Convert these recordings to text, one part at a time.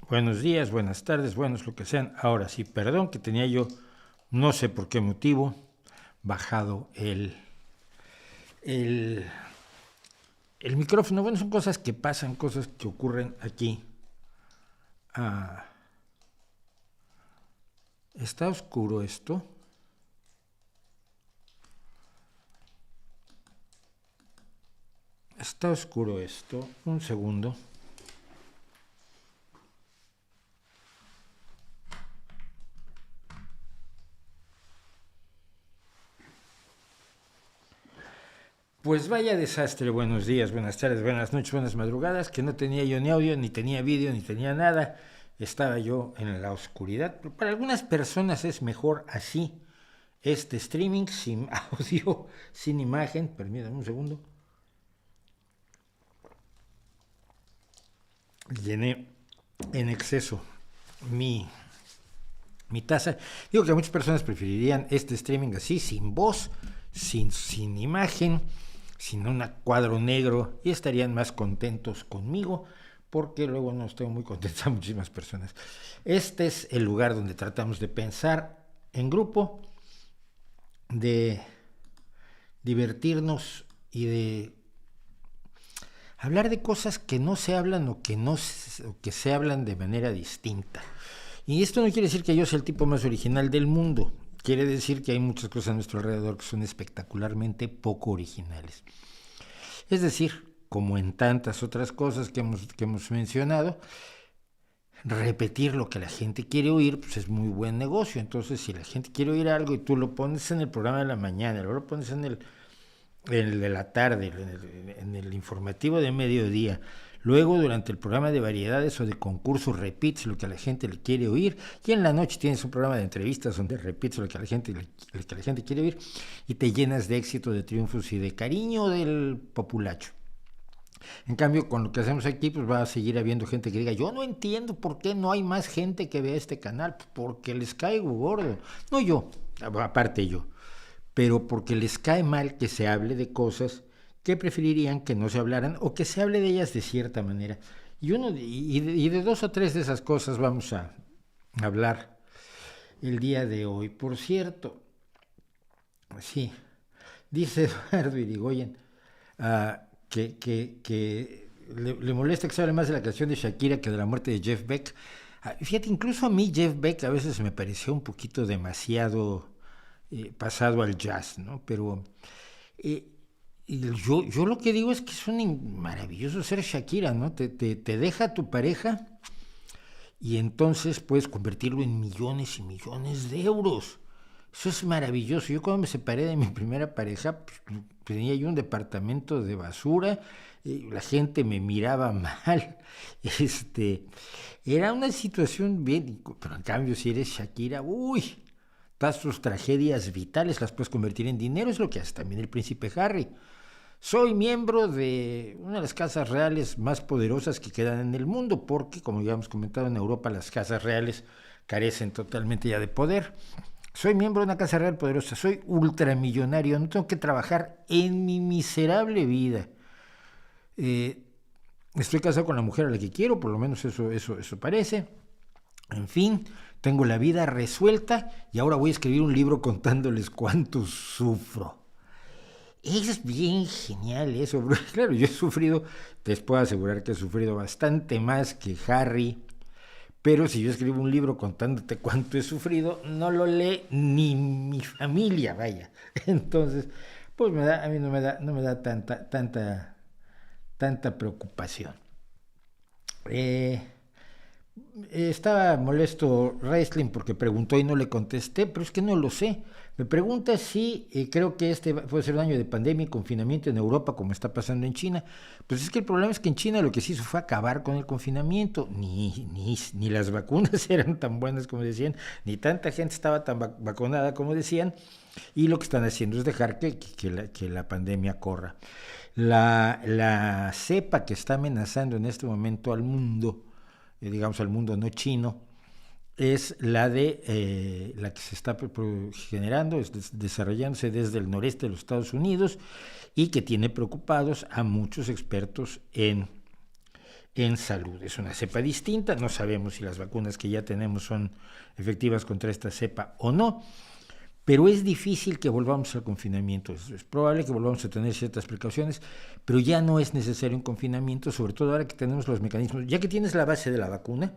Buenos días, buenas tardes, buenos lo que sean. Ahora sí, perdón que tenía yo, no sé por qué motivo, bajado el, el micrófono. Bueno, son cosas que pasan, cosas que ocurren aquí. Ah, ¿Está oscuro esto? Está oscuro esto. Un segundo. Pues vaya desastre, buenos días, buenas tardes, buenas noches, buenas madrugadas, que no tenía yo ni audio, ni tenía vídeo, ni tenía nada. Estaba yo en la oscuridad. Pero para algunas personas es mejor así. Este streaming sin audio, sin imagen. Permítanme un segundo. Llené en exceso mi, mi taza. Digo que muchas personas preferirían este streaming así, sin voz, sin imagen, sin un cuadro negro, y estarían más contentos conmigo, porque luego no estoy muy contenta a muchísimas personas. Este es el lugar donde tratamos de pensar en grupo, de divertirnos y de hablar de cosas que no se hablan o que se hablan de manera distinta. Y esto no quiere decir que yo sea el tipo más original del mundo. Quiere decir que hay muchas cosas a nuestro alrededor que son espectacularmente poco originales. Es decir, como en tantas otras cosas que hemos mencionado, repetir lo que la gente quiere oír, pues es muy buen negocio. Entonces, si la gente quiere oír algo y tú lo pones en el programa de la mañana, luego lo pones en el de la tarde, en el informativo de mediodía, luego durante el programa de variedades o de concursos repites lo que a la gente le quiere oír, y en la noche tienes un programa de entrevistas donde repites lo que a la gente quiere oír, y te llenas de éxito, de triunfos y de cariño del populacho. En cambio, con lo que hacemos aquí, pues va a seguir habiendo gente que diga, yo no entiendo por qué no hay más gente que vea este canal, pues porque les caigo gordo. No yo, aparte yo, pero porque les cae mal que se hable de cosas que preferirían que no se hablaran o que se hable de ellas de cierta manera. Y de dos o tres de esas cosas vamos a hablar el día de hoy. Por cierto, sí, dice Eduardo Irigoyen que le molesta que se hable más de la canción de Shakira que de la muerte de Jeff Beck. Fíjate, incluso a mí Jeff Beck a veces me pareció un poquito demasiado pasado al jazz, ¿no? Pero eh, yo lo que digo es que es un maravilloso ser Shakira, ¿no? Te deja tu pareja y entonces puedes convertirlo en millones y millones de euros. Eso es maravilloso. Yo cuando me separé de mi primera pareja, pues, tenía yo un departamento de basura, la gente me miraba mal, era una situación bien, pero en cambio si eres Shakira, uy, todas tus tragedias vitales las puedes convertir en dinero, es lo que hace también el príncipe Harry. Soy miembro de una de las casas reales más poderosas que quedan en el mundo, porque, como ya hemos comentado, en Europa las casas reales carecen totalmente ya de poder. Soy miembro de una casa real poderosa, soy ultramillonario, no tengo que trabajar en mi miserable vida. Eh, Estoy casado con la mujer a la que quiero, por lo menos eso parece. En fin, tengo la vida resuelta y ahora voy a escribir un libro contándoles cuánto sufro. Es bien genial eso, bro. Claro, yo he sufrido, les puedo asegurar que he sufrido bastante más que Harry, pero si yo escribo un libro contándote cuánto he sufrido, no lo lee ni mi familia, vaya. Entonces, pues a mí no me da tanta preocupación. Eh, Estaba molesto Wrestling porque preguntó y no le contesté, pero es que no lo sé. Me pregunta si creo que este puede ser un año de pandemia y confinamiento en Europa como está pasando en China. Pues es que el problema es que en China lo que se hizo fue acabar con el confinamiento. Ni las vacunas eran tan buenas como decían, ni tanta gente estaba tan vacunada como decían. Y lo que están haciendo es dejar que la pandemia corra. La cepa que está amenazando en este momento al mundo, digamos al mundo no chino, es la que se está generando, desarrollándose desde el noreste de los Estados Unidos y que tiene preocupados a muchos expertos en salud. Es una cepa distinta, no sabemos si las vacunas que ya tenemos son efectivas contra esta cepa o no, pero es difícil que volvamos al confinamiento. Es probable que volvamos a tener ciertas precauciones, pero ya no es necesario un confinamiento, sobre todo ahora que tenemos los mecanismos. Ya que tienes la base de la vacuna,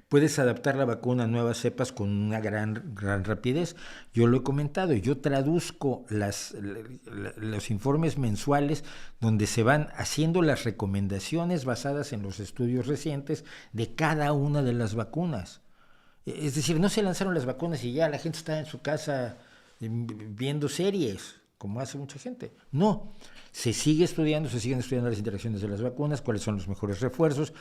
puedes adaptar la vacuna a nuevas cepas con una gran rapidez. Yo lo he comentado, yo traduzco los informes mensuales donde se van haciendo las recomendaciones basadas en los estudios recientes de cada una de las vacunas. Es decir, no se lanzaron las vacunas y ya la gente está en su casa viendo series, como hace mucha gente. No, se siguen estudiando las interacciones de las vacunas, cuáles son los mejores refuerzos,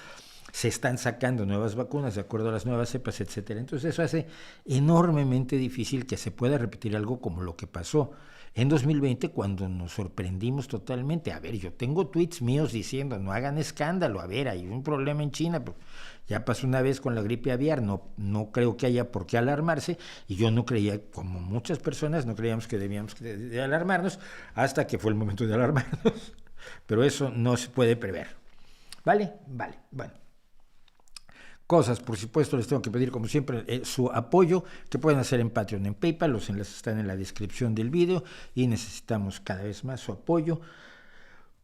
se están sacando nuevas vacunas de acuerdo a las nuevas cepas, etcétera. Entonces eso hace enormemente difícil que se pueda repetir algo como lo que pasó en 2020 cuando nos sorprendimos totalmente. A ver, yo tengo tweets míos diciendo, no hagan escándalo, a ver, hay un problema en China, pero ya pasó una vez con la gripe aviar, no creo que haya por qué alarmarse, y yo no creía, como muchas personas, no creíamos que debíamos de alarmarnos, hasta que fue el momento de alarmarnos, pero eso no se puede prever. ¿Vale? Vale, bueno. Cosas, por supuesto, les tengo que pedir, como siempre, su apoyo, que pueden hacer en Patreon, en PayPal, los enlaces están en la descripción del video, y necesitamos cada vez más su apoyo,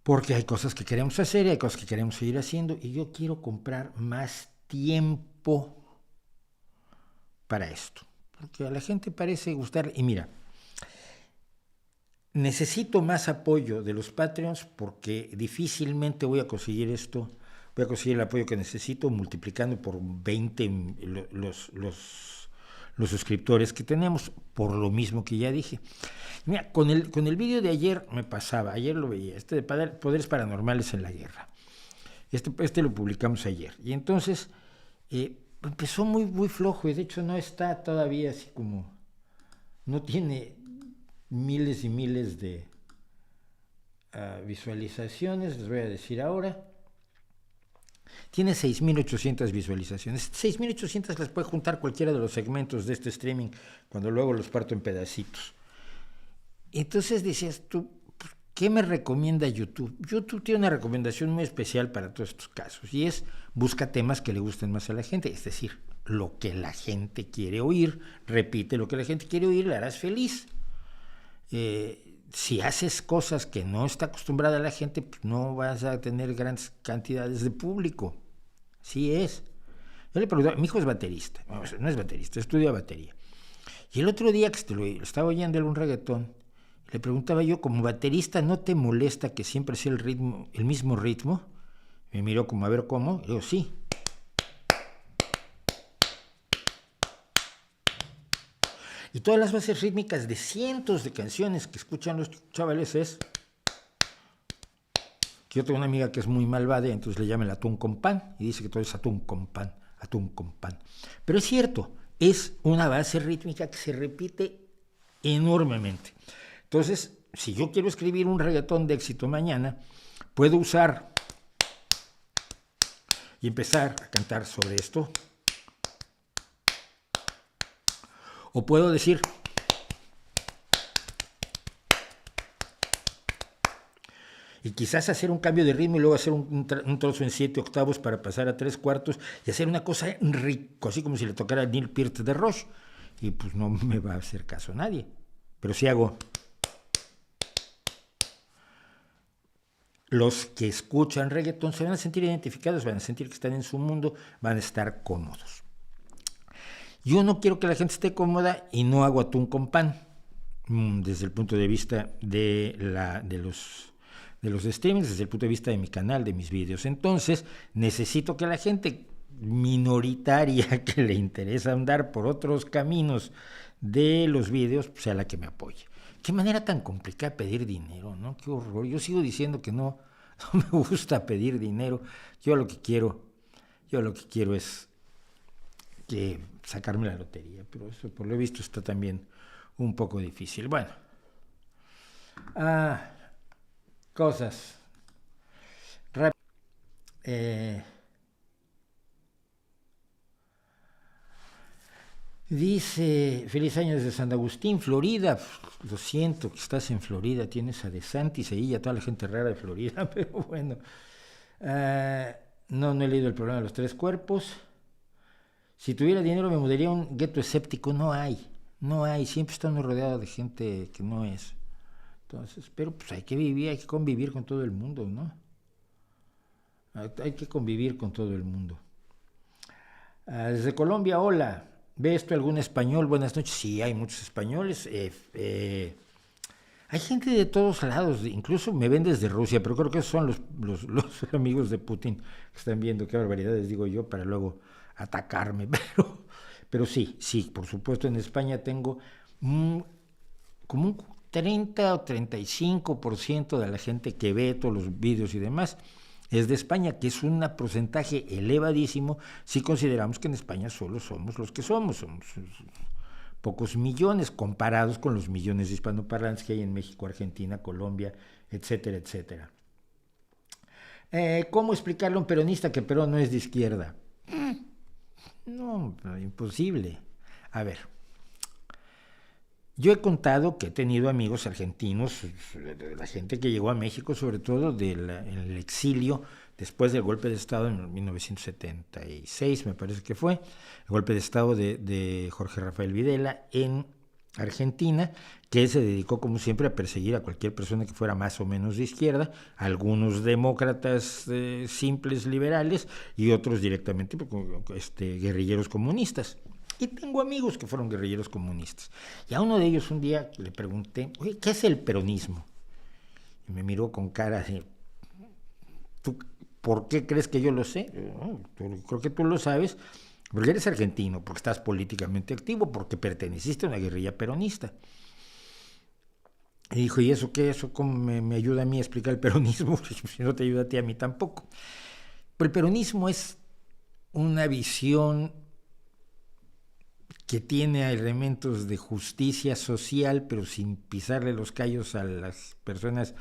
porque hay cosas que queremos hacer y hay cosas que queremos seguir haciendo, y yo quiero comprar más tiempo para esto, porque a la gente parece gustar, y mira, necesito más apoyo de los Patreons, porque difícilmente voy a conseguir esto. Voy a conseguir el apoyo que necesito multiplicando por 20 los suscriptores que tenemos, por lo mismo que ya dije. Mira, con el vídeo de ayer me pasaba, ayer lo veía, de poderes paranormales en la guerra. Este lo publicamos ayer. Y entonces empezó muy flojo, y de hecho no está todavía así como, no tiene miles y miles de visualizaciones, les voy a decir ahora. Tiene 6.800 visualizaciones. 6.800 las puede juntar cualquiera de los segmentos de este streaming cuando luego los parto en pedacitos. Entonces decías tú, ¿qué me recomienda YouTube? YouTube tiene una recomendación muy especial para todos estos casos, y es busca temas que le gusten más a la gente, es decir, lo que la gente quiere oír, repite lo que la gente quiere oír, le harás feliz. Si haces cosas que no está acostumbrada la gente, pues no vas a tener grandes cantidades de público. Sí es. Yo le preguntaba, mi hijo es baterista, no es baterista, estudia batería. Y el otro día que lo estaba oyendo un reggaetón, le preguntaba yo, como baterista, ¿no te molesta que siempre sea el mismo ritmo? Me miró como, a ver, ¿cómo? Y yo, sí. Y todas las bases rítmicas de cientos de canciones que escuchan los chavales es... Yo tengo una amiga que es muy malvada, entonces le llama el atún con pan, y dice que todo es atún con pan, atún con pan. Pero es cierto, es una base rítmica que se repite enormemente. Entonces, si yo quiero escribir un reggaetón de éxito mañana, puedo usar y empezar a cantar sobre esto. O puedo decir, y quizás hacer un cambio de ritmo y luego hacer un trozo en 7 octavos para pasar a 3/4 y hacer una cosa rico, así como si le tocara a Neil Peart de Rush. Y pues no me va a hacer caso nadie. Pero si hago... Los que escuchan reggaetón se van a sentir identificados, van a sentir que están en su mundo, van a estar cómodos. Yo no quiero que la gente esté cómoda y no hago atún con pan, desde el punto de vista de los streamings, desde el punto de vista de mi canal, de mis vídeos. Entonces, necesito que la gente minoritaria que le interesa andar por otros caminos de los vídeos sea la que me apoye. Qué manera tan complicada de pedir dinero, ¿no? Qué horror. Yo sigo diciendo que no me gusta pedir dinero. Yo lo que quiero es que sacarme la lotería, pero eso por lo visto está también un poco difícil. Bueno, cosas dice, feliz año desde San Agustín, Florida. Lo siento que estás en Florida, tienes a DeSantis ahí y a toda la gente rara de Florida, pero bueno, No he leído El problema de los tres cuerpos. Si tuviera dinero me mudaría a un gueto escéptico. No hay. Siempre está uno rodeado de gente que no es. Entonces, pero pues hay que convivir con todo el mundo, ¿no? Hay que convivir con todo el mundo. Desde Colombia, hola. ¿Ve esto algún español? Buenas noches. Sí, hay muchos españoles. Hay gente de todos lados, incluso me ven desde Rusia, pero creo que esos son los amigos de Putin que están viendo qué barbaridades digo yo para luego atacarme. Pero sí, por supuesto, en España tengo como un 30 o 35% de la gente que ve todos los vídeos y demás es de España, que es un porcentaje elevadísimo si consideramos que en España solo somos los que somos pocos millones comparados con los millones de hispanoparlantes que hay en México, Argentina, Colombia, etcétera, etcétera. ¿Cómo explicarle a un peronista que Perón no es de izquierda? No, imposible. A ver, yo he contado que he tenido amigos argentinos, la gente que llegó a México, sobre todo en el exilio, después del golpe de Estado en 1976, me parece que fue, el golpe de Estado de Jorge Rafael Videla en Argentina, que se dedicó, como siempre, a perseguir a cualquier persona que fuera más o menos de izquierda, algunos demócratas simples liberales y otros directamente guerrilleros comunistas. Y tengo amigos que fueron guerrilleros comunistas. Y a uno de ellos un día le pregunté, oye, ¿qué es el peronismo? Y me miró con cara de, ¿tú por qué crees que yo lo sé? Creo que tú lo sabes, porque eres argentino, porque estás políticamente activo, porque perteneciste a una guerrilla peronista. Y dijo, ¿y eso qué? ¿Eso cómo me ayuda a mí a explicar el peronismo? Si no te ayuda a ti, a mí tampoco. Pero el peronismo es una visión que tiene elementos de justicia social, pero sin pisarle los callos a las personas,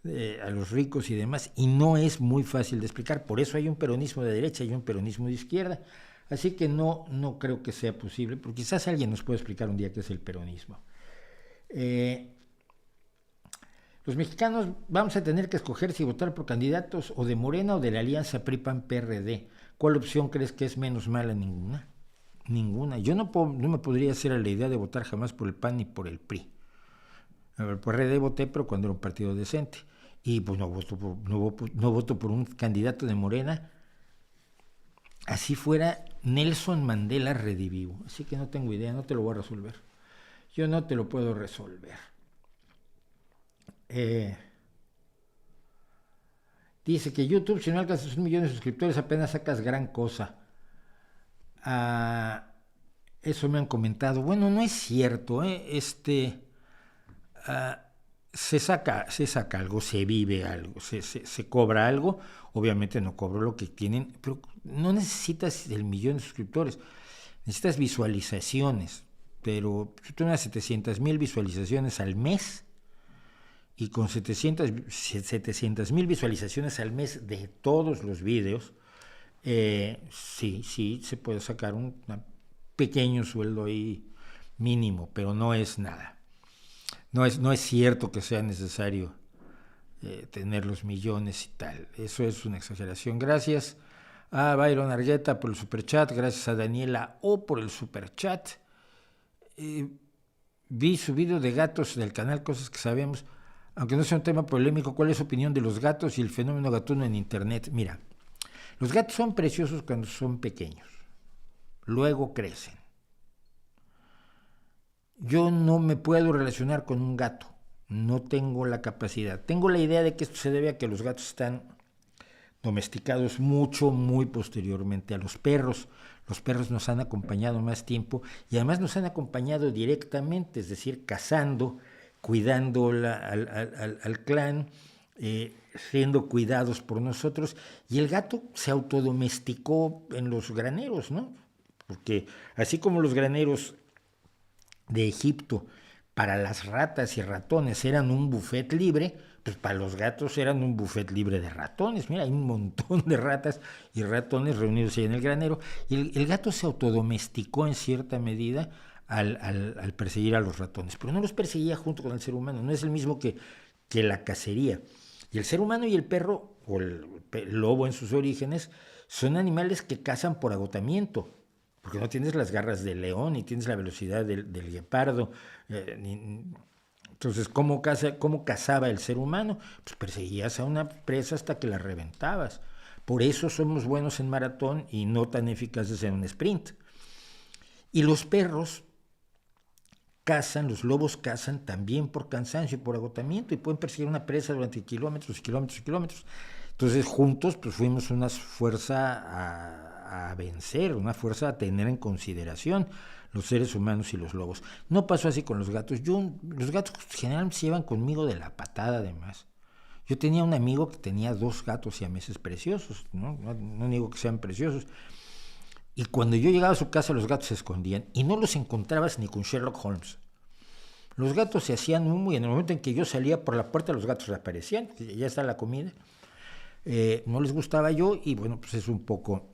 a los ricos y demás, y no es muy fácil de explicar. Por eso hay un peronismo de derecha y un peronismo de izquierda. Así que no creo que sea posible, pero quizás alguien nos pueda explicar un día qué es el peronismo. Los mexicanos vamos a tener que escoger si votar por candidatos o de Morena o de la alianza PRI-PAN-PRD. ¿Cuál opción crees que es menos mala? Ninguna. Yo no me podría hacer a la idea de votar jamás por el PAN ni por el PRI. Por PRD voté, pero cuando era un partido decente. Y pues no voto por un candidato de Morena. Así fuera Nelson Mandela redivivo. Así que no tengo idea, no te lo voy a resolver. Yo no te lo puedo resolver. Dice que YouTube, si no alcanzas 1 millón de suscriptores, apenas sacas gran cosa. Eso me han comentado. Bueno, no es cierto, se saca algo, se vive algo, se cobra algo. Obviamente no cobro lo que tienen, pero no necesitas el 1 millón de suscriptores, necesitas visualizaciones. Pero si tú tienes 700,000 visualizaciones al mes, y con 700,000 visualizaciones al mes de todos los vídeos, sí, se puede sacar un pequeño sueldo ahí mínimo, pero no es nada. No es cierto que sea necesario tener los millones y tal. Eso es una exageración. Gracias a Byron Argueta por el superchat, gracias a Daniela O por el superchat. Vi su video de gatos del canal Cosas que Sabemos. Aunque no sea un tema polémico, ¿cuál es su opinión de los gatos y el fenómeno gatuno en internet? Mira, los gatos son preciosos cuando son pequeños, luego crecen. Yo no me puedo relacionar con un gato, no tengo la capacidad. Tengo la idea de que esto se debe a que los gatos están domesticados muy posteriormente a los perros. Los perros nos han acompañado más tiempo y además nos han acompañado directamente, es decir, cazando, cuidando al clan, siendo cuidados por nosotros, y el gato se autodomesticó en los graneros, ¿no? Porque así como los graneros de Egipto para las ratas y ratones eran un buffet libre, pues para los gatos eran un buffet libre de ratones. Mira, hay un montón de ratas y ratones reunidos ahí en el granero, y el gato se autodomesticó en cierta medida al perseguir a los ratones, pero no los perseguía junto con el ser humano, no es el mismo que la cacería. Y el ser humano y el perro, o el lobo en sus orígenes, son animales que cazan por agotamiento, porque no tienes las garras del león, ni tienes la velocidad del guepardo. Entonces, ¿cómo cazaba el ser humano? Pues perseguías a una presa hasta que la reventabas. Por eso somos buenos en maratón y no tan eficaces en un sprint. Y los perros cazan, los lobos cazan también por cansancio y por agotamiento y pueden perseguir una presa durante kilómetros y kilómetros y kilómetros. Entonces juntos pues fuimos una fuerza a vencer, una fuerza a tener en consideración los seres humanos y los lobos. No pasó así con los gatos. Los gatos generalmente se llevan conmigo de la patada además. Yo tenía un amigo que tenía 2 gatos siameses preciosos, no digo que sean preciosos. Y cuando yo llegaba a su casa los gatos se escondían y no los encontrabas ni con Sherlock Holmes. Los gatos se hacían humo y en el momento en que yo salía por la puerta los gatos reaparecían, ya está la comida. No les gustaba yo y bueno, pues es un poco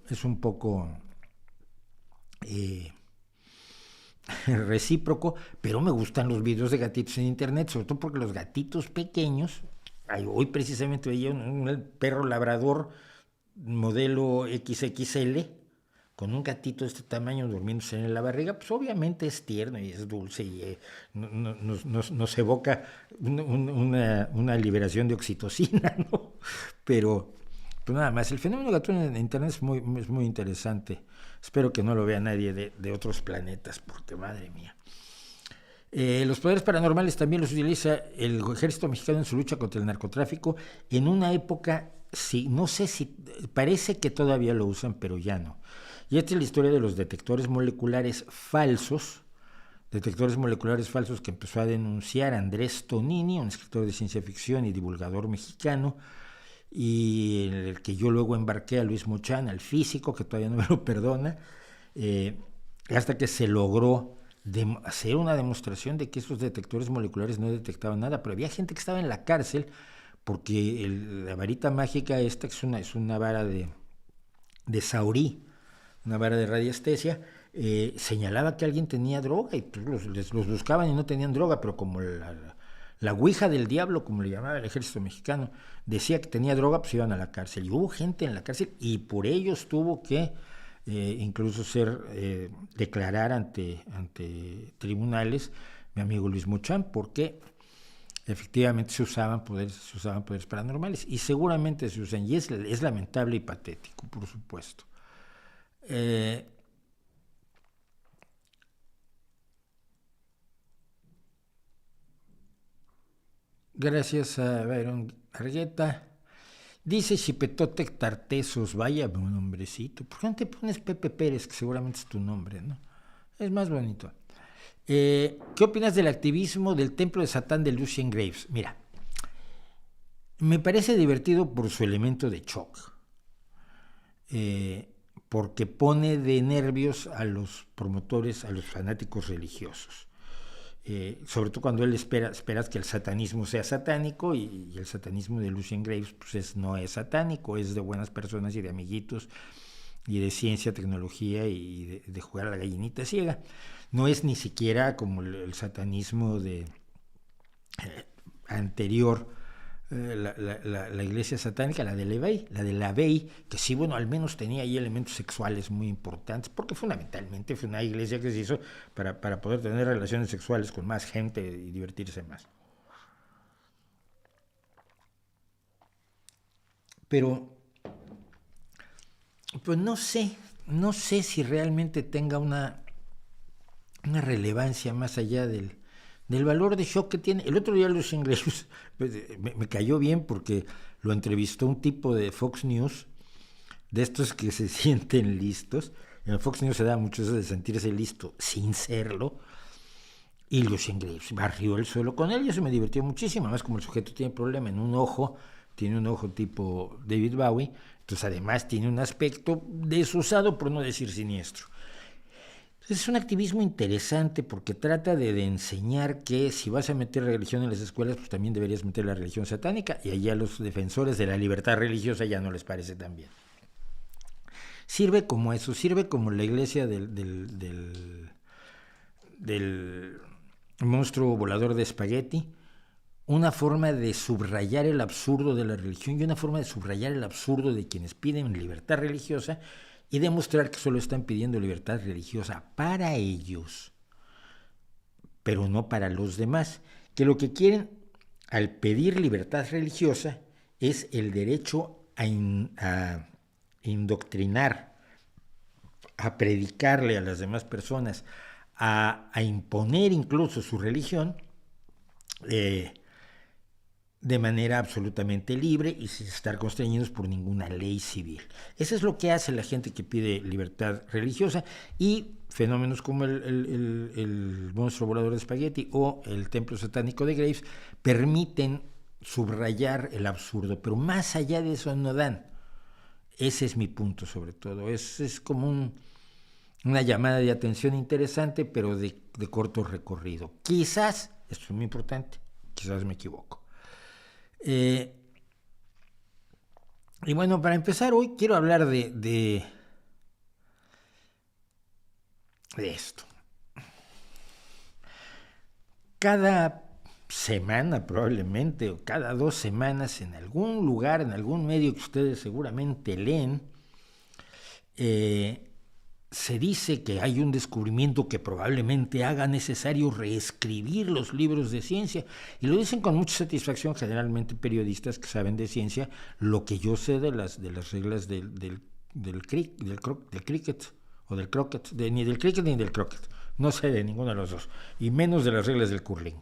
recíproco, pero me gustan los videos de gatitos en internet, sobre todo porque los gatitos pequeños, hoy precisamente veía un perro labrador modelo XXL, con un gatito de este tamaño durmiéndose en la barriga, pues obviamente es tierno y es dulce y nos evoca una liberación de oxitocina, ¿no? Pero pues nada más, el fenómeno gatún en internet es muy interesante. Espero que no lo vea nadie de otros planetas, porque madre mía. Los poderes paranormales también los utiliza el ejército mexicano en su lucha contra el narcotráfico en una época, sí, no sé si, parece que todavía lo usan, pero ya no. Y esta es la historia de los detectores moleculares falsos que empezó a denunciar Andrés Tonini, un escritor de ciencia ficción y divulgador mexicano, y en el que yo luego embarqué a Luis Mochán, al físico, que todavía no me lo perdona, hasta que se logró hacer una demostración de que esos detectores moleculares no detectaban nada, pero había gente que estaba en la cárcel porque la varita mágica esta, que es una vara de Saurí, una vara de radiestesia, señalaba que alguien tenía droga y pues los buscaban y no tenían droga, pero como la ouija del diablo, como le llamaba el ejército mexicano, decía que tenía droga, pues iban a la cárcel. Y hubo gente en la cárcel y por ellos tuvo que incluso declarar ante tribunales mi amigo Luis Mochán, porque efectivamente se usaban poderes paranormales y seguramente se usan, y es lamentable y patético, por supuesto. Gracias a Byron Argueta. Dice Chipetotec Tartesos, vaya un nombrecito. ¿Por qué no te pones Pepe Pérez, que seguramente es tu nombre, ¿no? Es más bonito. ¿Qué opinas del activismo del templo de Satán de Lucien Graves? Mira, me parece divertido por su elemento de shock. Porque pone de nervios a los promotores, a los fanáticos religiosos. Sobre todo cuando él esperas que el satanismo sea satánico y el satanismo de Lucien Graves pues no es satánico, es de buenas personas y de amiguitos y de ciencia, tecnología y de jugar a la gallinita ciega. No es ni siquiera como el satanismo anterior, la iglesia satánica, la de LaVey, que sí, bueno, al menos tenía ahí elementos sexuales muy importantes, porque fundamentalmente fue una iglesia que se hizo para poder tener relaciones sexuales con más gente y divertirse más. Pero, pues no sé si realmente tenga una relevancia más allá del valor de shock que tiene. El otro día Lucien Graves me cayó bien porque lo entrevistó un tipo de Fox News, de estos que se sienten listos. En Fox News se da mucho eso de sentirse listo sin serlo. Y Lucien Graves barrió el suelo con él y eso me divirtió muchísimo. Además, como el sujeto tiene problema en un ojo, tiene un ojo tipo David Bowie, entonces además tiene un aspecto desusado, por no decir siniestro. Es un activismo interesante porque trata de enseñar que si vas a meter religión en las escuelas, pues también deberías meter la religión satánica, y allá a los defensores de la libertad religiosa ya no les parece tan bien. Sirve como eso, sirve como la iglesia del monstruo volador de espagueti, una forma de subrayar el absurdo de la religión y una forma de subrayar el absurdo de quienes piden libertad religiosa y demostrar que solo están pidiendo libertad religiosa para ellos, pero no para los demás, que lo que quieren al pedir libertad religiosa es el derecho a indoctrinar, a predicarle a las demás personas, a imponer incluso su religión, de manera absolutamente libre y sin estar constreñidos por ninguna ley civil. Eso es lo que hace la gente que pide libertad religiosa, y fenómenos como el monstruo volador de espagueti o el templo satánico de Graves permiten subrayar el absurdo, pero más allá de eso no dan. Ese es mi punto sobre todo. Es como una llamada de atención interesante, pero de corto recorrido. Quizás, esto es muy importante, quizás me equivoco. Y bueno, para empezar hoy quiero hablar de esto. Cada semana probablemente, o cada 2 semanas, en algún lugar, en algún medio que ustedes seguramente leen, se dice que hay un descubrimiento que probablemente haga necesario reescribir los libros de ciencia, y lo dicen con mucha satisfacción generalmente periodistas que saben de ciencia, lo que yo sé de las reglas del cricket o del croquet, ni del cricket ni del croquet, no sé de ninguno de los dos, y menos de las reglas del curling.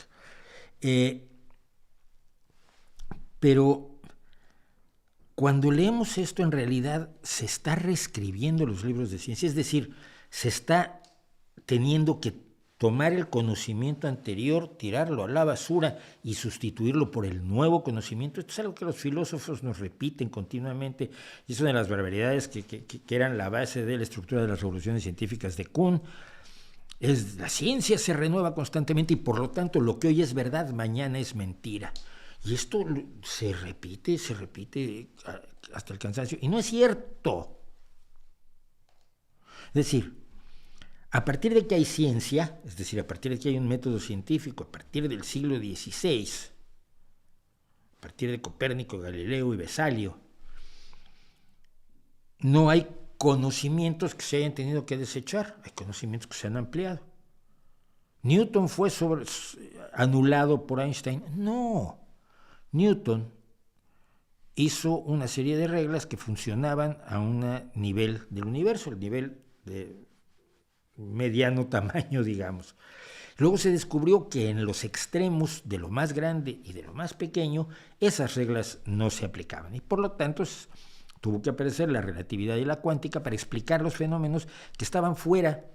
Pero cuando leemos esto, en realidad se está reescribiendo los libros de ciencia, es decir, se está teniendo que tomar el conocimiento anterior, tirarlo a la basura y sustituirlo por el nuevo conocimiento. Esto es algo que los filósofos nos repiten continuamente, y es una de las barbaridades que eran la base de la estructura de las revoluciones científicas de Kuhn. La ciencia se renueva constantemente y por lo tanto lo que hoy es verdad, mañana es mentira. Y esto se repite hasta el cansancio. Y no es cierto. Es decir, a partir de que hay ciencia, es decir, a partir de que hay un método científico, a partir del siglo XVI, a partir de Copérnico, Galileo y Vesalio, no hay conocimientos que se hayan tenido que desechar, hay conocimientos que se han ampliado. ¿Newton fue anulado por Einstein? No. Newton hizo una serie de reglas que funcionaban a un nivel del universo, el nivel de mediano tamaño, digamos. Luego se descubrió que en los extremos de lo más grande y de lo más pequeño, esas reglas no se aplicaban, y por lo tanto tuvo que aparecer la relatividad y la cuántica para explicar los fenómenos que estaban fuera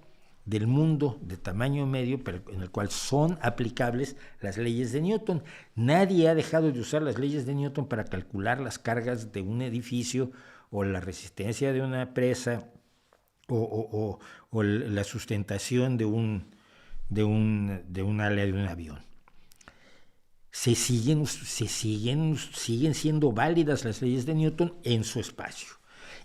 del mundo de tamaño medio, pero en el cual son aplicables las leyes de Newton. Nadie ha dejado de usar las leyes de Newton para calcular las cargas de un edificio o la resistencia de una presa o la sustentación de un ala de un avión. Siguen siendo válidas las leyes de Newton en su espacio.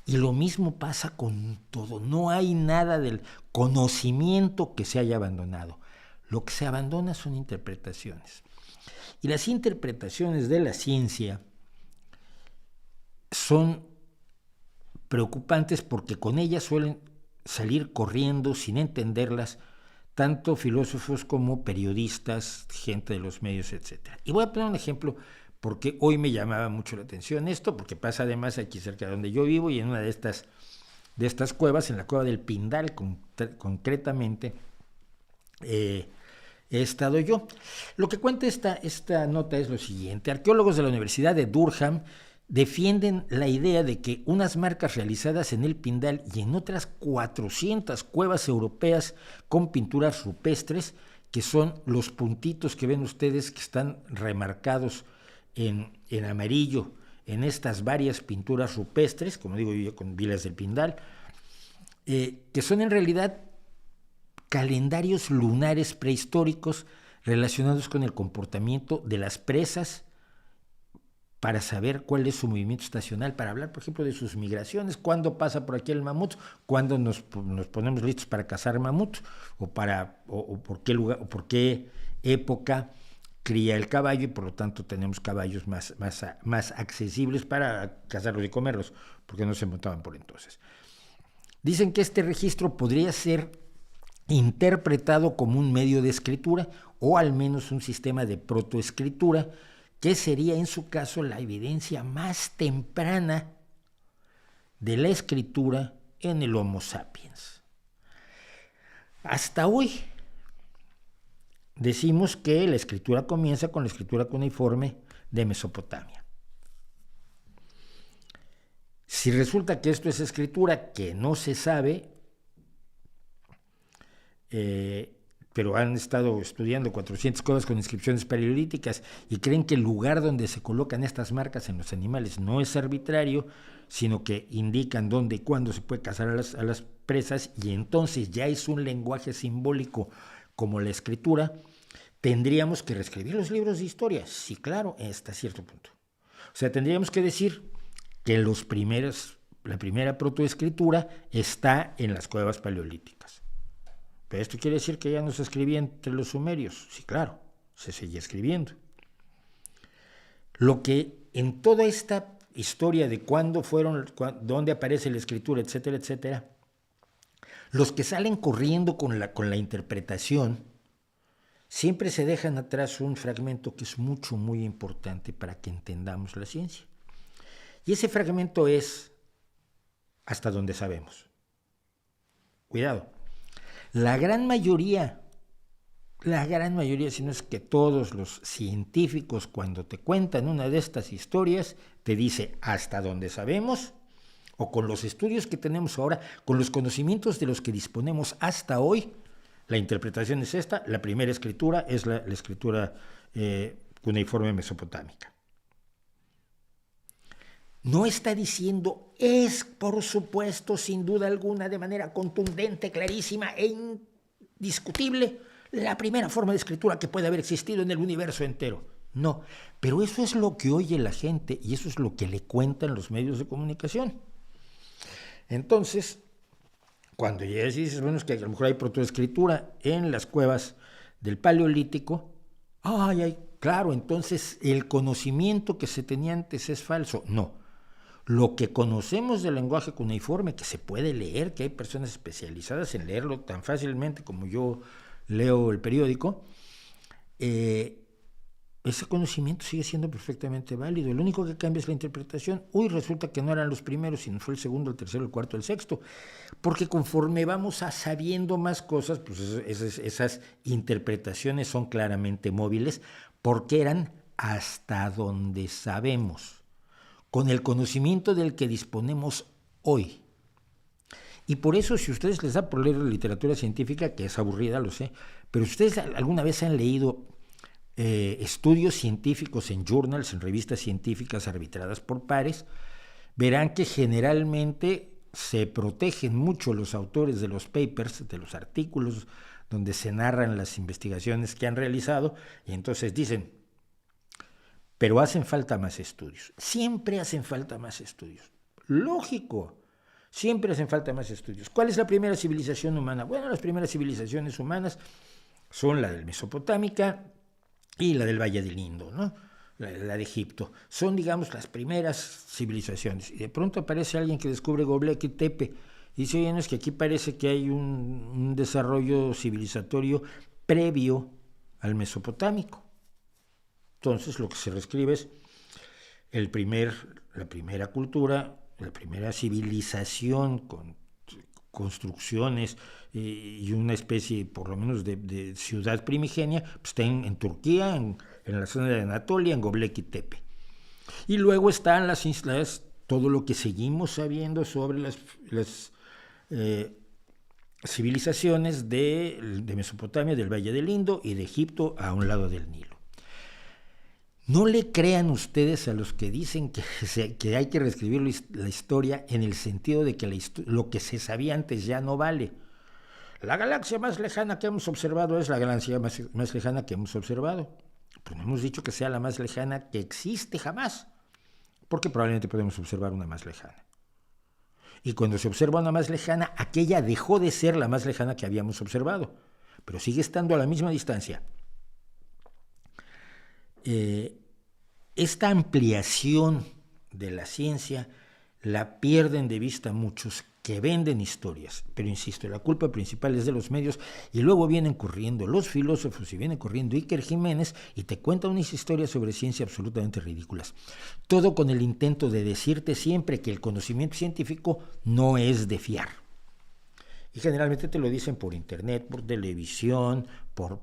Y lo mismo pasa con todo. No hay nada del conocimiento que se haya abandonado. Lo que se abandona son interpretaciones. Y las interpretaciones de la ciencia son preocupantes porque con ellas suelen salir corriendo sin entenderlas tanto filósofos como periodistas, gente de los medios, etc. Y voy a poner un ejemplo porque hoy me llamaba mucho la atención esto, porque pasa además aquí cerca de donde yo vivo, y en una de estas cuevas, en la cueva del Pindal concretamente, he estado yo. Lo que cuenta esta nota es lo siguiente: arqueólogos de la Universidad de Durham defienden la idea de que unas marcas realizadas en el Pindal y en otras 400 cuevas europeas con pinturas rupestres, que son los puntitos que ven ustedes que están remarcados en amarillo en estas varias pinturas rupestres, como digo yo, con vilas del Pindal, que son en realidad calendarios lunares prehistóricos relacionados con el comportamiento de las presas para saber cuál es su movimiento estacional, para hablar, por ejemplo, de sus migraciones, cuándo pasa por aquí el mamut, cuándo nos ponemos listos para cazar mamut, o por qué lugar, o por qué época cría el caballo y por lo tanto tenemos caballos más accesibles para cazarlos y comerlos, porque no se montaban por entonces. Dicen que este registro podría ser interpretado como un medio de escritura o al menos un sistema de protoescritura, que sería en su caso la evidencia más temprana de la escritura en el Homo sapiens. Hasta hoy decimos que la escritura comienza con la escritura cuneiforme de Mesopotamia. Si resulta que esto es escritura que no se sabe, pero han estado estudiando 400 cuevas con inscripciones paleolíticas y creen que el lugar donde se colocan estas marcas en los animales no es arbitrario, sino que indican dónde y cuándo se puede cazar a las presas, y entonces ya es un lenguaje simbólico como la escritura, tendríamos que reescribir los libros de historia. Sí, claro, hasta cierto punto. O sea, tendríamos que decir que la primera protoescritura está en las cuevas paleolíticas. Pero esto quiere decir que ya no se escribía entre los sumerios. Sí, claro, se seguía escribiendo. Lo que en toda esta historia de cuándo fueron, dónde aparece la escritura, etcétera, etcétera, los que salen corriendo con la interpretación siempre se dejan atrás un fragmento que es muy importante para que entendamos la ciencia. Y ese fragmento es hasta donde sabemos. Cuidado. La gran mayoría, si no es que todos los científicos, cuando te cuentan una de estas historias, te dice hasta donde sabemos, o con los estudios que tenemos ahora, con los conocimientos de los que disponemos hasta hoy, la interpretación es esta: la primera escritura es la escritura cuneiforme mesopotámica. No está diciendo es, por supuesto, sin duda alguna, de manera contundente, clarísima e indiscutible, la primera forma de escritura que puede haber existido en el universo entero. No, pero eso es lo que oye la gente y eso es lo que le cuentan los medios de comunicación. Entonces, cuando ya dices, bueno, es que a lo mejor hay protoescritura en las cuevas del Paleolítico, claro, entonces el conocimiento que se tenía antes es falso. No. Lo que conocemos del lenguaje cuneiforme, que se puede leer, que hay personas especializadas en leerlo tan fácilmente como yo leo el periódico, ese conocimiento sigue siendo perfectamente válido. Lo único que cambia es la interpretación. Resulta que no eran los primeros, sino fue el segundo, el tercero, el cuarto, el sexto. Porque conforme vamos sabiendo más cosas, pues esas interpretaciones son claramente móviles, porque eran hasta donde sabemos, con el conocimiento del que disponemos hoy. Y por eso, si ustedes les da por leer literatura científica, que es aburrida, lo sé, pero ustedes alguna vez han leído estudios científicos en journals, en revistas científicas arbitradas por pares, verán que generalmente se protegen mucho los autores de los papers, de los artículos donde se narran las investigaciones que han realizado, y entonces dicen, pero hacen falta más estudios. Siempre hacen falta más estudios. Lógico, siempre hacen falta más estudios. ¿Cuál es la primera civilización humana? Bueno, las primeras civilizaciones humanas son la del Mesopotámica y la del Valle del Indo, ¿no? La de Egipto. Son, digamos, las primeras civilizaciones. Y de pronto aparece alguien que descubre Göbekli Tepe y dice, oye, no, es que aquí parece que hay un desarrollo civilizatorio previo al mesopotámico. Entonces lo que se reescribe es la primera cultura, la primera civilización con construcciones y una especie, por lo menos, de ciudad primigenia, pues está en Turquía, en la zona de Anatolia, en Göbekli Tepe. Y luego están las islas, todo lo que seguimos sabiendo sobre las civilizaciones de Mesopotamia, del Valle del Indo y de Egipto a un lado del Nilo. No le crean ustedes a los que dicen que hay que reescribir la historia en el sentido de que lo que se sabía antes ya no vale. La galaxia más lejana que hemos observado es la galaxia más lejana que hemos observado. Pero no hemos dicho que sea la más lejana que existe jamás, porque probablemente podemos observar una más lejana. Y cuando se observa una más lejana, aquella dejó de ser la más lejana que habíamos observado, pero sigue estando a la misma distancia. eh, esta ampliación de la ciencia la pierden de vista muchos que venden historias, pero insisto, la culpa principal es de los medios y luego vienen corriendo los filósofos y viene corriendo Iker Jiménez y te cuenta unas historias sobre ciencia absolutamente ridículas. Todo con el intento de decirte siempre que el conocimiento científico no es de fiar. Y generalmente te lo dicen por internet, por televisión, por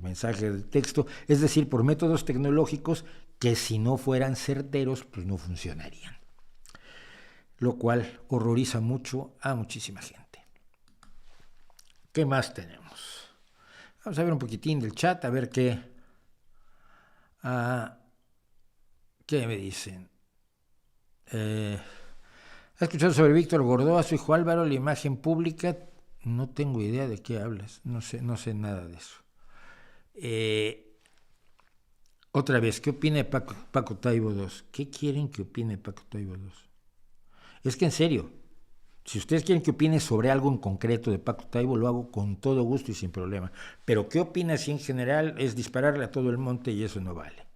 mensaje de texto, es decir, por métodos tecnológicos que si no fueran certeros, pues no funcionarían. Lo cual horroriza mucho a muchísima gente. ¿Qué más tenemos? Vamos a ver un poquitín del chat, a ver qué me dicen. ¿Has escuchado sobre Víctor Gordoa, su hijo Álvaro, la imagen pública? No tengo idea de qué hablas, no sé nada de eso. Otra vez, ¿qué opina de Paco Taibo II? ¿Qué quieren que opine Paco Taibo II? Es que en serio, si ustedes quieren que opine sobre algo en concreto de Paco Taibo, lo hago con todo gusto y sin problema. Pero ¿qué opina si en general es dispararle a todo el monte y eso no vale?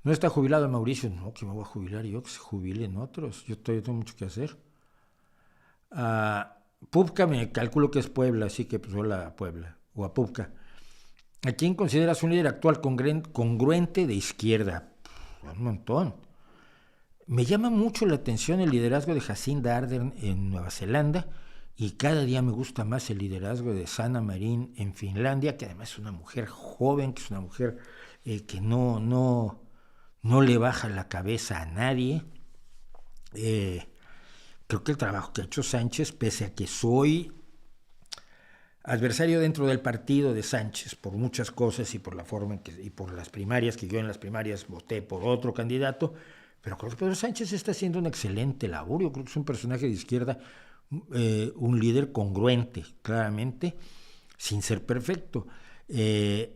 ¿No está jubilado Mauricio? No, que me voy a jubilar yo, que se jubilen otros. Yo todavía tengo mucho que hacer. Pupca me calculo que es Puebla, así que pues hola a Puebla, o a Pupca. ¿A quién consideras un líder actual congruente de izquierda? Un montón. Me llama mucho la atención el liderazgo de Jacinda Ardern en Nueva Zelanda y cada día me gusta más el liderazgo de Sanna Marin en Finlandia, que además es una mujer joven, que es una mujer que no le baja la cabeza a nadie. Creo que el trabajo que ha hecho Sánchez, pese a que soy adversario dentro del partido de Sánchez por muchas cosas y por la forma y por las primarias, que yo en las primarias voté por otro candidato, pero creo que Pedro Sánchez está haciendo un excelente labor. Yo creo que es un personaje de izquierda, un líder congruente, claramente, sin ser perfecto. El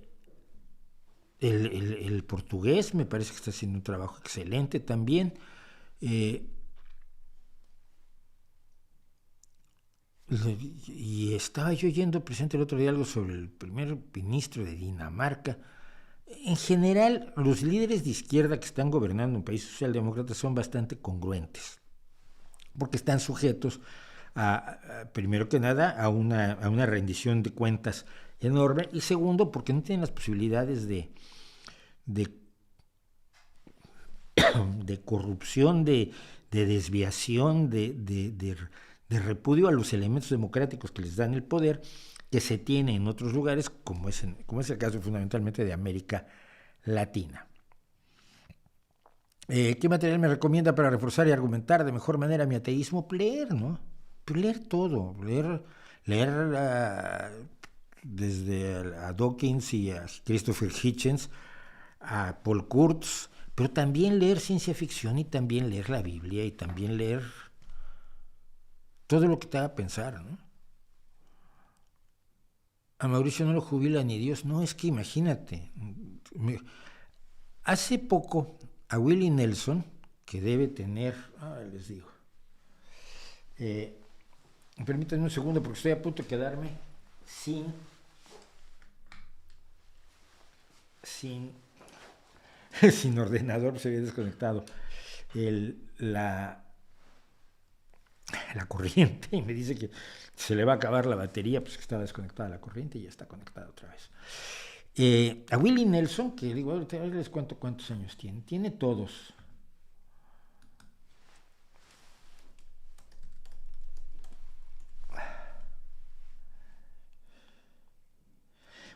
portugués me parece que está haciendo un trabajo excelente también. Y estaba yo oyendo presente el otro día algo sobre el primer ministro de Dinamarca. En general, los líderes de izquierda que están gobernando un país socialdemócrata son bastante congruentes, porque están sujetos primero que nada, a una rendición de cuentas enorme, y segundo, porque no tienen las posibilidades de corrupción, de desviación, de repudio a los elementos democráticos que les dan el poder, que se tiene en otros lugares, como es el caso fundamentalmente de América Latina. ¿Qué material me recomienda para reforzar y argumentar de mejor manera mi ateísmo? Leer, ¿no? Leer todo, leer desde a Dawkins y a Christopher Hitchens, a Paul Kurtz, pero también leer ciencia ficción y también leer la Biblia y también leer todo lo que te haga pensar, ¿no? A Mauricio no lo jubila ni Dios. No, es que imagínate. Hace poco a Willie Nelson, que debe tener, les digo, permítanme un segundo porque estoy a punto de quedarme sin ordenador, se había desconectado la corriente y me dice que se le va a acabar la batería, pues que estaba desconectada la corriente y ya está conectada otra vez. A Willie Nelson, que digo, ahorita les cuento cuántos años tiene todos.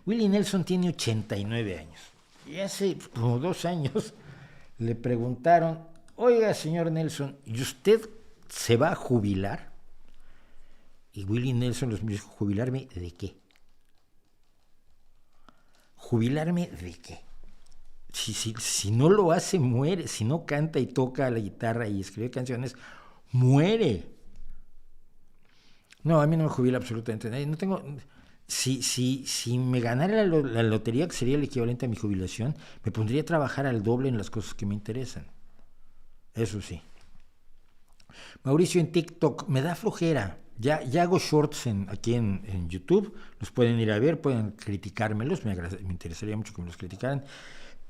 Willie Nelson tiene 89 años. Y hace como 2 años le preguntaron, oiga, señor Nelson, ¿y usted se va a jubilar? Y Willie Nelson les dijo, ¿jubilarme de qué? ¿Jubilarme de qué? Si no lo hace, muere. Si no canta y toca la guitarra y escribe canciones, muere. No, a mí no me jubila absolutamente nadie. No tengo... Si me ganara la lotería, que sería el equivalente a mi jubilación, me pondría a trabajar al doble en las cosas que me interesan. Eso sí. Mauricio en TikTok, me da flojera. Ya hago shorts aquí en YouTube, los pueden ir a ver, pueden criticármelos, me interesaría mucho que me los criticaran,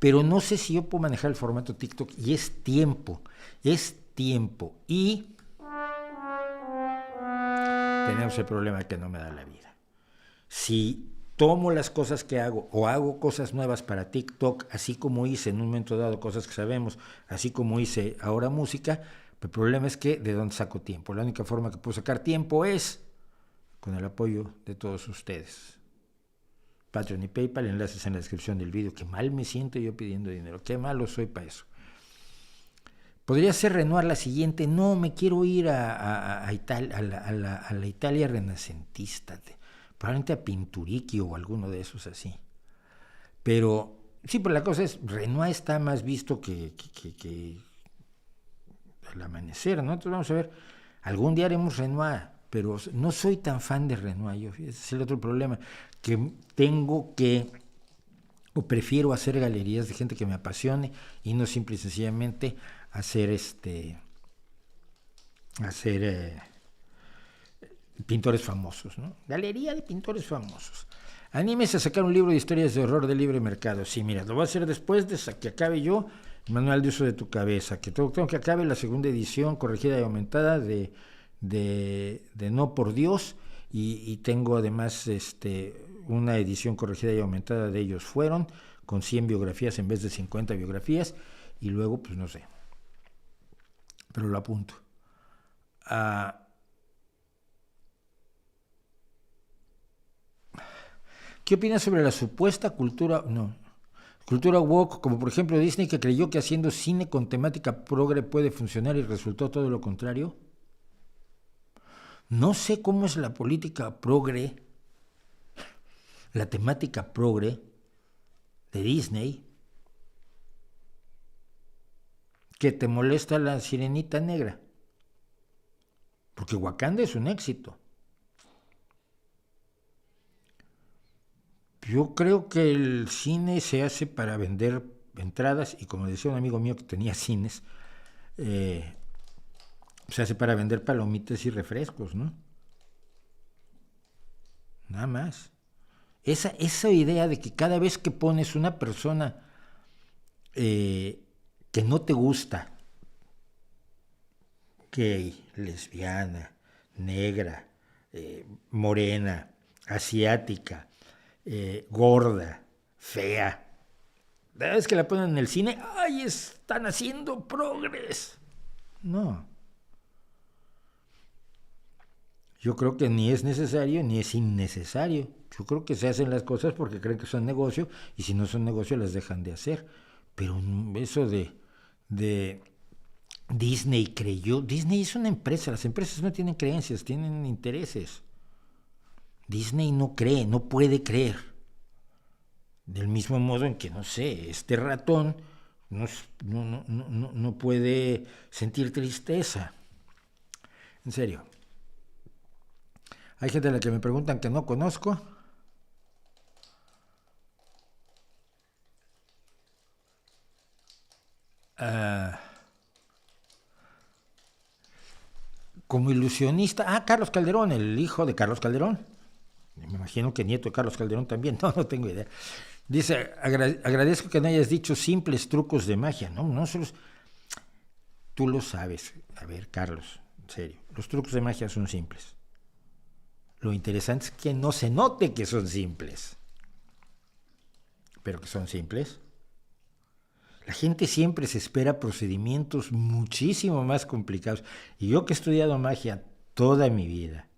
pero no sé si yo puedo manejar el formato TikTok y es tiempo. Y tenemos el problema que no me da la vida. Si tomo las cosas que hago o hago cosas nuevas para TikTok, así como hice en un momento dado cosas que sabemos, así como hice ahora música, el problema es que ¿de dónde saco tiempo? La única forma que puedo sacar tiempo es con el apoyo de todos ustedes. Patreon y PayPal, enlaces en la descripción del vídeo. Qué mal me siento yo pidiendo dinero, qué malo soy para eso. Podría ser Renoir la siguiente. No, me quiero ir a la Italia renacentista, probablemente a Pinturicchio o alguno de esos así. Pero sí, pero la cosa es, Renoir está más visto que el amanecer, ¿no? Entonces vamos a ver, algún día haremos Renoir, pero no soy tan fan de Renoir, ese es el otro problema, que tengo que, o prefiero hacer galerías de gente que me apasione y no simple y sencillamente hacer pintores famosos, ¿no? Galería de pintores famosos. Anímese a sacar un libro de historias de horror de libre mercado. Sí, mira, lo voy a hacer después de que acabe yo Manual de uso de tu cabeza, que tengo que acabe la segunda edición corregida y aumentada de No por Dios, y tengo además una edición corregida y aumentada de Ellos Fueron, con 100 biografías en vez de 50 biografías, y luego, pues no sé, pero lo apunto. ¿Qué opinas sobre la supuesta cultura woke, como por ejemplo Disney, que creyó que haciendo cine con temática progre puede funcionar y resultó todo lo contrario? No sé cómo es la política progre, la temática progre de Disney, que te molesta la sirenita negra, porque Wakanda es un éxito. Yo creo que el cine se hace para vender entradas, y como decía un amigo mío que tenía cines, se hace para vender palomitas y refrescos, ¿no? Nada más. Esa idea de que cada vez que pones una persona que no te gusta, gay, lesbiana, negra, morena, asiática, gorda, fea, cada vez que la ponen en el cine, ¡ay, están haciendo progres! No. Yo creo que ni es necesario ni es innecesario. Yo creo que se hacen las cosas porque creen que son negocio, y si no son negocio las dejan de hacer. Pero eso de Disney creyó, Disney es una empresa, las empresas no tienen creencias, tienen intereses. Disney no cree, no puede creer. Del mismo modo en que, no sé, este ratón no puede sentir tristeza. En serio. Hay gente a la que me preguntan que no conozco. Como ilusionista. Carlos Calderón, el hijo de Carlos Calderón. Me imagino que nieto de Carlos Calderón también. No tengo idea. Dice, agradezco que no hayas dicho simples trucos de magia. No solo... Tú lo sabes. A ver, Carlos, en serio. Los trucos de magia son simples. Lo interesante es que no se note que son simples. Pero que son simples. La gente siempre se espera procedimientos muchísimo más complicados. Y yo que he estudiado magia toda mi vida,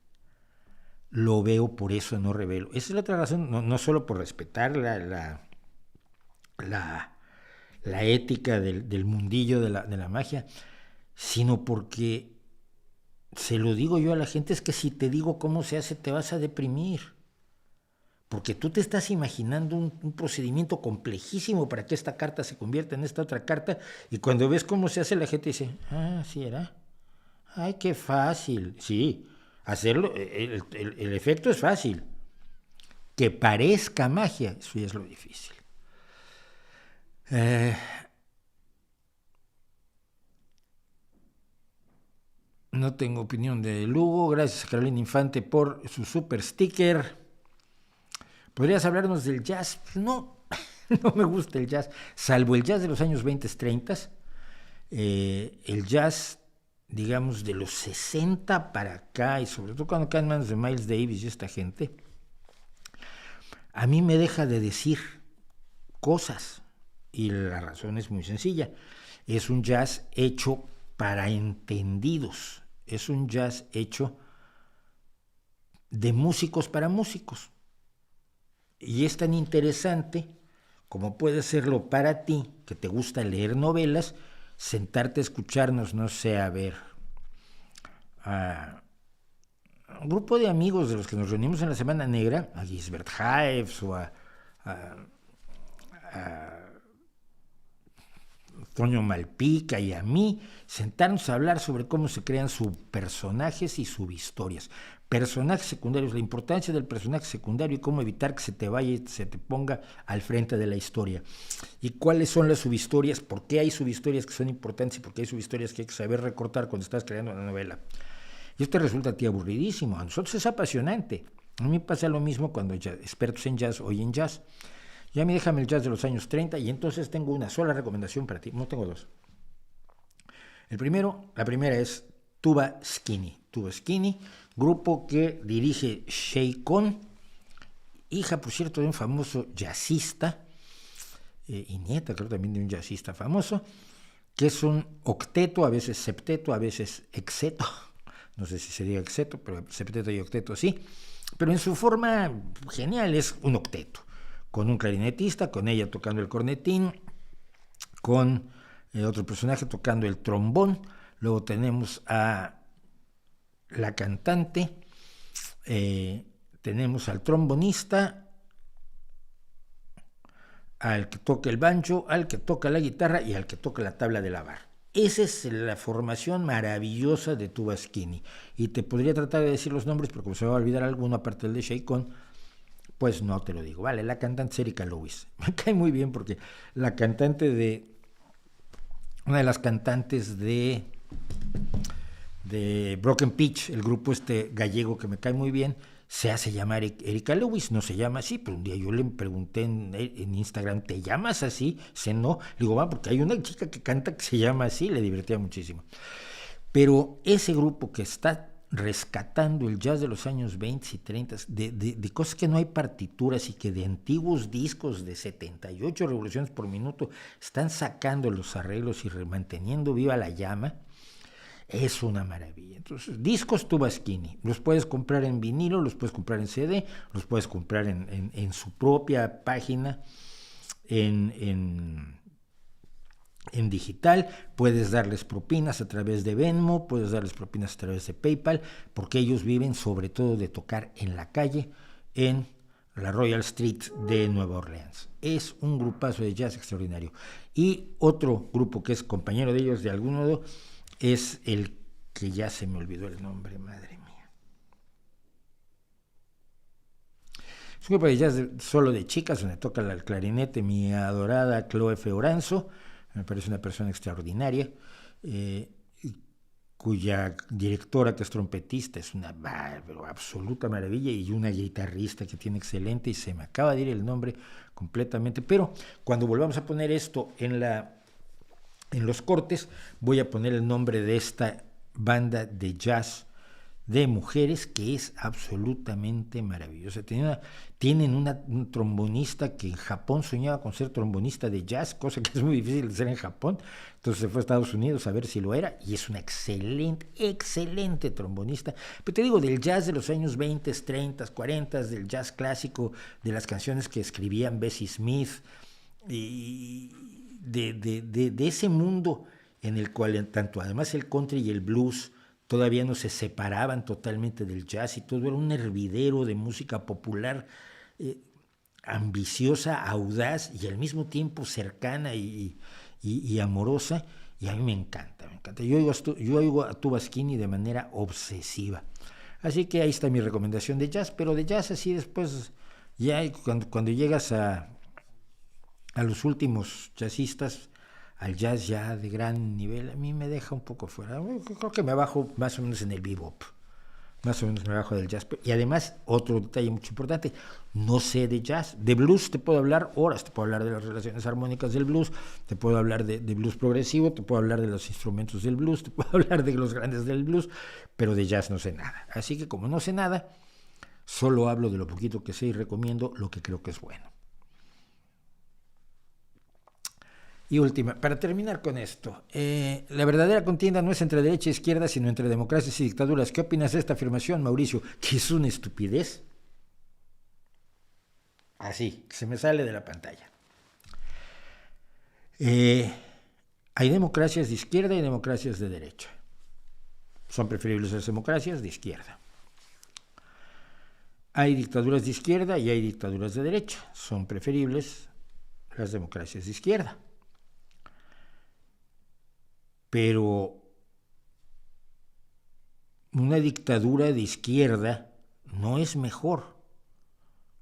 lo veo, por eso no revelo. Esa es la otra razón, no solo por respetar la ética del mundillo de la magia, sino porque, se lo digo yo a la gente, es que si te digo cómo se hace te vas a deprimir. Porque tú te estás imaginando un procedimiento complejísimo para que esta carta se convierta en esta otra carta, y cuando ves cómo se hace la gente dice, sí era. Ay, qué fácil. Sí, hacerlo, el efecto es fácil. Que parezca magia, eso ya es lo difícil. No tengo opinión de Lugo. Gracias a Carolina Infante por su super sticker. ¿Podrías hablarnos del jazz? No. No me gusta el jazz, salvo el jazz de los años 20, 30, el jazz, digamos, de los 60 para acá, y sobre todo cuando caen manos de Miles Davis y esta gente, a mí me deja de decir cosas. Y la razón es muy sencilla. Es un jazz hecho para entendidos. Es un jazz hecho de músicos para músicos. Y es tan interesante como puede serlo para ti, que te gusta leer novelas, sentarte a escucharnos, no sé, a ver, a un grupo de amigos de los que nos reunimos en la Semana Negra, a Gisbert Haefs o a Toño Malpica y a mí, sentarnos a hablar sobre cómo se crean sus personajes y subhistorias. Personajes secundarios, la importancia del personaje secundario y cómo evitar que se te vaya y se te ponga al frente de la historia. Y cuáles son las subhistorias, por qué hay subhistorias que son importantes y por qué hay subhistorias que hay que saber recortar cuando estás creando una novela. Y esto resulta a ti aburridísimo, a nosotros es apasionante. A mí pasa lo mismo cuando expertos en jazz oyen jazz. Ya me déjame el jazz de los años 30 y entonces tengo una sola recomendación para ti. No tengo dos. La primera es Tuba Skinny. Tuba Skinny, grupo que dirige Shay Kon, hija, por cierto, de un famoso jazzista, y nieta, creo, también de un jazzista famoso, que es un octeto, a veces septeto, a veces exeto. No sé si se diga exeto, pero septeto y octeto sí. Pero en su forma genial es un octeto, con un clarinetista, con ella tocando el cornetín, con otro personaje tocando el trombón. Luego tenemos a la cantante, tenemos al trombonista, al que toca el banjo, al que toca la guitarra y al que toca la tabla de lavar. Esa es la formación maravillosa de Tuba Skinny. Y te podría tratar de decir los nombres, pero como se me va a olvidar alguno aparte del de Shay Kon, pues no te lo digo. Vale, la cantante es Erika Lewis. Me cae muy bien porque una de las cantantes de Broken Pitch, el grupo gallego que me cae muy bien, se hace llamar Erika Lewis, no se llama así, pero un día yo le pregunté en Instagram, ¿te llamas así? Dice, no. Le digo, va, porque hay una chica que canta que se llama así, le divertía muchísimo. Pero ese grupo que está rescatando el jazz de los años 20 y 30, de cosas que no hay partituras y que de antiguos discos de 78 revoluciones por minuto están sacando los arreglos y manteniendo viva la llama, es una maravilla. Entonces, discos Tuba Skinny, los puedes comprar en vinilo, los puedes comprar en CD, los puedes comprar en su propia página, en digital, puedes darles propinas a través de Venmo, puedes darles propinas a través de PayPal, porque ellos viven sobre todo de tocar en la calle, en la Royal Street de Nueva Orleans. Es un grupazo de jazz extraordinario. Y otro grupo que es compañero de ellos de algún modo es el que ya se me olvidó el nombre, madre mía. Es un grupo de jazz solo de chicas, donde toca el clarinete mi adorada Chloe Fioranzo. Me parece una persona extraordinaria, cuya directora, que es trompetista, es una absoluta maravilla, y una guitarrista que tiene excelente, y se me acaba de ir el nombre completamente, pero cuando volvamos a poner esto en los cortes, voy a poner el nombre de esta banda de jazz de mujeres que es absolutamente maravillosa. Tienen un trombonista que en Japón soñaba con ser trombonista de jazz, cosa que es muy difícil de hacer en Japón. Entonces se fue a Estados Unidos a ver si lo era, y es una excelente trombonista. Pero te digo, del jazz de los años 20, 30, 40, del jazz clásico, de las canciones que escribían Bessie Smith, y de ese mundo en el cual tanto además el country y el blues todavía no se separaban totalmente del jazz, y todo era un hervidero de música popular ambiciosa, audaz y al mismo tiempo cercana y amorosa, y a mí me encanta. Yo oigo a Tuba Skinny de manera obsesiva. Así que ahí está mi recomendación de jazz, pero de jazz así después, ya cuando llegas a los últimos jazzistas, al jazz ya de gran nivel, a mí me deja un poco fuera. Creo que me bajo más o menos en el bebop. más o menos me bajo del jazz. Y además, otro detalle mucho importante, no sé de jazz. De blues te puedo hablar horas, te puedo hablar de las relaciones armónicas del blues, te puedo hablar de blues progresivo, te puedo hablar de los instrumentos del blues, te puedo hablar de los grandes del blues, pero de jazz no sé nada. Así que como no sé nada, solo hablo de lo poquito que sé y recomiendo lo que creo que es bueno. Y última, para terminar con esto, la verdadera contienda no es entre derecha e izquierda, sino entre democracias y dictaduras. ¿Qué opinas de esta afirmación, Mauricio? ¿Que es una estupidez? Así, se me sale de la pantalla. Hay democracias de izquierda y democracias de derecha. Son preferibles las democracias de izquierda. Hay dictaduras de izquierda y hay dictaduras de derecha. Son preferibles las democracias de izquierda. Pero una dictadura de izquierda no es mejor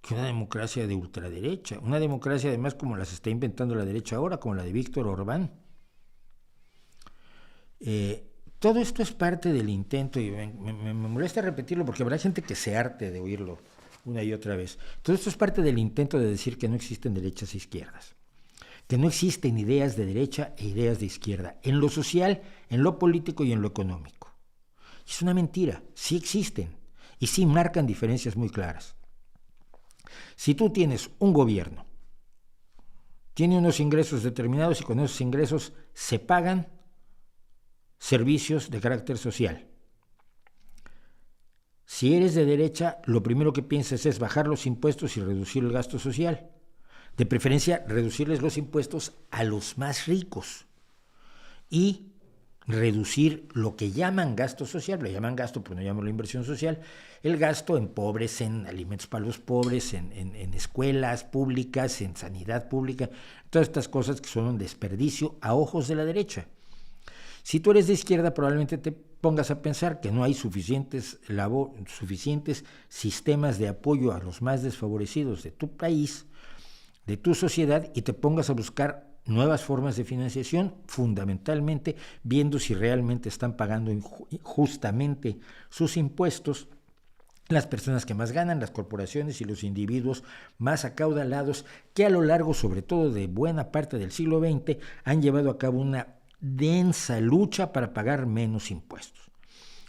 que una democracia de ultraderecha. Una democracia además como las está inventando la derecha ahora, como la de Víctor Orbán. Todo esto es parte del intento, y me molesta repetirlo porque habrá gente que se harte de oírlo una y otra vez. Todo esto es parte del intento de decir que no existen derechas e izquierdas, que no existen ideas de derecha e ideas de izquierda, en lo social, en lo político y en lo económico. Es una mentira, sí existen y sí marcan diferencias muy claras. Si tú tienes un gobierno, tiene unos ingresos determinados y con esos ingresos se pagan servicios de carácter social. Si eres de derecha, lo primero que piensas es bajar los impuestos y reducir el gasto social. De preferencia, reducirles los impuestos a los más ricos y reducir lo que llaman gasto social, lo llaman gasto, pero no llaman la inversión social, el gasto en pobres, en alimentos para los pobres, en escuelas públicas, en sanidad pública, todas estas cosas que son un desperdicio a ojos de la derecha. Si tú eres de izquierda, probablemente te pongas a pensar que no hay suficientes sistemas de apoyo a los más desfavorecidos de tu país, de tu sociedad, y te pongas a buscar nuevas formas de financiación, fundamentalmente viendo si realmente están pagando justamente sus impuestos las personas que más ganan, las corporaciones y los individuos más acaudalados, que a lo largo, sobre todo de buena parte del siglo XX, han llevado a cabo una densa lucha para pagar menos impuestos.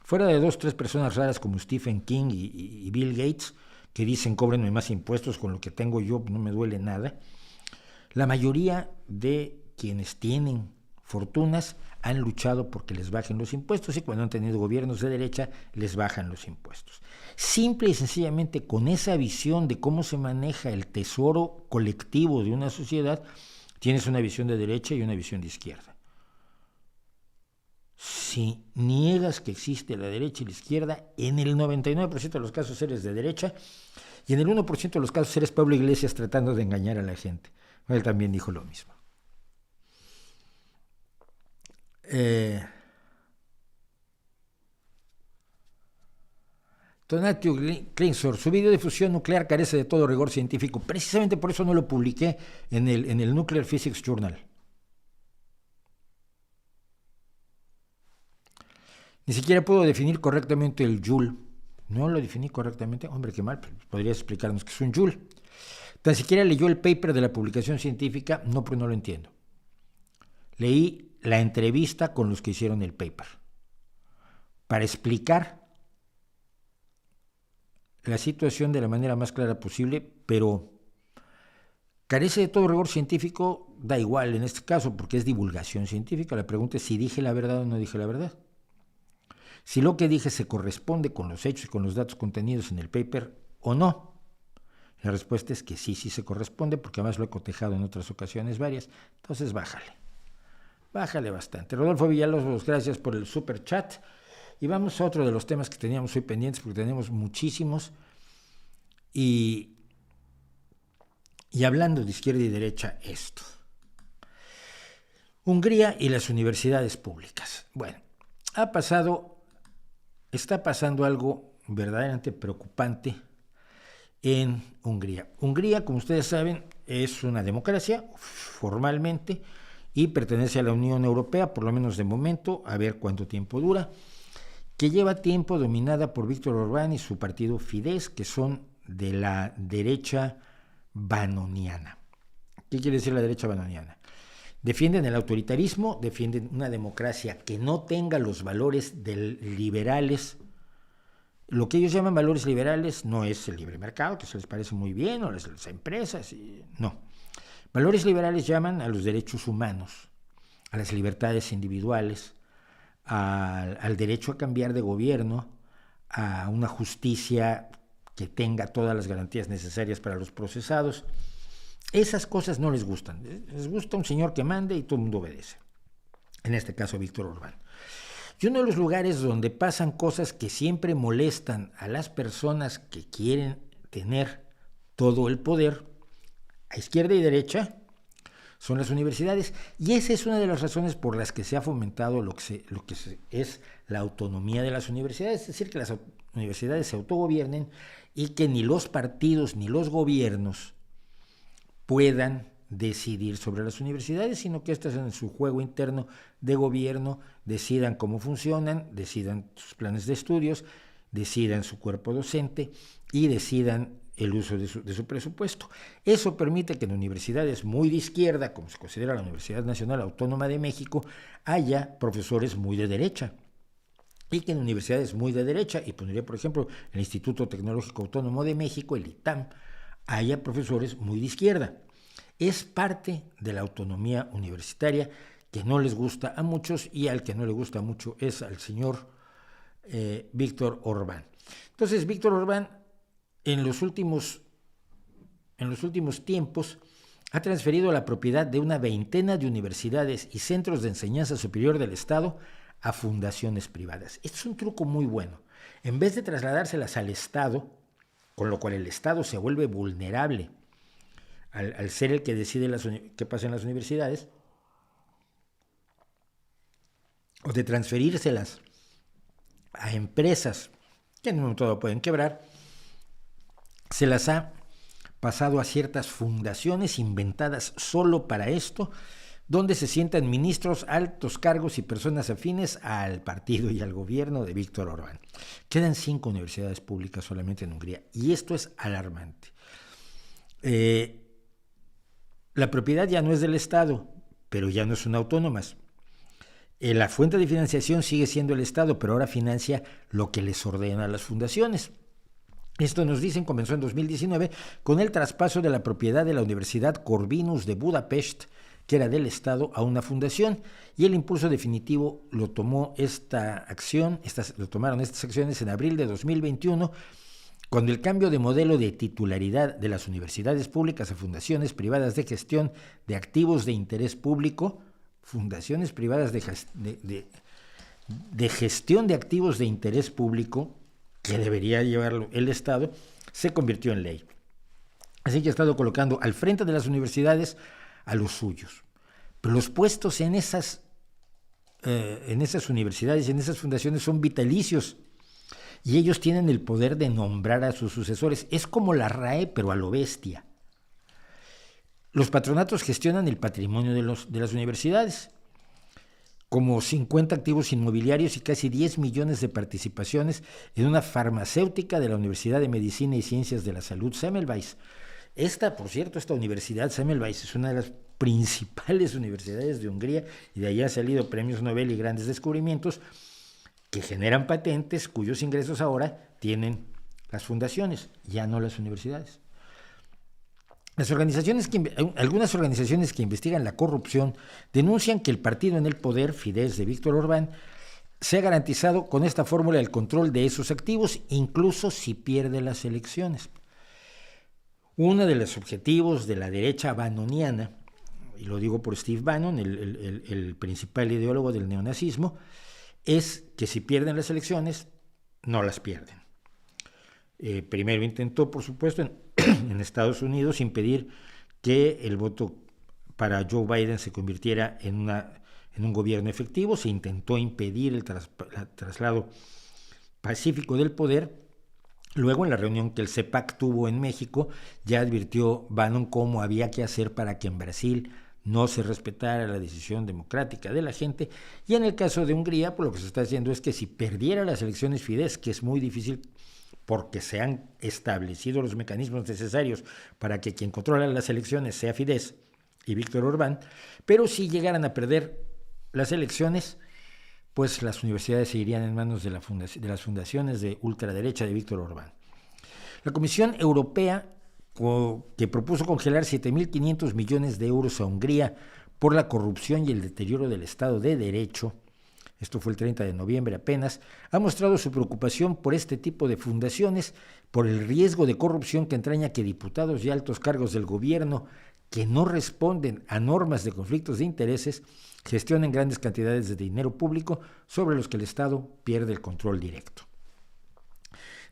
Fuera de 2 o 3 personas raras como Stephen King y Bill Gates, que dicen cóbrenme más impuestos, con lo que tengo yo no me duele nada, la mayoría de quienes tienen fortunas han luchado porque les bajen los impuestos, y cuando han tenido gobiernos de derecha les bajan los impuestos. Simple y sencillamente con esa visión de cómo se maneja el tesoro colectivo de una sociedad, tienes una visión de derecha y una visión de izquierda. Si niegas que existe la derecha y la izquierda, en el 99% de los casos eres de derecha, y en el 1% de los casos eres Pablo Iglesias tratando de engañar a la gente. Él también dijo lo mismo. Donatio Klingsor, su video de fusión nuclear carece de todo rigor científico. Precisamente por eso no lo publiqué en el Nuclear Physics Journal. Ni siquiera puedo definir correctamente el joule. No lo definí correctamente. Hombre, qué mal. Podrías explicarnos qué es un joule. Tan siquiera leyó el paper de la publicación científica. No, pero no lo entiendo. Leí la entrevista con los que hicieron el paper para explicar la situación de la manera más clara posible, pero carece de todo rigor científico. Da igual en este caso porque es divulgación científica. La pregunta es si dije la verdad o no dije la verdad. Si lo que dije se corresponde con los hechos y con los datos contenidos en el paper o no. La respuesta es que sí se corresponde, porque además lo he cotejado en otras ocasiones varias. Entonces bájale bastante. Rodolfo Villalobos, gracias por el super chat. Y vamos a otro de los temas que teníamos hoy pendientes, porque tenemos muchísimos. Y hablando de izquierda y derecha, esto. Hungría y las universidades públicas. Bueno, está pasando algo verdaderamente preocupante en Hungría. Hungría, como ustedes saben, es una democracia formalmente y pertenece a la Unión Europea, por lo menos de momento, a ver cuánto tiempo dura, que lleva tiempo dominada por Víctor Orbán y su partido Fidesz, que son de la derecha banoniana. ¿Qué quiere decir la derecha banoniana? Defienden el autoritarismo, defienden una democracia que no tenga los valores liberales. Lo que ellos llaman valores liberales no es el libre mercado, que se les parece muy bien, o las empresas, no. Valores liberales llaman a los derechos humanos, a las libertades individuales, al derecho a cambiar de gobierno, a una justicia que tenga todas las garantías necesarias para los procesados. Esas cosas no les gustan. Les gusta un señor que mande y todo el mundo obedece. En este caso, Víctor Orbán. Y uno de los lugares donde pasan cosas que siempre molestan a las personas que quieren tener todo el poder, a izquierda y derecha, son las universidades. Y esa es una de las razones por las que se ha fomentado lo que es la autonomía de las universidades, es decir, que las universidades se autogobiernen y que ni los partidos ni los gobiernos puedan decidir sobre las universidades, sino que éstas en su juego interno de gobierno decidan cómo funcionan, decidan sus planes de estudios, decidan su cuerpo docente y decidan el uso de su presupuesto. Eso permite que en universidades muy de izquierda, como se considera la Universidad Nacional Autónoma de México, haya profesores muy de derecha. Y que en universidades muy de derecha, y pondría por ejemplo el Instituto Tecnológico Autónomo de México, el ITAM, haya profesores muy de izquierda. Es parte de la autonomía universitaria que no les gusta a muchos, y al que no le gusta mucho es al señor Víctor Orbán. Entonces, Víctor Orbán en los últimos tiempos ha transferido la propiedad de una veintena de universidades y centros de enseñanza superior del Estado a fundaciones privadas. Este es un truco muy bueno. En vez de trasladárselas al Estado, con lo cual el Estado se vuelve vulnerable al ser el que decide qué pasa en las universidades, o de transferírselas a empresas que en un momento pueden quebrar, se las ha pasado a ciertas fundaciones inventadas solo para esto, donde se sientan ministros, altos cargos y personas afines al partido y al gobierno de Víctor Orbán. Quedan 5 universidades públicas solamente en Hungría, y esto es alarmante. La propiedad ya no es del Estado, pero ya no son autónomas. La fuente de financiación sigue siendo el Estado, pero ahora financia lo que les ordena a las fundaciones. Esto nos dicen comenzó en 2019 con el traspaso de la propiedad de la Universidad Corvinus de Budapest, que era del Estado, a una fundación, y el impulso definitivo lo tomaron estas acciones en abril de 2021, cuando el cambio de modelo de titularidad de las universidades públicas a fundaciones privadas de gestión de activos de interés público, fundaciones privadas de gestión de activos de interés público, que debería llevarlo el Estado, se convirtió en ley. Así que ha estado colocando al frente de las universidades a los suyos. Pero los puestos en esas universidades y en esas fundaciones son vitalicios, y ellos tienen el poder de nombrar a sus sucesores. Es como la RAE, pero a lo bestia. Los patronatos gestionan el patrimonio de las universidades, como 50 activos inmobiliarios y casi 10 millones de participaciones en una farmacéutica de la Universidad de Medicina y Ciencias de la Salud, Semmelweis. Esta universidad, Semmelweis, es una de las principales universidades de Hungría, y de ahí han salido premios Nobel y grandes descubrimientos que generan patentes cuyos ingresos ahora tienen las fundaciones, ya no las universidades. Algunas organizaciones que investigan la corrupción denuncian que el partido en el poder, Fidesz de Víctor Orbán, se ha garantizado con esta fórmula el control de esos activos, incluso si pierde las elecciones. Uno de los objetivos de la derecha bannoniana, y lo digo por Steve Bannon, el principal ideólogo del neonazismo, es que si pierden las elecciones, no las pierden. Primero intentó, por supuesto, en Estados Unidos impedir que el voto para Joe Biden se convirtiera en un gobierno efectivo. Se intentó impedir el traslado pacífico del poder. Luego, en la reunión que el CEPAC tuvo en México, ya advirtió Bannon cómo había que hacer para que en Brasil no se respetara la decisión democrática de la gente. Y en el caso de Hungría, pues lo que se está haciendo es que si perdiera las elecciones Fidesz, que es muy difícil porque se han establecido los mecanismos necesarios para que quien controla las elecciones sea Fidesz y Víctor Orbán, pero si llegaran a perder las elecciones, pues las universidades seguirían en manos de las fundaciones de ultraderecha de Víctor Orbán. La Comisión Europea, que propuso congelar 7.500 millones de euros a Hungría por la corrupción y el deterioro del Estado de Derecho, esto fue el 30 de noviembre apenas, ha mostrado su preocupación por este tipo de fundaciones, por el riesgo de corrupción que entraña que diputados y altos cargos del gobierno que no responden a normas de conflictos de intereses gestionen grandes cantidades de dinero público sobre los que el Estado pierde el control directo.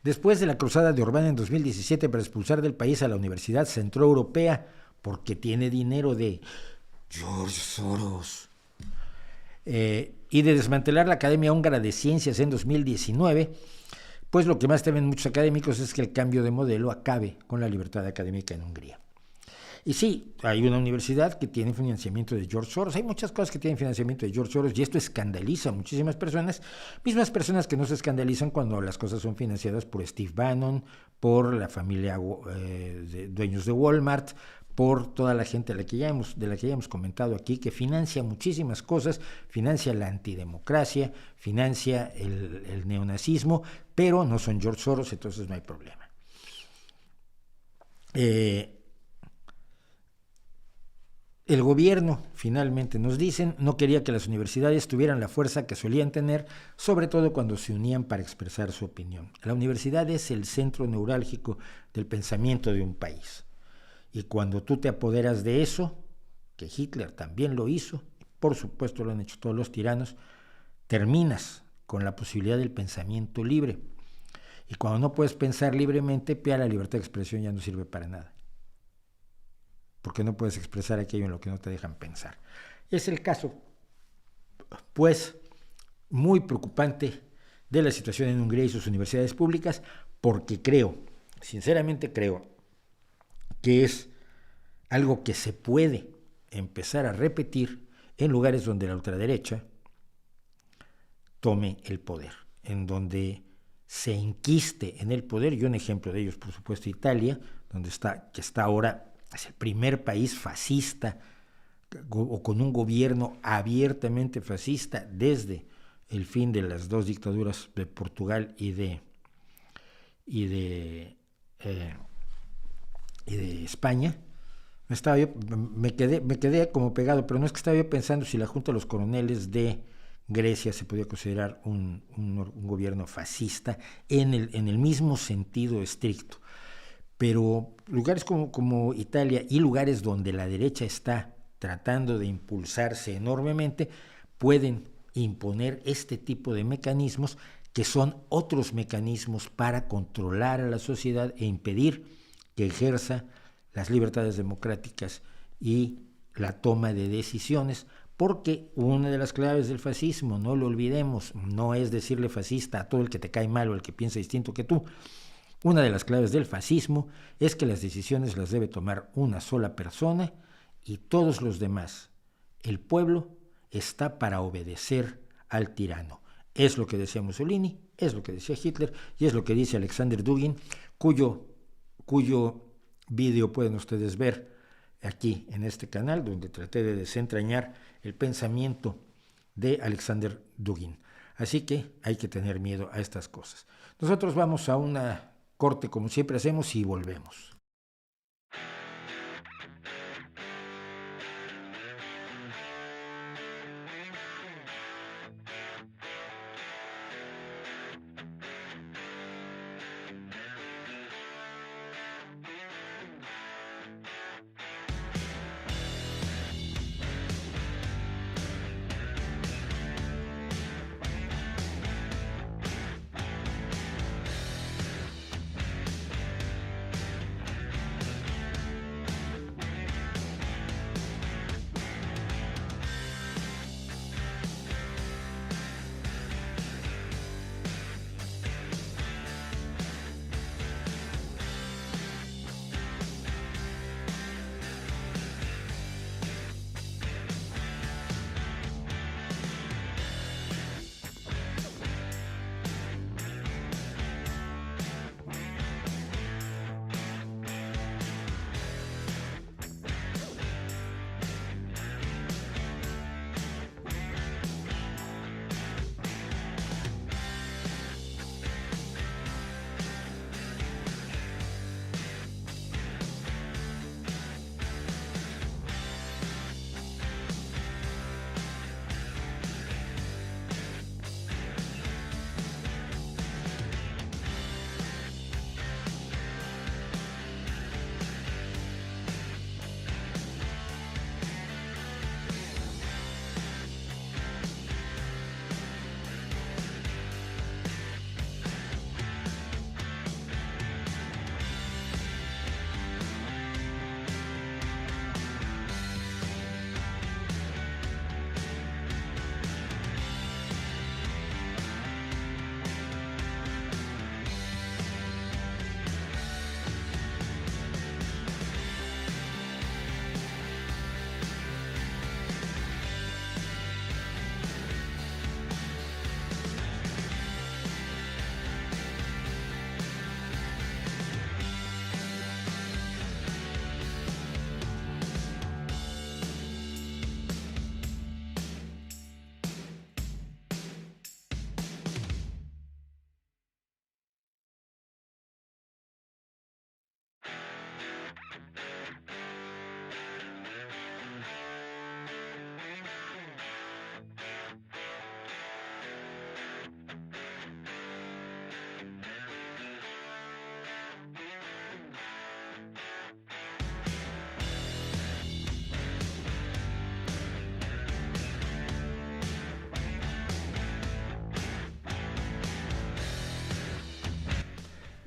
Después de la cruzada de Orbán en 2017 para expulsar del país a la Universidad Centroeuropea porque tiene dinero de George Soros, y de desmantelar la Academia Húngara de Ciencias en 2019, pues lo que más temen muchos académicos es que el cambio de modelo acabe con la libertad académica en Hungría. Y sí, hay una universidad que tiene financiamiento de George Soros, hay muchas cosas que tienen financiamiento de George Soros y esto escandaliza a muchísimas personas, mismas personas que no se escandalizan cuando las cosas son financiadas por Steve Bannon, por la familia de dueños de Walmart, por toda la gente de la que ya hemos comentado aquí, que financia muchísimas cosas, financia la antidemocracia, financia el neonazismo, pero no son George Soros, entonces no hay problema. El gobierno, finalmente nos dicen, no quería que las universidades tuvieran la fuerza que solían tener, sobre todo cuando se unían para expresar su opinión. La universidad es el centro neurálgico del pensamiento de un país. Y cuando tú te apoderas de eso, que Hitler también lo hizo, por supuesto lo han hecho todos los tiranos, terminas con la posibilidad del pensamiento libre. Y cuando no puedes pensar libremente, la libertad de expresión ya no sirve para nada. Porque no puedes expresar aquello en lo que no te dejan pensar. Es el caso, pues, muy preocupante de la situación en Hungría y sus universidades públicas, porque sinceramente creo, que es algo que se puede empezar a repetir en lugares donde la ultraderecha tome el poder, en donde se enquiste en el poder, y un ejemplo de ellos, por supuesto, Italia, que está ahora, es el primer país fascista, o con un gobierno abiertamente fascista desde el fin de las dos dictaduras de Portugal y de España. Me quedé como pegado, pero no es que estaba yo pensando si la Junta de los Coroneles de Grecia se podía considerar un gobierno fascista en el mismo sentido estricto. Pero lugares como Italia y lugares donde la derecha está tratando de impulsarse enormemente, pueden imponer este tipo de mecanismos que son otros mecanismos para controlar a la sociedad e impedir que ejerza las libertades democráticas y la toma de decisiones, porque una de las claves del fascismo, no lo olvidemos, no es decirle fascista a todo el que te cae mal o el que piensa distinto que tú. Una de las claves del fascismo es que las decisiones las debe tomar una sola persona y todos los demás. El pueblo está para obedecer al tirano. Es lo que decía Mussolini, es lo que decía Hitler y es lo que dice Alexander Dugin, cuyo vídeo pueden ustedes ver aquí en este canal, donde traté de desentrañar el pensamiento de Alexander Dugin. Así que hay que tener miedo a estas cosas. Nosotros vamos a una corte como siempre hacemos y volvemos.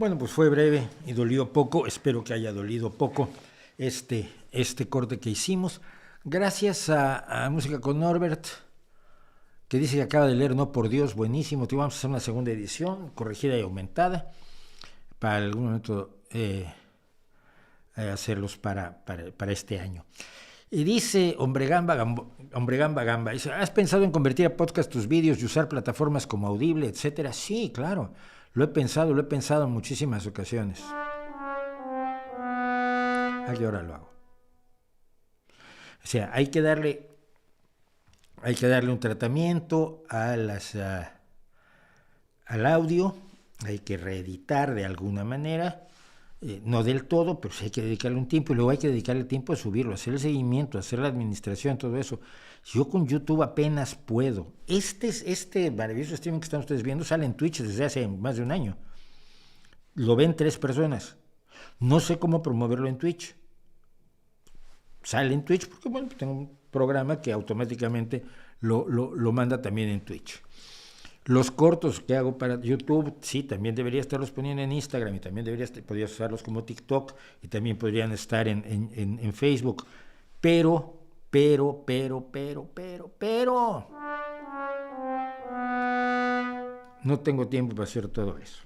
Bueno, pues fue breve y dolió poco. Espero que haya dolido poco este corte que hicimos. Gracias a Música con Norbert, que dice que acaba de leer No por Dios, buenísimo. Te vamos a hacer una segunda edición, corregida y aumentada, para algún momento hacerlos para este año. Y dice Hombre Gamba, dice, ¿has pensado en convertir a podcast tus vídeos y usar plataformas como Audible, etcétera? Sí, claro, lo he pensado en muchísimas ocasiones. ¿A qué hora lo hago? O sea, hay que darle un tratamiento al audio, hay que reeditar de alguna manera, no del todo, pero sí hay que dedicarle un tiempo, y luego hay que dedicarle tiempo a subirlo, hacer el seguimiento, hacer la administración, todo eso. Yo con YouTube apenas puedo. Este maravilloso streaming que están ustedes viendo sale en Twitch desde hace más de un año. Lo ven 3 personas. No sé cómo promoverlo en Twitch. Sale en Twitch porque, bueno, tengo un programa que automáticamente lo manda también en Twitch. Los cortos que hago para YouTube, sí, también debería estarlos poniendo en Instagram, y también podría usarlos como TikTok, y también podrían estar en Facebook. Pero, no tengo tiempo para hacer todo eso.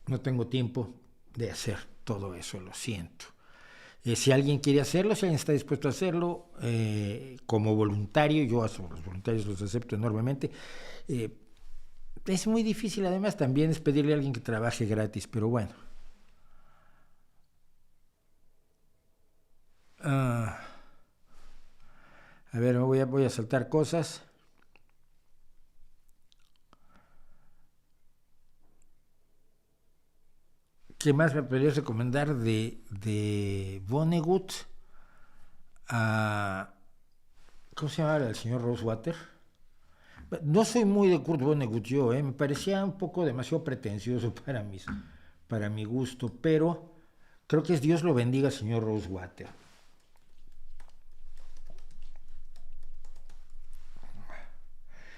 No tengo tiempo de hacer todo eso, lo siento. Si alguien quiere hacerlo, si alguien está dispuesto a hacerlo, como voluntario, yo a los voluntarios los acepto enormemente. Es muy difícil, además, también es pedirle a alguien que trabaje gratis, pero bueno. A ver, voy a saltar cosas. ¿Qué más me podrías recomendar de Vonnegut? ¿Cómo se llama el señor Rosewater? No soy muy de Kurt Vonnegut yo, me parecía un poco demasiado pretencioso para mi gusto, pero creo que es Dios lo bendiga, señor Rosewater.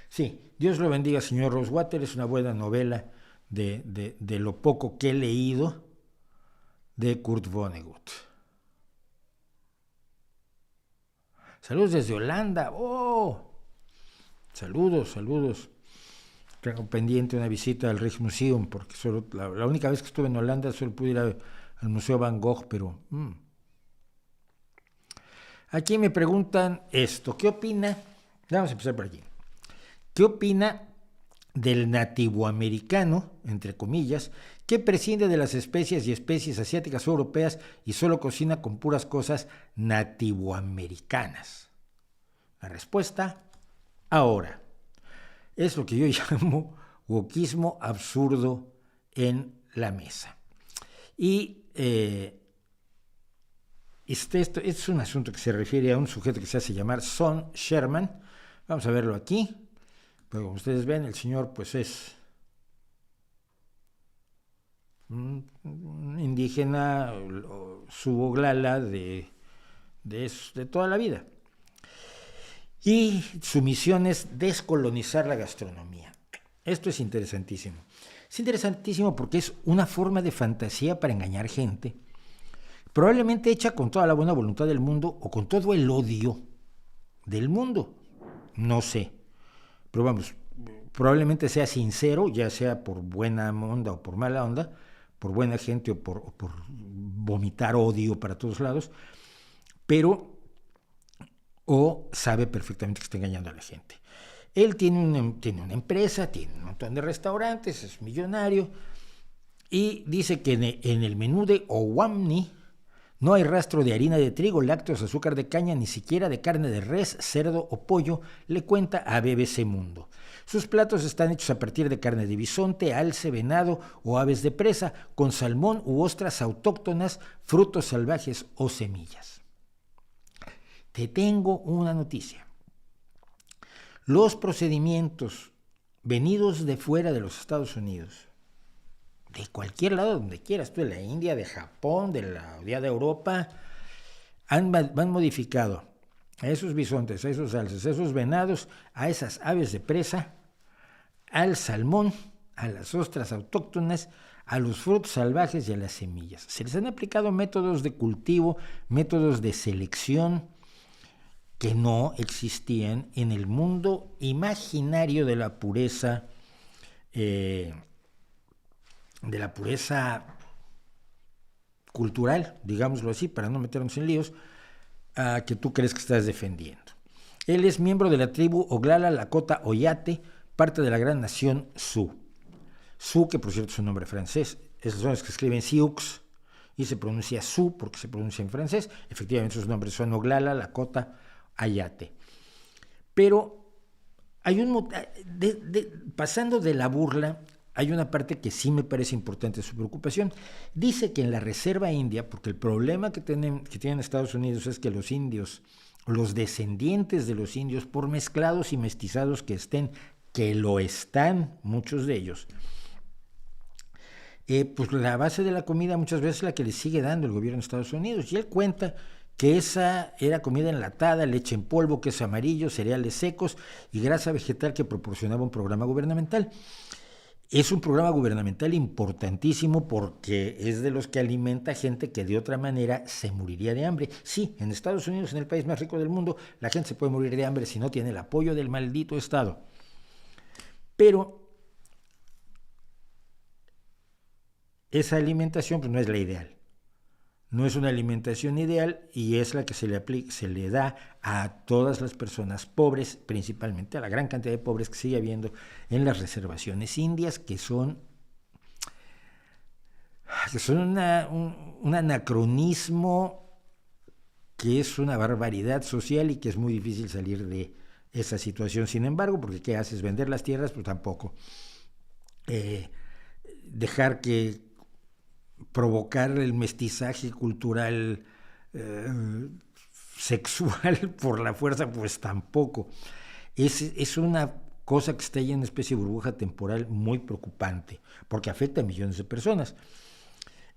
Sí, Dios lo bendiga, señor Rosewater, es una buena novela de lo poco que he leído de Kurt Vonnegut. Saludos desde Holanda. ¡Oh! Saludos. Tengo pendiente una visita al Rijksmuseum, porque solo la única vez que estuve en Holanda solo pude ir al Museo Van Gogh, pero... Aquí me preguntan esto, ¿qué opina? Vamos a empezar por aquí. ¿Qué opina del nativoamericano, entre comillas, que prescinde de las especies y especies asiáticas o europeas y solo cocina con puras cosas nativoamericanas? La respuesta... Ahora, es lo que yo llamo wokismo absurdo en la mesa. Y esto es un asunto que se refiere a un sujeto que se hace llamar Son Sherman. Vamos a verlo aquí. Pero como ustedes ven, el señor pues es indígena, suboglala de toda la vida. Y su misión es descolonizar la gastronomía. Esto es interesantísimo. Es interesantísimo porque es una forma de fantasía para engañar gente, probablemente hecha con toda la buena voluntad del mundo o con todo el odio del mundo. No sé. Pero vamos, probablemente sea sincero, ya sea por buena onda o por mala onda, por buena gente o por vomitar odio para todos lados, pero... o sabe perfectamente que está engañando a la gente. Él tiene una empresa, tiene un montón de restaurantes, es millonario, y dice que en el menú de Owamni no hay rastro de harina de trigo, lácteos, azúcar de caña, ni siquiera de carne de res, cerdo o pollo, le cuenta a BBC Mundo. Sus platos están hechos a partir de carne de bisonte, alce, venado o aves de presa, con salmón u ostras autóctonas, frutos salvajes o semillas. Te tengo una noticia. Los procedimientos venidos de fuera de los Estados Unidos, de cualquier lado donde quieras, tú de la India, de Japón, de Europa, han modificado a esos bisontes, a esos alces, a esos venados, a esas aves de presa, al salmón, a las ostras autóctonas, a los frutos salvajes y a las semillas. Se les han aplicado métodos de cultivo, métodos de selección que no existían en el mundo imaginario de la pureza cultural, digámoslo así, para no meternos en líos, que tú crees que estás defendiendo. Él es miembro de la tribu Oglala Lakota Oyate, parte de la gran nación Sioux. Sioux, que por cierto es un nombre francés, son los que escriben Sioux y se pronuncia Sioux porque se pronuncia en francés. Efectivamente, sus nombres son Oglala Lakota Oyate. Pero hay pasando de la burla, hay una parte que sí me parece importante su preocupación. Dice que en la reserva india, porque el problema que tienen Estados Unidos es que los indios, los descendientes de los indios, por mezclados y mestizados que estén, que lo están muchos de ellos, pues la base de la comida muchas veces es la que les sigue dando el gobierno de Estados Unidos. Y él cuenta que esa era comida enlatada, leche en polvo, queso amarillo, cereales secos y grasa vegetal que proporcionaba un programa gubernamental. Es un programa gubernamental importantísimo porque es de los que alimenta gente que de otra manera se moriría de hambre. Sí, en Estados Unidos, en el país más rico del mundo, la gente se puede morir de hambre si no tiene el apoyo del maldito Estado. Pero esa alimentación pues, no es la ideal. No es una alimentación ideal y es la que se le da a todas las personas pobres, principalmente a la gran cantidad de pobres que sigue habiendo en las reservaciones indias, que son un anacronismo, que es una barbaridad social y que es muy difícil salir de esa situación. Sin embargo, porque ¿qué haces? ¿Vender las tierras? Pues tampoco. Dejar que provocar el mestizaje cultural sexual por la fuerza, pues tampoco. Es una cosa que está ahí en una especie de burbuja temporal muy preocupante, porque afecta a millones de personas.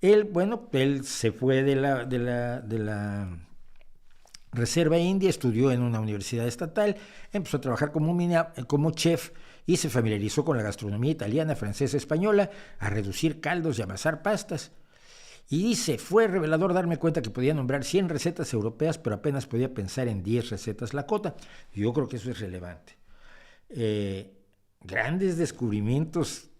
Él se fue de la reserva india, estudió en una universidad estatal, empezó a trabajar como chef y se familiarizó con la gastronomía italiana, francesa, española, a reducir caldos y amasar pastas. Y dice, fue revelador darme cuenta que podía nombrar 100 recetas europeas, pero apenas podía pensar en 10 recetas Lakota. Y yo creo que eso es relevante. Grandes descubrimientos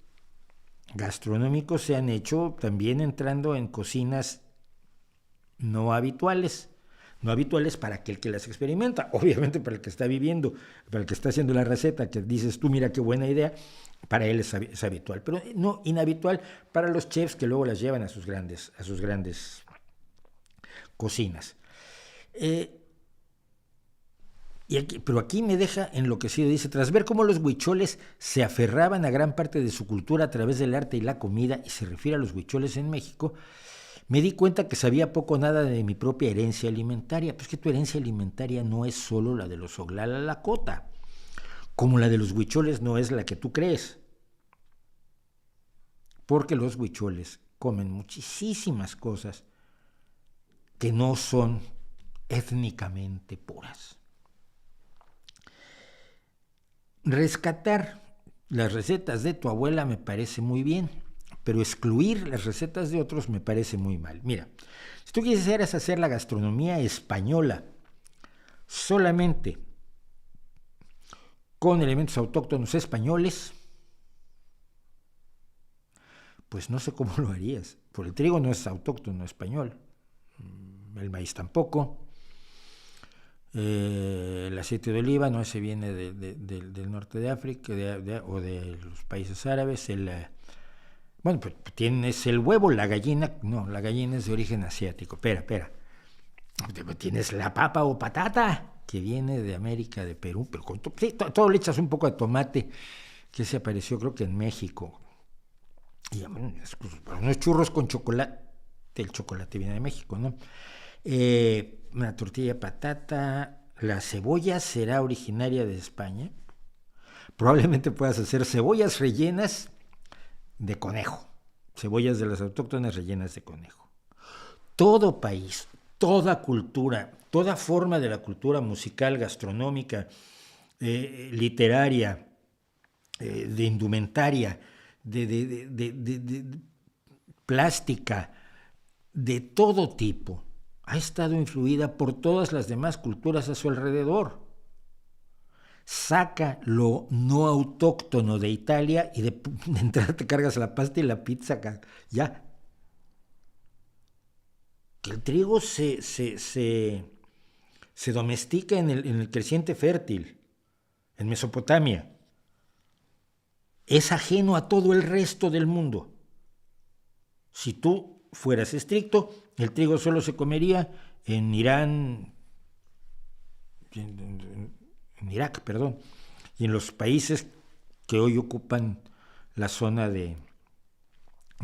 gastronómicos se han hecho también entrando en cocinas no habituales para aquel que las experimenta, obviamente para el que está viviendo, para el que está haciendo la receta, que dices tú, mira qué buena idea, para él es habitual, pero no inhabitual para los chefs que luego las llevan a sus grandes cocinas. Pero aquí me deja enloquecido. Dice, tras ver cómo los huicholes se aferraban a gran parte de su cultura a través del arte y la comida, y se refiere a los huicholes en México, me di cuenta que sabía poco o nada de mi propia herencia alimentaria. Pues que tu herencia alimentaria no es solo la de los Oglala Lakota, como la de los huicholes no es la que tú crees. Porque los huicholes comen muchísimas cosas que no son étnicamente puras. Rescatar las recetas de tu abuela me parece muy bien, pero excluir las recetas de otros me parece muy mal. Mira, si tú quisieras hacer la gastronomía española solamente con elementos autóctonos españoles, pues no sé cómo lo harías. Porque el trigo no es autóctono español, el maíz tampoco, el aceite de oliva no, ese viene del norte de África o de los países árabes. Pues tienes el huevo, la gallina es de origen asiático. Espera. Tienes la papa o patata, que viene de América, de Perú, pero todo le echas un poco de tomate, que se apareció creo que en México. Y unos churros con chocolate, el chocolate viene de México, ¿no? Una tortilla de patata. La cebolla será originaria de España. Probablemente puedas hacer cebollas rellenas de conejo, cebollas de las autóctonas rellenas de conejo. Todo país, toda cultura, toda forma de la cultura musical, gastronómica, literaria, de indumentaria, de plástica, de todo tipo, ha estado influida por todas las demás culturas a su alrededor. Saca lo no autóctono de Italia y de entrada te cargas la pasta y la pizza, ya. Que el trigo se domestica en el creciente fértil, en Mesopotamia. Es ajeno a todo el resto del mundo. Si tú fueras estricto, el trigo solo se comería en Irán, en Irak, perdón, y en los países que hoy ocupan la zona de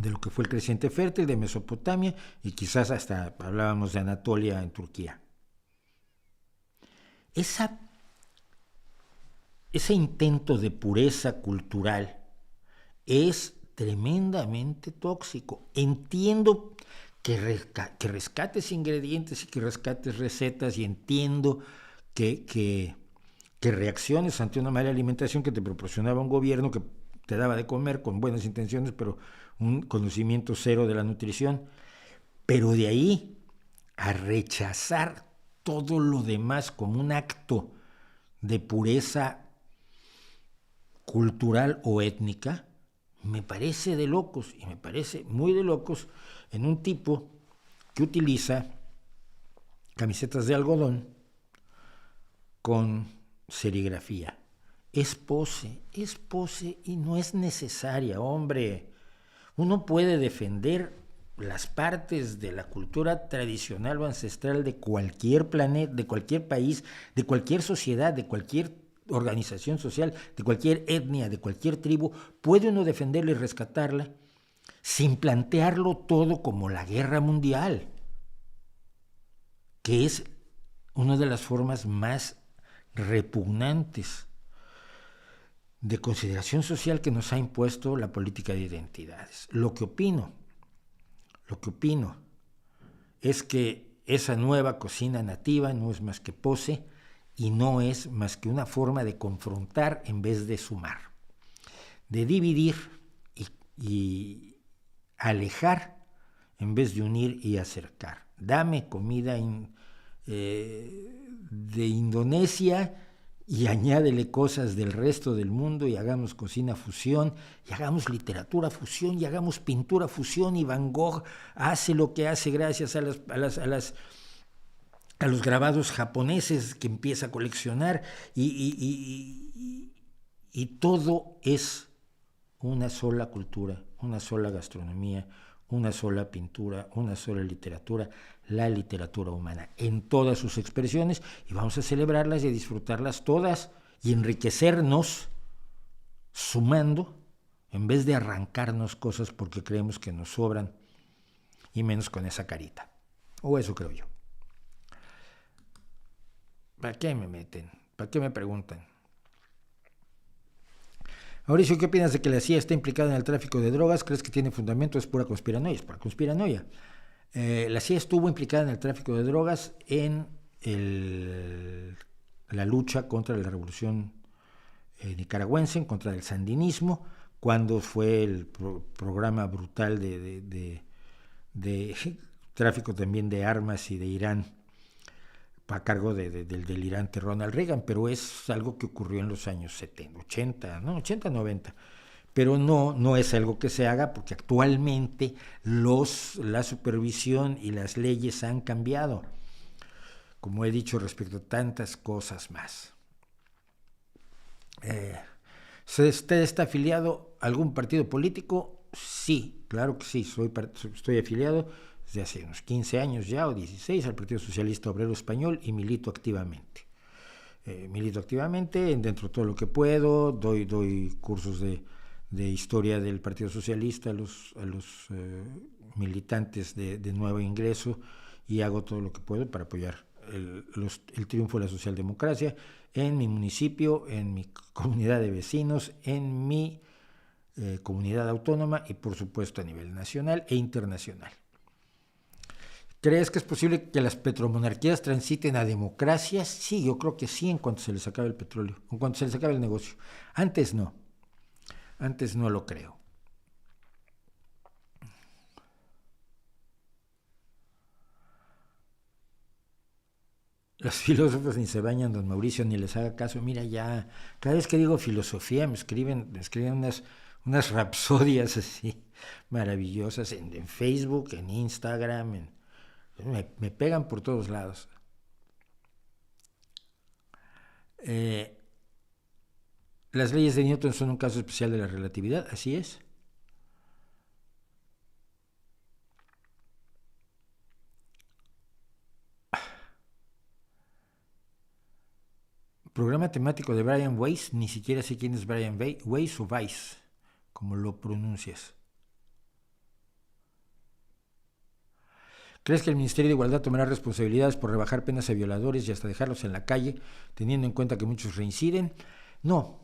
lo que fue el creciente fértil de Mesopotamia, y quizás hasta hablábamos de Anatolia en Turquía. Ese intento de pureza cultural es tremendamente tóxico. Entiendo que rescates ingredientes y que rescates recetas, y entiendo que reacciones ante una mala alimentación que te proporcionaba un gobierno que te daba de comer con buenas intenciones, pero un conocimiento cero de la nutrición. Pero de ahí a rechazar todo lo demás como un acto de pureza cultural o étnica, me parece de locos, y me parece muy de locos en un tipo que utiliza camisetas de algodón con serigrafía. Es pose y no es necesaria, hombre. Uno puede defender las partes de la cultura tradicional o ancestral de cualquier planeta, de cualquier país, de cualquier sociedad, de cualquier organización social, de cualquier etnia, de cualquier tribu. Puede uno defenderla y rescatarla sin plantearlo todo como la guerra mundial, que es una de las formas más repugnantes de consideración social que nos ha impuesto la política de identidades. Lo que opino es que esa nueva cocina nativa no es más que pose y no es más que una forma de confrontar en vez de sumar, de dividir y alejar en vez de unir y acercar. Dame comida de Indonesia y añádele cosas del resto del mundo, y hagamos cocina fusión, y hagamos literatura fusión, y hagamos pintura fusión, y Van Gogh hace lo que hace gracias a los grabados japoneses que empieza a coleccionar, y todo es una sola cultura, una sola gastronomía, una sola pintura, una sola literatura, la literatura humana, en todas sus expresiones, y vamos a celebrarlas y a disfrutarlas todas y enriquecernos sumando, en vez de arrancarnos cosas porque creemos que nos sobran, y menos con esa carita. O eso creo yo. ¿Para qué me meten? ¿Para qué me preguntan? Mauricio, ¿qué opinas de que la CIA está implicada en el tráfico de drogas? ¿Crees que tiene fundamento? ¿Es pura conspiranoia? Es pura conspiranoia. La CIA estuvo implicada en el tráfico de drogas en la lucha contra la revolución nicaragüense, en contra del sandinismo, cuando fue el programa brutal de tráfico también de armas y de Irán, a cargo del delirante Ronald Reagan, pero es algo que ocurrió en los años 70, 80, 90. Pero no es algo que se haga porque actualmente la supervisión y las leyes han cambiado, como he dicho, respecto a tantas cosas más. ¿Usted está afiliado a algún partido político? Sí, claro que sí, estoy afiliado desde hace unos 15 años ya, o 16, al Partido Socialista Obrero Español, y milito activamente. Dentro de todo lo que puedo, doy cursos de historia del Partido Socialista a los militantes de nuevo ingreso, y hago todo lo que puedo para apoyar el triunfo de la socialdemocracia en mi municipio, en mi comunidad de vecinos, en mi comunidad autónoma y por supuesto a nivel nacional e internacional. ¿Crees que es posible que las petromonarquías transiten a democracias? Sí, yo creo que sí, en cuanto se les acabe el petróleo, en cuanto se les acabe el negocio. Antes no lo creo. Los filósofos ni se bañan, don Mauricio, ni les haga caso. Mira, ya, cada vez que digo filosofía me escriben unas rapsodias así maravillosas en Facebook, en Instagram, me pegan por todos lados. Las leyes de Newton son un caso especial de la relatividad, así es. Programa temático de Brian Weiss, ni siquiera sé quién es Brian Weiss o Weiss, como lo pronuncias. ¿Crees que el Ministerio de Igualdad tomará responsabilidades por rebajar penas a violadores y hasta dejarlos en la calle, teniendo en cuenta que muchos reinciden? No,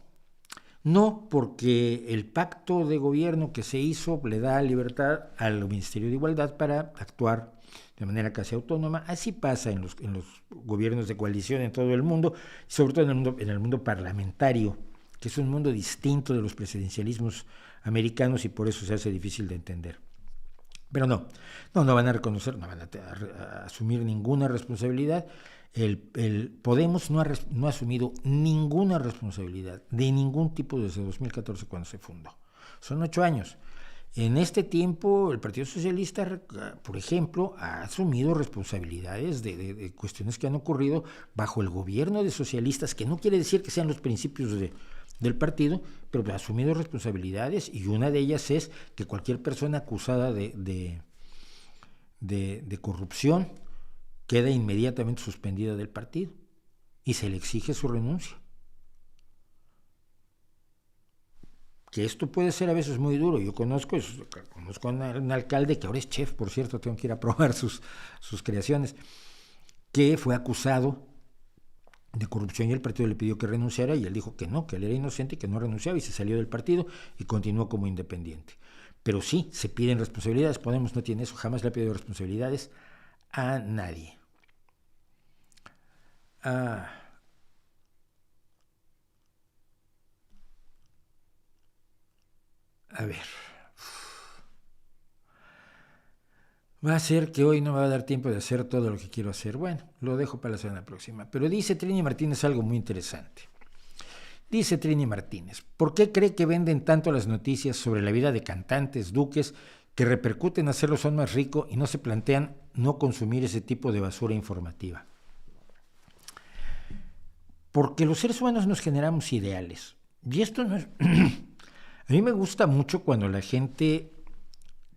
porque el pacto de gobierno que se hizo le da libertad al Ministerio de Igualdad para actuar de manera casi autónoma. Así pasa en los gobiernos de coalición en todo el mundo, sobre todo en el mundo parlamentario, que es un mundo distinto de los presidencialismos americanos y por eso se hace difícil de entender. Pero no van a reconocer, no van a asumir ninguna responsabilidad. El Podemos no ha asumido ninguna responsabilidad de ningún tipo desde 2014 cuando se fundó. Son 8 años. En este tiempo el Partido Socialista, por ejemplo, ha asumido responsabilidades de cuestiones que han ocurrido bajo el gobierno de socialistas, que no quiere decir que sean los principios del partido, pero ha asumido responsabilidades, y una de ellas es que cualquier persona acusada de corrupción queda inmediatamente suspendida del partido y se le exige su renuncia. Que esto puede ser a veces muy duro. Yo conozco a un alcalde que ahora es chef, por cierto, tengo que ir a probar sus creaciones, que fue acusado de corrupción y el partido le pidió que renunciara y él dijo que no, que él era inocente y que no renunciaba, y se salió del partido y continuó como independiente. Pero sí, se piden responsabilidades. Podemos no tiene eso, jamás le ha pedido responsabilidades a nadie. A ver. Va a ser que hoy no me va a dar tiempo de hacer todo lo que quiero hacer. Bueno, lo dejo para la semana próxima. Pero dice Trini Martínez algo muy interesante. Dice Trini Martínez, ¿por qué cree que venden tanto las noticias sobre la vida de cantantes, duques, que repercuten hacerlos aún más rico y no se plantean no consumir ese tipo de basura informativa? Porque los seres humanos nos generamos ideales. Y esto no es... A mí me gusta mucho cuando la gente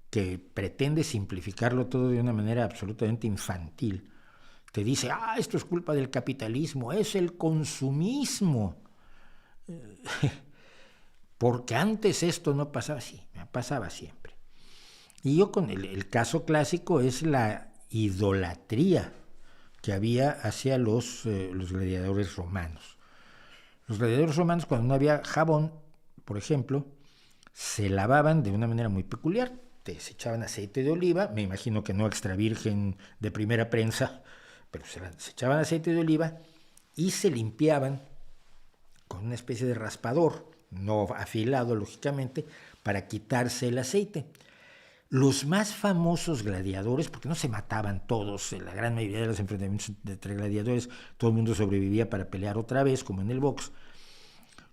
que pretende simplificarlo todo de una manera absolutamente infantil te dice, esto es culpa del capitalismo, es el consumismo. Porque antes esto no pasaba así, pasaba siempre. Y yo con el caso clásico es la idolatría que había hacia los gladiadores romanos. Los gladiadores romanos, cuando no había jabón, por ejemplo, se lavaban de una manera muy peculiar. Se echaban aceite de oliva, me imagino que no extra virgen de primera prensa, pero se echaban aceite de oliva y se limpiaban con una especie de raspador, no afilado lógicamente, para quitarse el aceite. Los más famosos gladiadores, porque no se mataban todos, en la gran mayoría de los enfrentamientos entre gladiadores, todo el mundo sobrevivía para pelear otra vez, como en el box.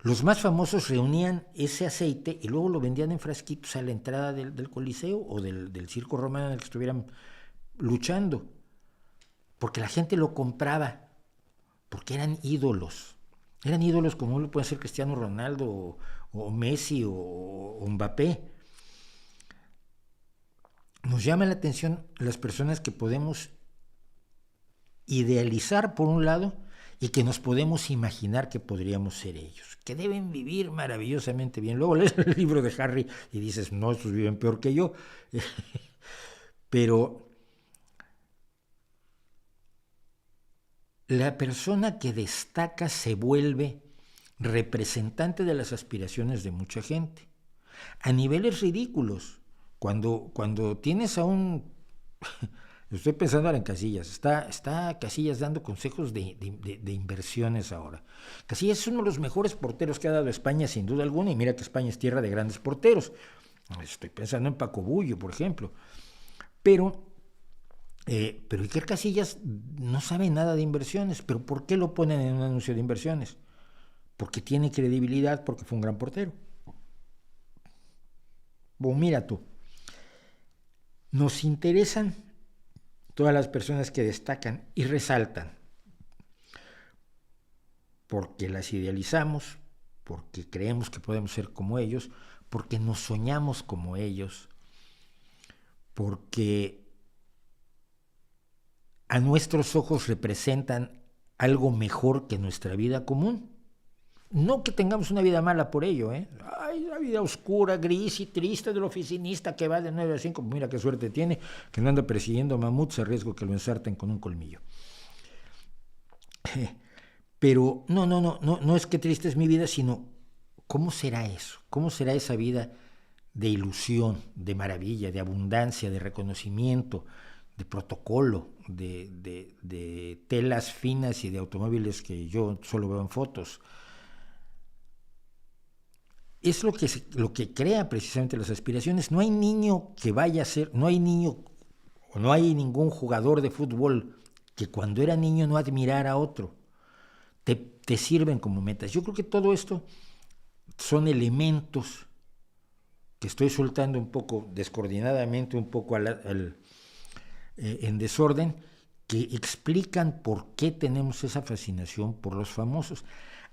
Los más famosos reunían ese aceite y luego lo vendían en frasquitos a la entrada del Coliseo o del circo romano en el que estuvieran luchando, porque la gente lo compraba, porque eran ídolos. Eran ídolos como lo puede ser Cristiano Ronaldo o Messi o Mbappé. Nos llama la atención las personas que podemos idealizar por un lado y que nos podemos imaginar que podríamos ser ellos, que deben vivir maravillosamente bien. Luego lees el libro de Harry y dices, no, estos viven peor que yo. Pero la persona que destaca se vuelve representante de las aspiraciones de mucha gente, a niveles ridículos. Cuando tienes a un... Estoy pensando ahora en Casillas. Está Casillas dando consejos de inversiones ahora. Casillas es uno de los mejores porteros que ha dado España, sin duda alguna, y mira que España es tierra de grandes porteros. Estoy pensando en Paco Bullo, por ejemplo. Pero Pero Iker Casillas no sabe nada de inversiones. ¿Pero por qué lo ponen en un anuncio de inversiones? Porque tiene credibilidad, porque fue un gran portero. Bueno, mira tú, nos interesan todas las personas que destacan y resaltan, porque las idealizamos, porque creemos que podemos ser como ellos, porque nos soñamos como ellos, porque a nuestros ojos representan algo mejor que nuestra vida común. No que tengamos una vida mala por ello, ¿eh? Ay, la vida oscura, gris y triste del oficinista que va de 9 a 5, mira qué suerte tiene, que no anda persiguiendo mamuts a riesgo que lo ensarten con un colmillo. Pero no es que triste es mi vida, sino ¿cómo será eso? ¿Cómo será esa vida de ilusión, de maravilla, de abundancia, de reconocimiento, de protocolo, de telas finas y de automóviles que yo solo veo en fotos? Es lo que crea precisamente las aspiraciones. No hay niño que vaya a ser, no hay niño o no hay ningún jugador de fútbol que cuando era niño no admirara a otro. Te sirven como metas. Yo creo que todo esto son elementos que estoy soltando un poco descoordinadamente, un poco en desorden, que explican por qué tenemos esa fascinación por los famosos.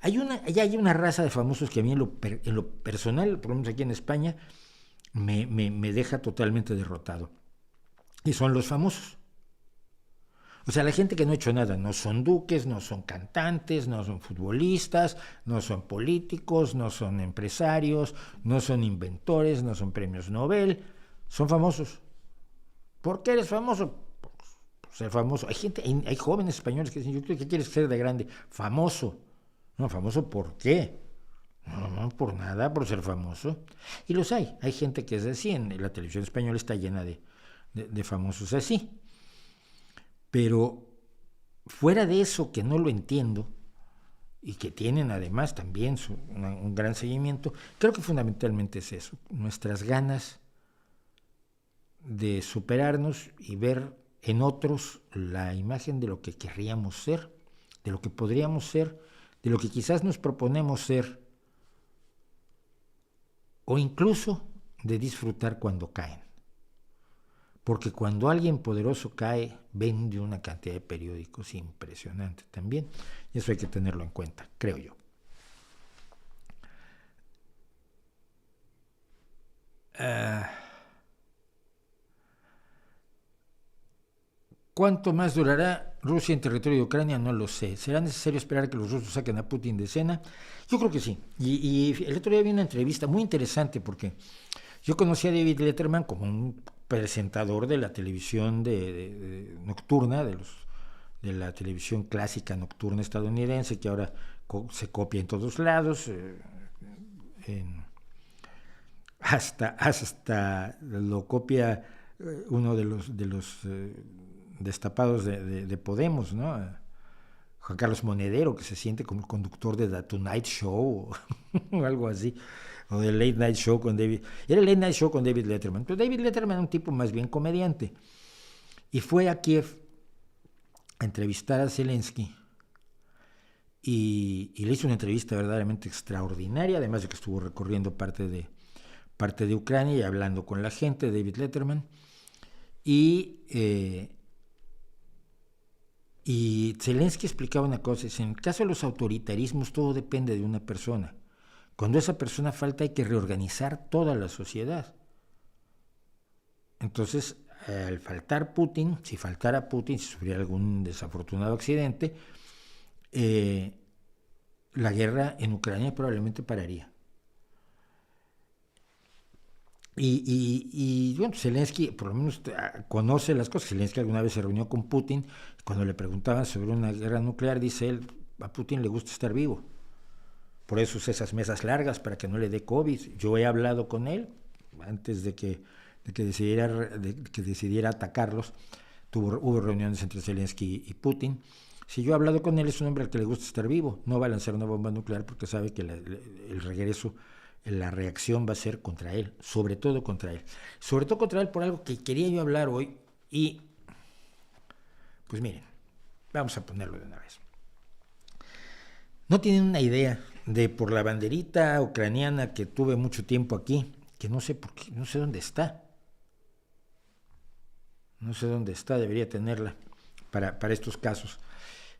Ya hay una raza de famosos que a mí en lo personal, por lo menos aquí en España, me deja totalmente derrotado. Y son los famosos. O sea, la gente que no ha hecho nada, no son duques, no son cantantes, no son futbolistas, no son políticos, no son empresarios, no son inventores, no son premios Nobel, son famosos. ¿Por qué eres famoso? Por ser famoso. Hay jóvenes españoles que dicen, yo creo que quieres ser de grande. Famoso. No, famoso ¿por qué? No, por nada, por ser famoso. Y los hay. Hay gente que es así. La televisión española está llena de famosos así. Pero fuera de eso, que no lo entiendo, y que tienen además también un gran seguimiento, creo que fundamentalmente es eso, nuestras ganas de superarnos y ver en otros la imagen de lo que querríamos ser, de lo que podríamos ser, de lo que quizás nos proponemos ser, o incluso de disfrutar cuando caen. Porque cuando alguien poderoso cae, vende una cantidad de periódicos impresionante también. Y eso hay que tenerlo en cuenta, creo yo. ¿Cuánto más durará Rusia en territorio de Ucrania? No lo sé. ¿Será necesario esperar que los rusos saquen a Putin de escena? Yo creo que sí. Y el otro día vi una entrevista muy interesante porque yo conocí a David Letterman como un presentador de la televisión nocturna, de la televisión clásica nocturna estadounidense, que ahora se copia en todos lados, hasta lo copia uno de los destapados de Podemos, ¿no? Juan Carlos Monedero, que se siente como el conductor de The Tonight Show o algo así, o de Late Night Show con David. Era el Late Night Show con David Letterman. Pero David Letterman era un tipo más bien comediante. Y fue a Kiev a entrevistar a Zelensky y le hizo una entrevista verdaderamente extraordinaria, además de que estuvo recorriendo parte de Ucrania y hablando con la gente, David Letterman. Y Zelensky explicaba una cosa, en el caso de los autoritarismos todo depende de una persona. Cuando esa persona falta hay que reorganizar toda la sociedad. Entonces, al faltar Putin, si faltara Putin, si sufriera algún desafortunado accidente, la guerra en Ucrania probablemente pararía. Y bueno, Zelensky por lo menos conoce las cosas. Zelensky alguna vez se reunió con Putin. Cuando le preguntaban sobre una guerra nuclear, dice él, a Putin le gusta estar vivo. Por eso usa esas mesas largas para que no le dé COVID. Yo he hablado con él antes de que decidiera atacarlos. Hubo reuniones entre Zelensky y Putin. Si yo he hablado con él, es un hombre al que le gusta estar vivo. No va a lanzar una bomba nuclear porque sabe que el regreso, la reacción va a ser contra él, sobre todo contra él. Sobre todo contra él por algo que quería yo hablar hoy y Pues miren, vamos a ponerlo de una vez. No tienen una idea de por la banderita ucraniana que tuve mucho tiempo aquí, que no sé por qué, no sé dónde está. No sé dónde está, debería tenerla para estos casos.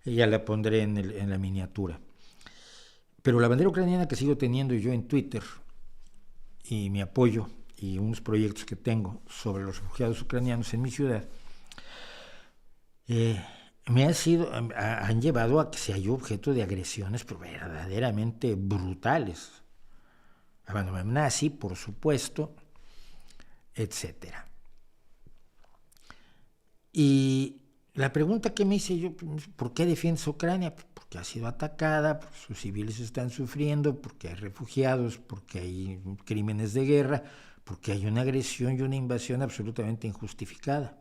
Ya la pondré en la miniatura. Pero la bandera ucraniana que sigo teniendo yo en Twitter y mi apoyo y unos proyectos que tengo sobre los refugiados ucranianos en mi ciudad, han llevado a que sea yo objeto de agresiones verdaderamente brutales. Abandono nazi, por supuesto, etcétera. Y la pregunta que me hice yo, ¿por qué defiendes a Ucrania? Porque ha sido atacada, porque sus civiles están sufriendo, porque hay refugiados, porque hay crímenes de guerra, porque hay una agresión y una invasión absolutamente injustificada.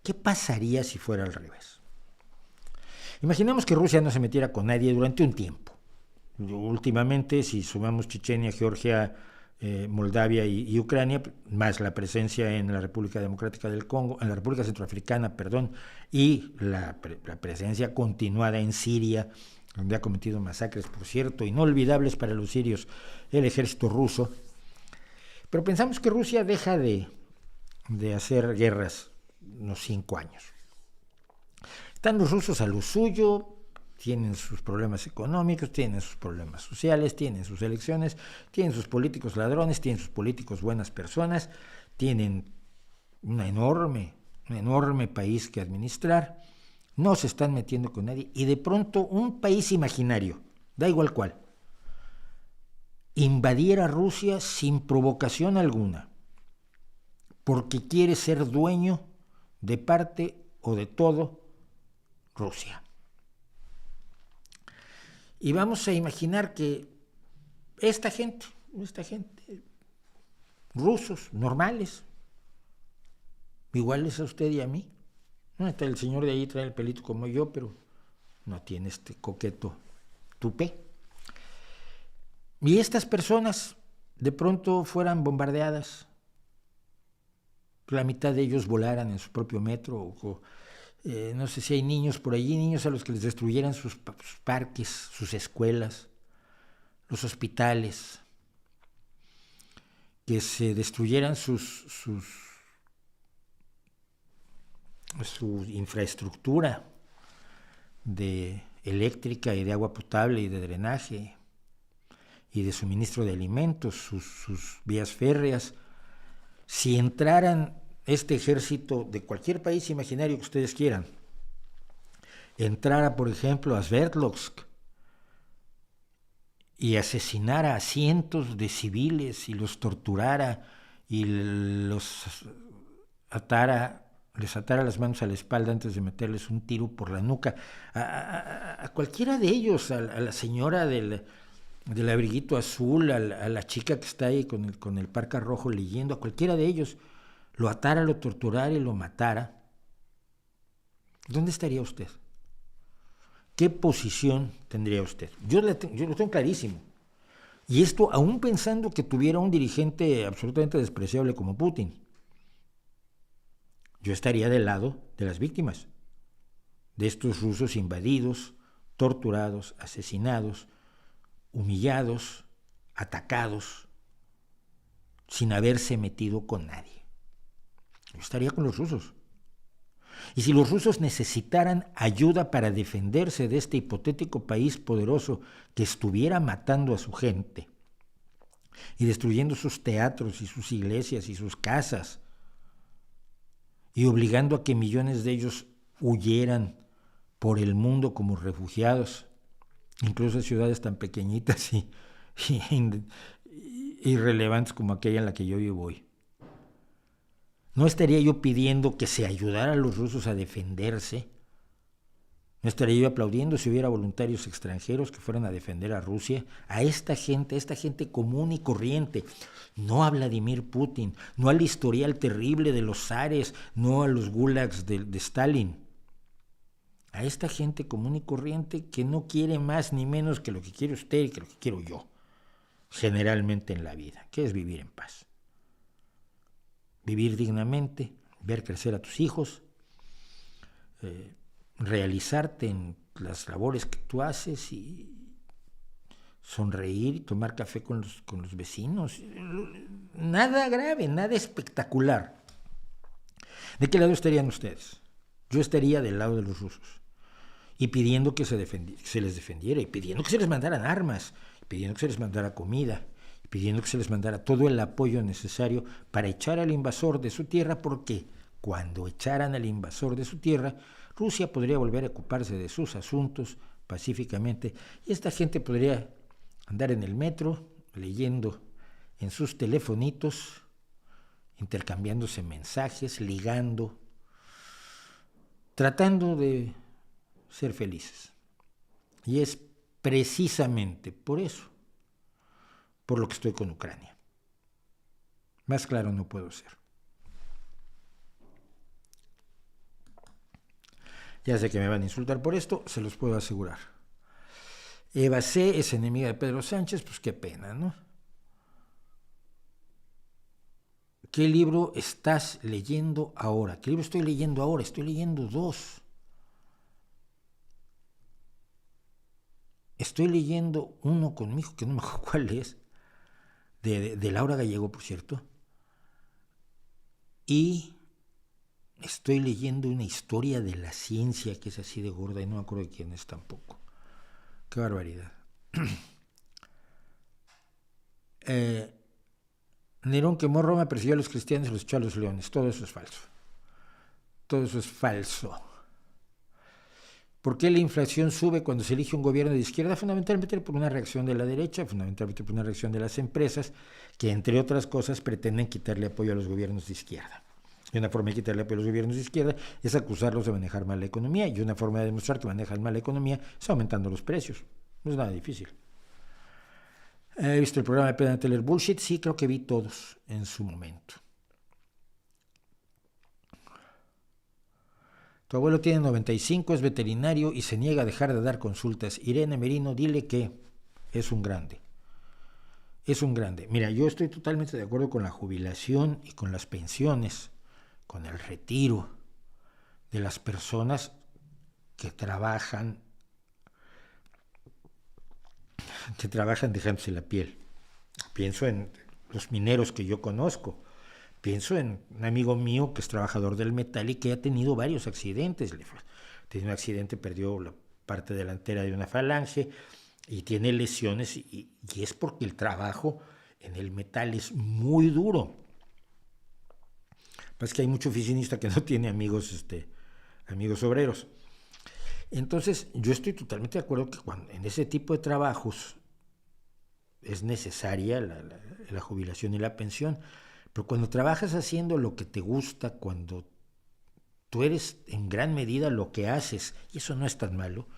¿Qué pasaría si fuera al revés? Imaginemos que Rusia no se metiera con nadie durante un tiempo. Últimamente, si sumamos Chechenia, Georgia, Moldavia y Ucrania, más la presencia en la República Democrática del Congo, en la República Centroafricana, y la presencia continuada en Siria, donde ha cometido masacres, por cierto, inolvidables para los sirios, el ejército ruso. Pero pensamos que Rusia deja de hacer guerras unos 5 años. Están los rusos a lo suyo, tienen sus problemas económicos, tienen sus problemas sociales, tienen sus elecciones, tienen sus políticos ladrones, tienen sus políticos buenas personas, tienen un enorme país que administrar, no se están metiendo con nadie, y de pronto un país imaginario, da igual cuál, invadiera Rusia sin provocación alguna, porque quiere ser dueño de parte o de todo Rusia. Y vamos a imaginar que esta gente, rusos, normales, iguales a usted y a mí, el señor de ahí trae el pelito como yo, pero no tiene este coqueto tupé. Y estas personas de pronto fueran bombardeadas, la mitad de ellos volaran en su propio metro, no sé si hay niños por allí, niños a los que les destruyeran sus parques, sus escuelas, los hospitales, que se destruyeran su infraestructura de eléctrica y de agua potable y de drenaje y de suministro de alimentos, sus vías férreas. Si entraran este ejército de cualquier país imaginario que ustedes quieran, entrara, por ejemplo, a Sverdlovsk y asesinara a cientos de civiles y los torturara y les atara las manos a la espalda antes de meterles un tiro por la nuca, a cualquiera de ellos, a la señora del abriguito azul, a la chica que está ahí con el parca rojo leyendo, a cualquiera de ellos, lo atara, lo torturara y lo matara, ¿dónde estaría usted? ¿Qué posición tendría usted? Yo lo tengo clarísimo. Y esto aún pensando que tuviera un dirigente absolutamente despreciable como Putin. Yo estaría del lado de las víctimas, de estos rusos invadidos, torturados, asesinados, humillados, atacados, sin haberse metido con nadie. Yo estaría con los rusos. Y si los rusos necesitaran ayuda para defenderse de este hipotético país poderoso que estuviera matando a su gente y destruyendo sus teatros y sus iglesias y sus casas y obligando a que millones de ellos huyeran por el mundo como refugiados, incluso en ciudades tan pequeñitas y irrelevantes como aquella en la que yo vivo hoy, ¿no estaría yo pidiendo que se ayudara a los rusos a defenderse? ¿No estaría yo aplaudiendo si hubiera voluntarios extranjeros que fueran a defender a Rusia? A esta gente común y corriente, no a Vladimir Putin, no al historial terrible de los zares, no a los gulags de Stalin. A esta gente común y corriente que no quiere más ni menos que lo que quiere usted y que lo que quiero yo, generalmente en la vida, que es vivir en paz. Vivir dignamente, ver crecer a tus hijos realizarte en las labores que tú haces y sonreír y tomar café con los vecinos. Nada grave, nada espectacular. ¿De qué lado estarían ustedes? Yo estaría del lado de los rusos y pidiendo que se les defendiera, y pidiendo que se les mandaran armas, y pidiendo que se les mandara comida, y pidiendo que se les mandara todo el apoyo necesario para echar al invasor de su tierra, porque cuando echaran al invasor de su tierra, Rusia podría volver a ocuparse de sus asuntos pacíficamente, y esta gente podría andar en el metro leyendo en sus telefonitos, intercambiándose mensajes, ligando, tratando de ser felices. Y es precisamente por eso, por lo que estoy con Ucrania. Más claro no puedo ser. Ya sé que me van a insultar por esto, se los puedo asegurar. Eva C. es enemiga de Pedro Sánchez, pues qué pena, ¿no? ¿Qué libro estás leyendo ahora? ¿Qué libro estoy leyendo ahora? Estoy leyendo 2. Estoy leyendo uno con mi hijo, que no me acuerdo cuál es, de Laura Gallego, por cierto. Y estoy leyendo una historia de la ciencia que es así de gorda y no me acuerdo de quién es tampoco. Qué barbaridad. Nerón quemó Roma, persiguió a los cristianos y los echó a los leones. Todo eso es falso. Todo eso es falso. ¿Por qué la inflación sube cuando se elige un gobierno de izquierda? Fundamentalmente por una reacción de la derecha, fundamentalmente por una reacción de las empresas que, entre otras cosas, pretenden quitarle apoyo a los gobiernos de izquierda. Y una forma de quitarle apoyo a los gobiernos de izquierda es acusarlos de manejar mal la economía, y una forma de demostrar que manejan mal la economía es aumentando los precios. No es nada difícil. ¿He visto el programa de Penn Teller Bullshit? Sí, creo que vi todos en su momento. Tu abuelo tiene 95, es veterinario y se niega a dejar de dar consultas. Irene Merino, dile que es un grande. Es un grande. Mira, yo estoy totalmente de acuerdo con la jubilación y con las pensiones, con el retiro de las personas que trabajan dejándose la piel. Pienso en los mineros que yo conozco. Pienso en un amigo mío que es trabajador del metal y que ha tenido varios accidentes. Tiene un accidente, perdió la parte delantera de una falange y tiene lesiones, y es porque el trabajo en el metal es muy duro. Pasa que hay mucho oficinista que no tiene amigos obreros. Entonces, yo estoy totalmente de acuerdo que en ese tipo de trabajos es necesaria la jubilación y la pensión. Pero cuando trabajas haciendo lo que te gusta, cuando tú eres en gran medida lo que haces, y eso no es tan malo,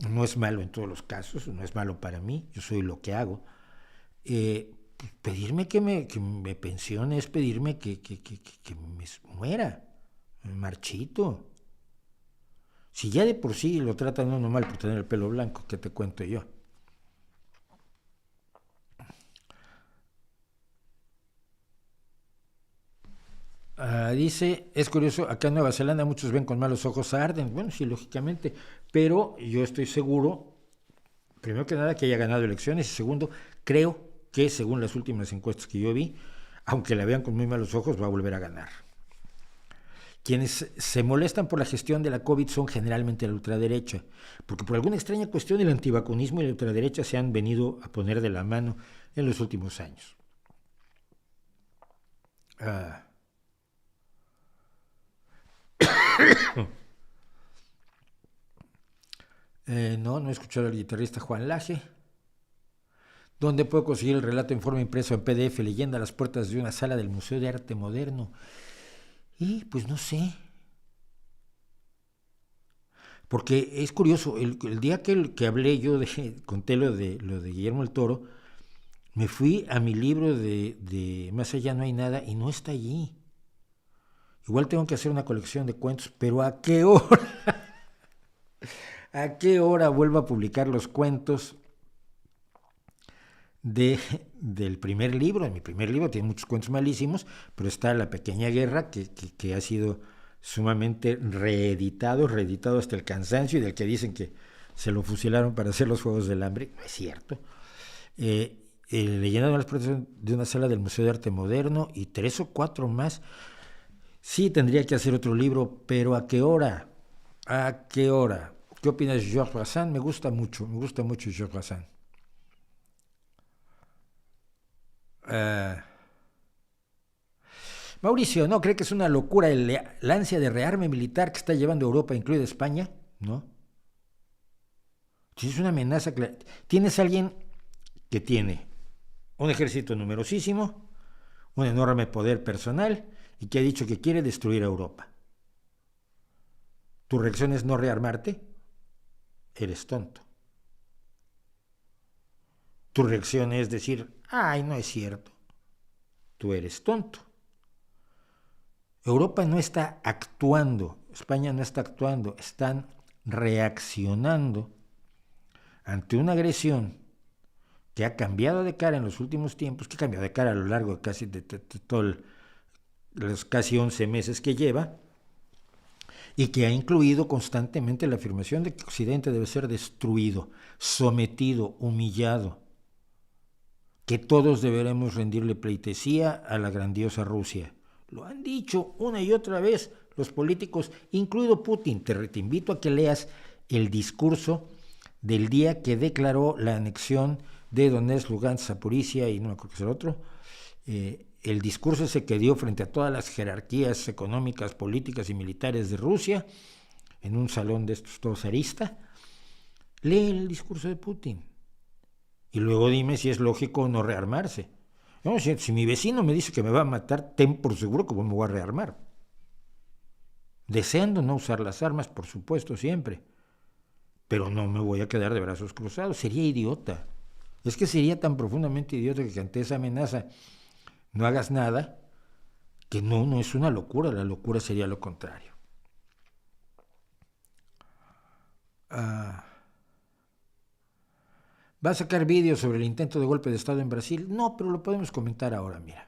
no es malo en todos los casos, no es malo para mí, yo soy lo que hago, pedirme que me pensione es pedirme que me muera, me marchito. Si ya de por sí lo tratan uno mal por tener el pelo blanco, ¿qué te cuento yo? Dice, es curioso, acá en Nueva Zelanda muchos ven con malos ojos a Arden. Bueno, sí, lógicamente, pero yo estoy seguro, primero que nada, que haya ganado elecciones, y segundo, creo que según las últimas encuestas que yo vi, aunque la vean con muy malos ojos, va a volver a ganar. Quienes se molestan por la gestión de la COVID son generalmente la ultraderecha, porque por alguna extraña cuestión el antivacunismo y la ultraderecha se han venido a poner de la mano en los últimos años. No he escuchado al guitarrista Juan Laje. ¿Dónde puedo conseguir el relato en forma impreso en PDF, leyenda a las puertas de una sala del Museo de Arte Moderno? Y pues no sé. Porque es curioso, el día que hablé yo, conté lo de Guillermo el Toro, me fui a mi libro de Más allá no hay nada y no está allí. Igual tengo que hacer una colección de cuentos, pero ¿a qué hora? ¿A qué hora vuelvo a publicar los cuentos del primer libro? En mi primer libro tiene muchos cuentos malísimos, pero está La Pequeña Guerra, que ha sido sumamente reeditado hasta el cansancio, y del que dicen que se lo fusilaron para hacer los Juegos del Hambre. No es cierto. Le llenaron las puertas de una sala del Museo de Arte Moderno y 3 o 4 más. Sí, tendría que hacer otro libro, pero ¿a qué hora? ¿A qué hora? ¿Qué opinas de Georges Brassens? Me gusta mucho Georges Brassens. Mauricio, ¿no cree que es una locura la ansia de rearme militar que está llevando Europa, incluida España? ¿No? Si es una amenaza. Tienes a alguien que tiene un ejército numerosísimo, un enorme poder personal y que ha dicho que quiere destruir a Europa. ¿Tu reacción es no rearmarte? Eres tonto. Tu reacción es decir, ay, no es cierto. Tú eres tonto. Europa no está actuando, España no está actuando, están reaccionando ante una agresión que ha cambiado de cara en los últimos tiempos, que ha cambiado de cara a lo largo de casi de todos los casi 11 meses que lleva, y que ha incluido constantemente la afirmación de que Occidente debe ser destruido, sometido, humillado, que todos deberemos rendirle pleitesía a la grandiosa Rusia. Lo han dicho una y otra vez los políticos, incluido Putin. Te invito a que leas el discurso del día que declaró la anexión de Donetsk, Lugansk, Zaporizhia y no me acuerdo qué es el otro. El discurso ese que dio frente a todas las jerarquías económicas, políticas y militares de Rusia, en un salón de estos todos zarista. Lee el discurso de Putin y luego dime si es lógico no rearmarse. No, si mi vecino me dice que me va a matar, ten por seguro que me voy a rearmar. Deseando no usar las armas, por supuesto, siempre. Pero no me voy a quedar de brazos cruzados. Sería idiota. Es que sería tan profundamente idiota que ante esa amenaza no hagas nada, que no es una locura. La locura sería lo contrario. ¿Va a sacar vídeos sobre el intento de golpe de Estado en Brasil? No, pero lo podemos comentar ahora, mira.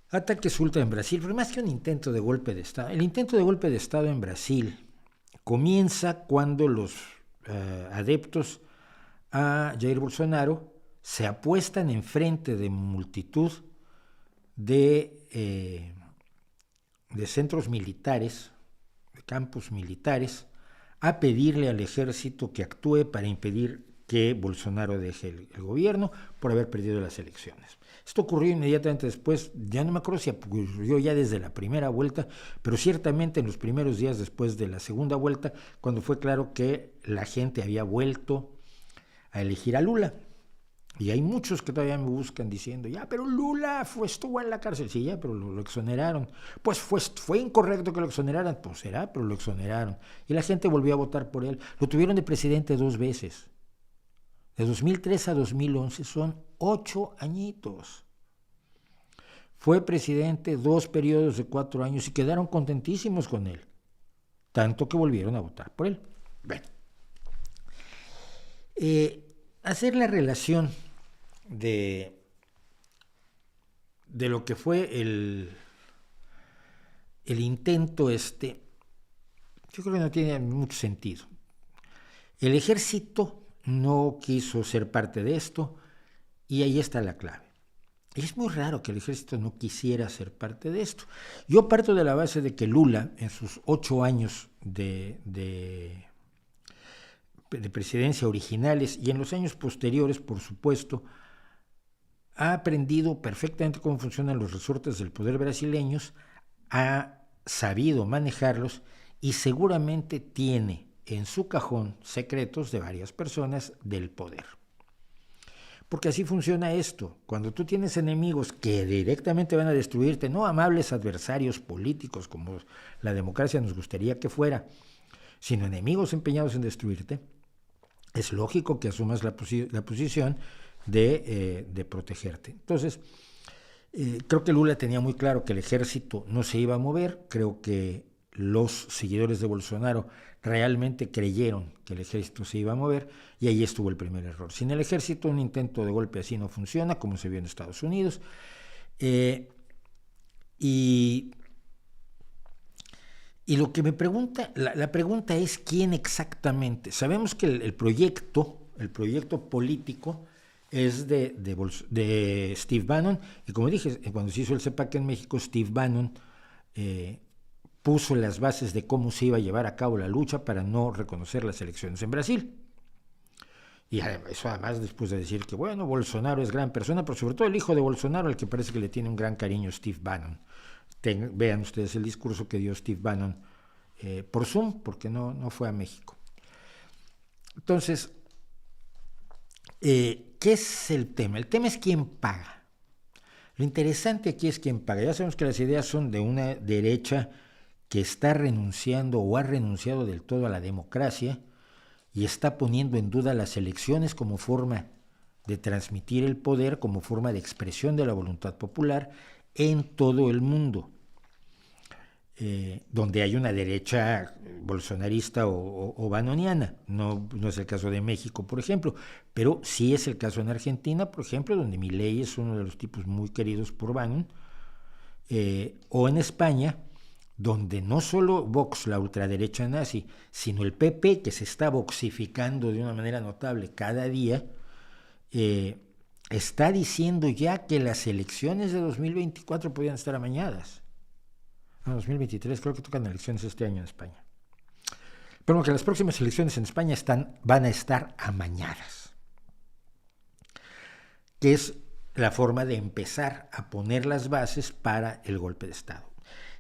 Ataques ultra en Brasil, pero más que un intento de golpe de Estado. El intento de golpe de Estado en Brasil comienza cuando los adeptos a Jair Bolsonaro se apuestan enfrente de multitud de centros militares, de campos militares, a pedirle al ejército que actúe para impedir que Bolsonaro deje el gobierno por haber perdido las elecciones. Esto ocurrió inmediatamente después, ya no me acuerdo si ocurrió ya desde la primera vuelta, pero ciertamente en los primeros días después de la segunda vuelta, cuando fue claro que la gente había vuelto a elegir a Lula. Y hay muchos que todavía me buscan diciendo, ya, pero Lula estuvo en la cárcel. Sí, ya, pero lo exoneraron. Pues fue incorrecto que lo exoneraran. Pues será, pero lo exoneraron. Y la gente volvió a votar por él. Lo tuvieron de presidente 2 veces. De 2003 a 2011 son 8 añitos. Fue presidente 2 periodos de 4 años y quedaron contentísimos con él. Tanto que volvieron a votar por él. Bueno. Hacer la relación de lo que fue el intento yo creo que no tiene mucho sentido. El ejército no quiso ser parte de esto y ahí está la clave. Es muy raro que el ejército no quisiera ser parte de esto. Yo parto de la base de que Lula, en sus 8 años de presidencia originales y en los años posteriores, por supuesto, ha aprendido perfectamente cómo funcionan los resortes del poder brasileños, ha sabido manejarlos y seguramente tiene en su cajón secretos de varias personas del poder. Porque así funciona esto. Cuando tú tienes enemigos que directamente van a destruirte, no amables adversarios políticos como la democracia nos gustaría que fuera, sino enemigos empeñados en destruirte, es lógico que asumas la posición de protegerte. Entonces, creo que Lula tenía muy claro que el ejército no se iba a mover. Creo que los seguidores de Bolsonaro realmente creyeron que el ejército se iba a mover y ahí estuvo el primer error. Sin el ejército, un intento de golpe así no funciona, como se vio en Estados Unidos. Y Y lo que me pregunta, la pregunta es quién exactamente. Sabemos que el proyecto político es de Steve Bannon, y como dije, cuando se hizo el CEPAC en México, Steve Bannon puso las bases de cómo se iba a llevar a cabo la lucha para no reconocer las elecciones en Brasil. Y eso además después de decir que, bueno, Bolsonaro es gran persona, pero sobre todo el hijo de Bolsonaro, al que parece que le tiene un gran cariño, Steve Bannon. Vean ustedes el discurso que dio Steve Bannon por Zoom, porque no fue a México. Entonces, ¿qué es el tema? El tema es quién paga. Lo interesante aquí es quién paga. Ya sabemos que las ideas son de una derecha que está renunciando o ha renunciado del todo a la democracia y está poniendo en duda las elecciones como forma de transmitir el poder, como forma de expresión de la voluntad popular en todo el mundo. Donde hay una derecha bolsonarista o banoniana. No es el caso de México, por ejemplo, pero sí es el caso en Argentina, por ejemplo, donde Milei es uno de los tipos muy queridos por Bannon, o en España, donde no solo Vox, la ultraderecha nazi, sino el PP, que se está voxificando de una manera notable cada día, está diciendo ya que las elecciones de 2024 podrían estar amañadas. 2023, creo que tocan elecciones este año en España. Pero que las próximas elecciones en España van a estar amañadas. Que es la forma de empezar a poner las bases para el golpe de Estado.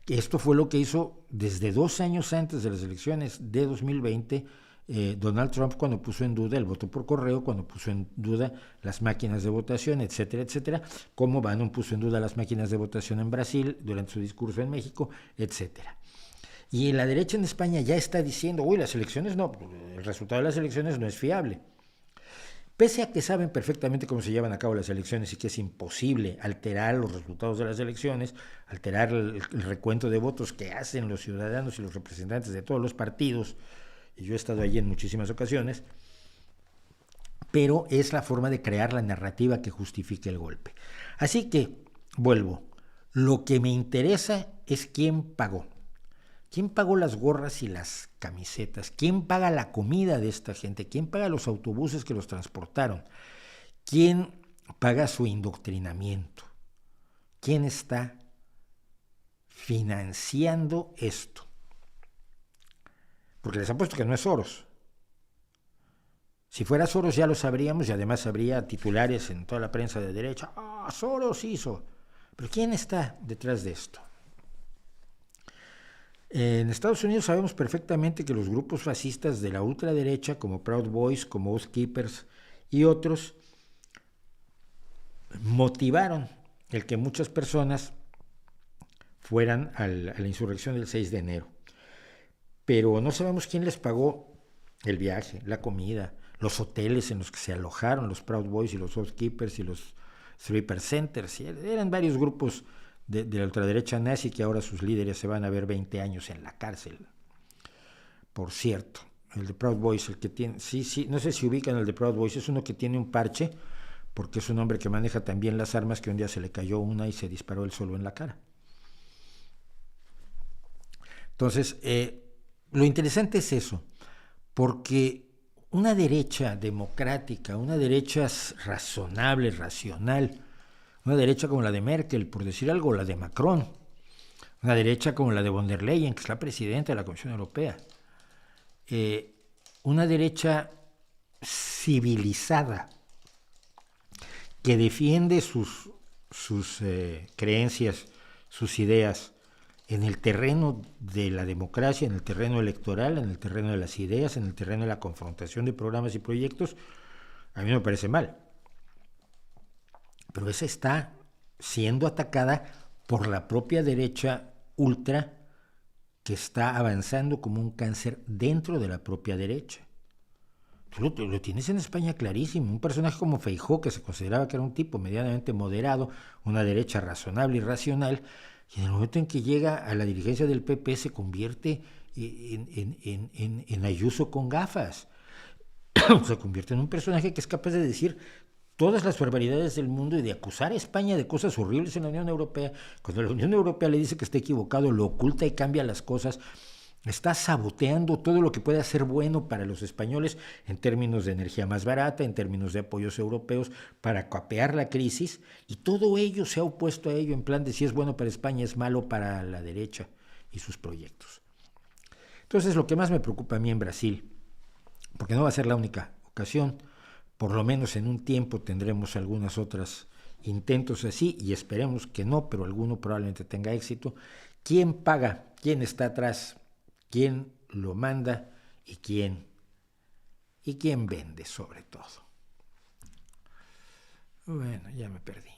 Esto fue lo que hizo desde 2 años antes de las elecciones de 2020 Donald Trump, cuando puso en duda el voto por correo, cuando puso en duda las máquinas de votación, etcétera, etcétera, como Bannon puso en duda las máquinas de votación en Brasil durante su discurso en México, etcétera. Y la derecha en España ya está diciendo, las elecciones no, el resultado de las elecciones no es fiable. Pese a que saben perfectamente cómo se llevan a cabo las elecciones y que es imposible alterar los resultados de las elecciones, alterar el recuento de votos que hacen los ciudadanos y los representantes de todos los partidos, y yo he estado allí en muchísimas ocasiones, pero es la forma de crear la narrativa que justifique el golpe. Así que, vuelvo, lo que me interesa es quién pagó. ¿Quién pagó las gorras y las camisetas? ¿Quién paga la comida de esta gente? ¿Quién paga los autobuses que los transportaron? ¿Quién paga su indoctrinamiento? ¿Quién está financiando esto? Porque les apuesto que no es Soros. Si fuera Soros ya lo sabríamos y además habría titulares en toda la prensa de derecha. Soros hizo. Pero ¿quién está detrás de esto? En Estados Unidos sabemos perfectamente que los grupos fascistas de la ultraderecha, como Proud Boys, como Oath Keepers y otros, motivaron el que muchas personas fueran a la insurrección del 6 de enero. Pero no sabemos quién les pagó el viaje, la comida, los hoteles en los que se alojaron los Proud Boys y los Oath Keepers y los 3%. Eran varios grupos de la ultraderecha nazi que ahora sus líderes se van a ver 20 años en la cárcel. Por cierto, el de Proud Boys, el que tiene, sí, no sé si ubican el de Proud Boys, es uno que tiene un parche, porque es un hombre que maneja tan bien las armas que un día se le cayó una y se disparó él solo en la cara. Entonces, lo interesante es eso, porque una derecha democrática, una derecha razonable, racional, una derecha como la de Merkel, por decir algo, la de Macron, una derecha como la de von der Leyen, que es la presidenta de la Comisión Europea, una derecha civilizada que defiende sus creencias, sus ideas en el terreno de la democracia, en el terreno electoral, en el terreno de las ideas, en el terreno de la confrontación de programas y proyectos, a mí me parece mal. Pero esa está siendo atacada por la propia derecha ultra que está avanzando como un cáncer dentro de la propia derecha. Tú lo tienes en España clarísimo. Un personaje como Feijóo, que se consideraba que era un tipo medianamente moderado, una derecha razonable y racional, y en el momento en que llega a la dirigencia del PP se convierte en Ayuso con gafas. Se convierte en un personaje que es capaz de decir todas las barbaridades del mundo y de acusar a España de cosas horribles en la Unión Europea. Cuando la Unión Europea le dice que está equivocado, lo oculta y cambia las cosas. Está saboteando todo lo que pueda ser bueno para los españoles en términos de energía más barata, en términos de apoyos europeos, para capear la crisis, y todo ello se ha opuesto a ello en plan de si es bueno para España, es malo para la derecha y sus proyectos. Entonces, lo que más me preocupa a mí en Brasil, porque no va a ser la única ocasión, por lo menos en un tiempo tendremos algunas otras intentos así, y esperemos que no, pero alguno probablemente tenga éxito. ¿Quién paga? ¿Quién está atrás? ¿Quién lo manda? ¿Y quién vende sobre todo? Bueno, ya me perdí.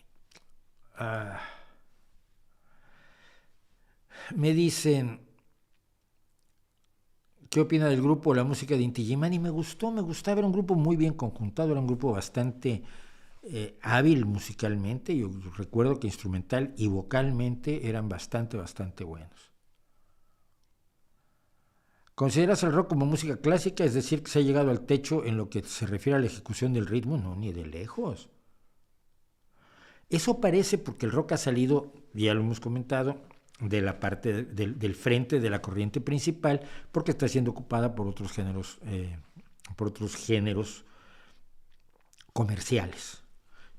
Me dicen, ¿qué opina del grupo La Música de Inti Illimani? Me gustaba, era un grupo muy bien conjuntado, era un grupo bastante hábil musicalmente. Yo recuerdo que instrumental y vocalmente eran bastante buenos. ¿Consideras el rock como música clásica? Es decir, que se ha llegado al techo en lo que se refiere a la ejecución del ritmo. No, ni de lejos. Eso parece porque el rock ha salido, ya lo hemos comentado, de la parte del frente de la corriente principal, porque está siendo ocupada por otros géneros comerciales.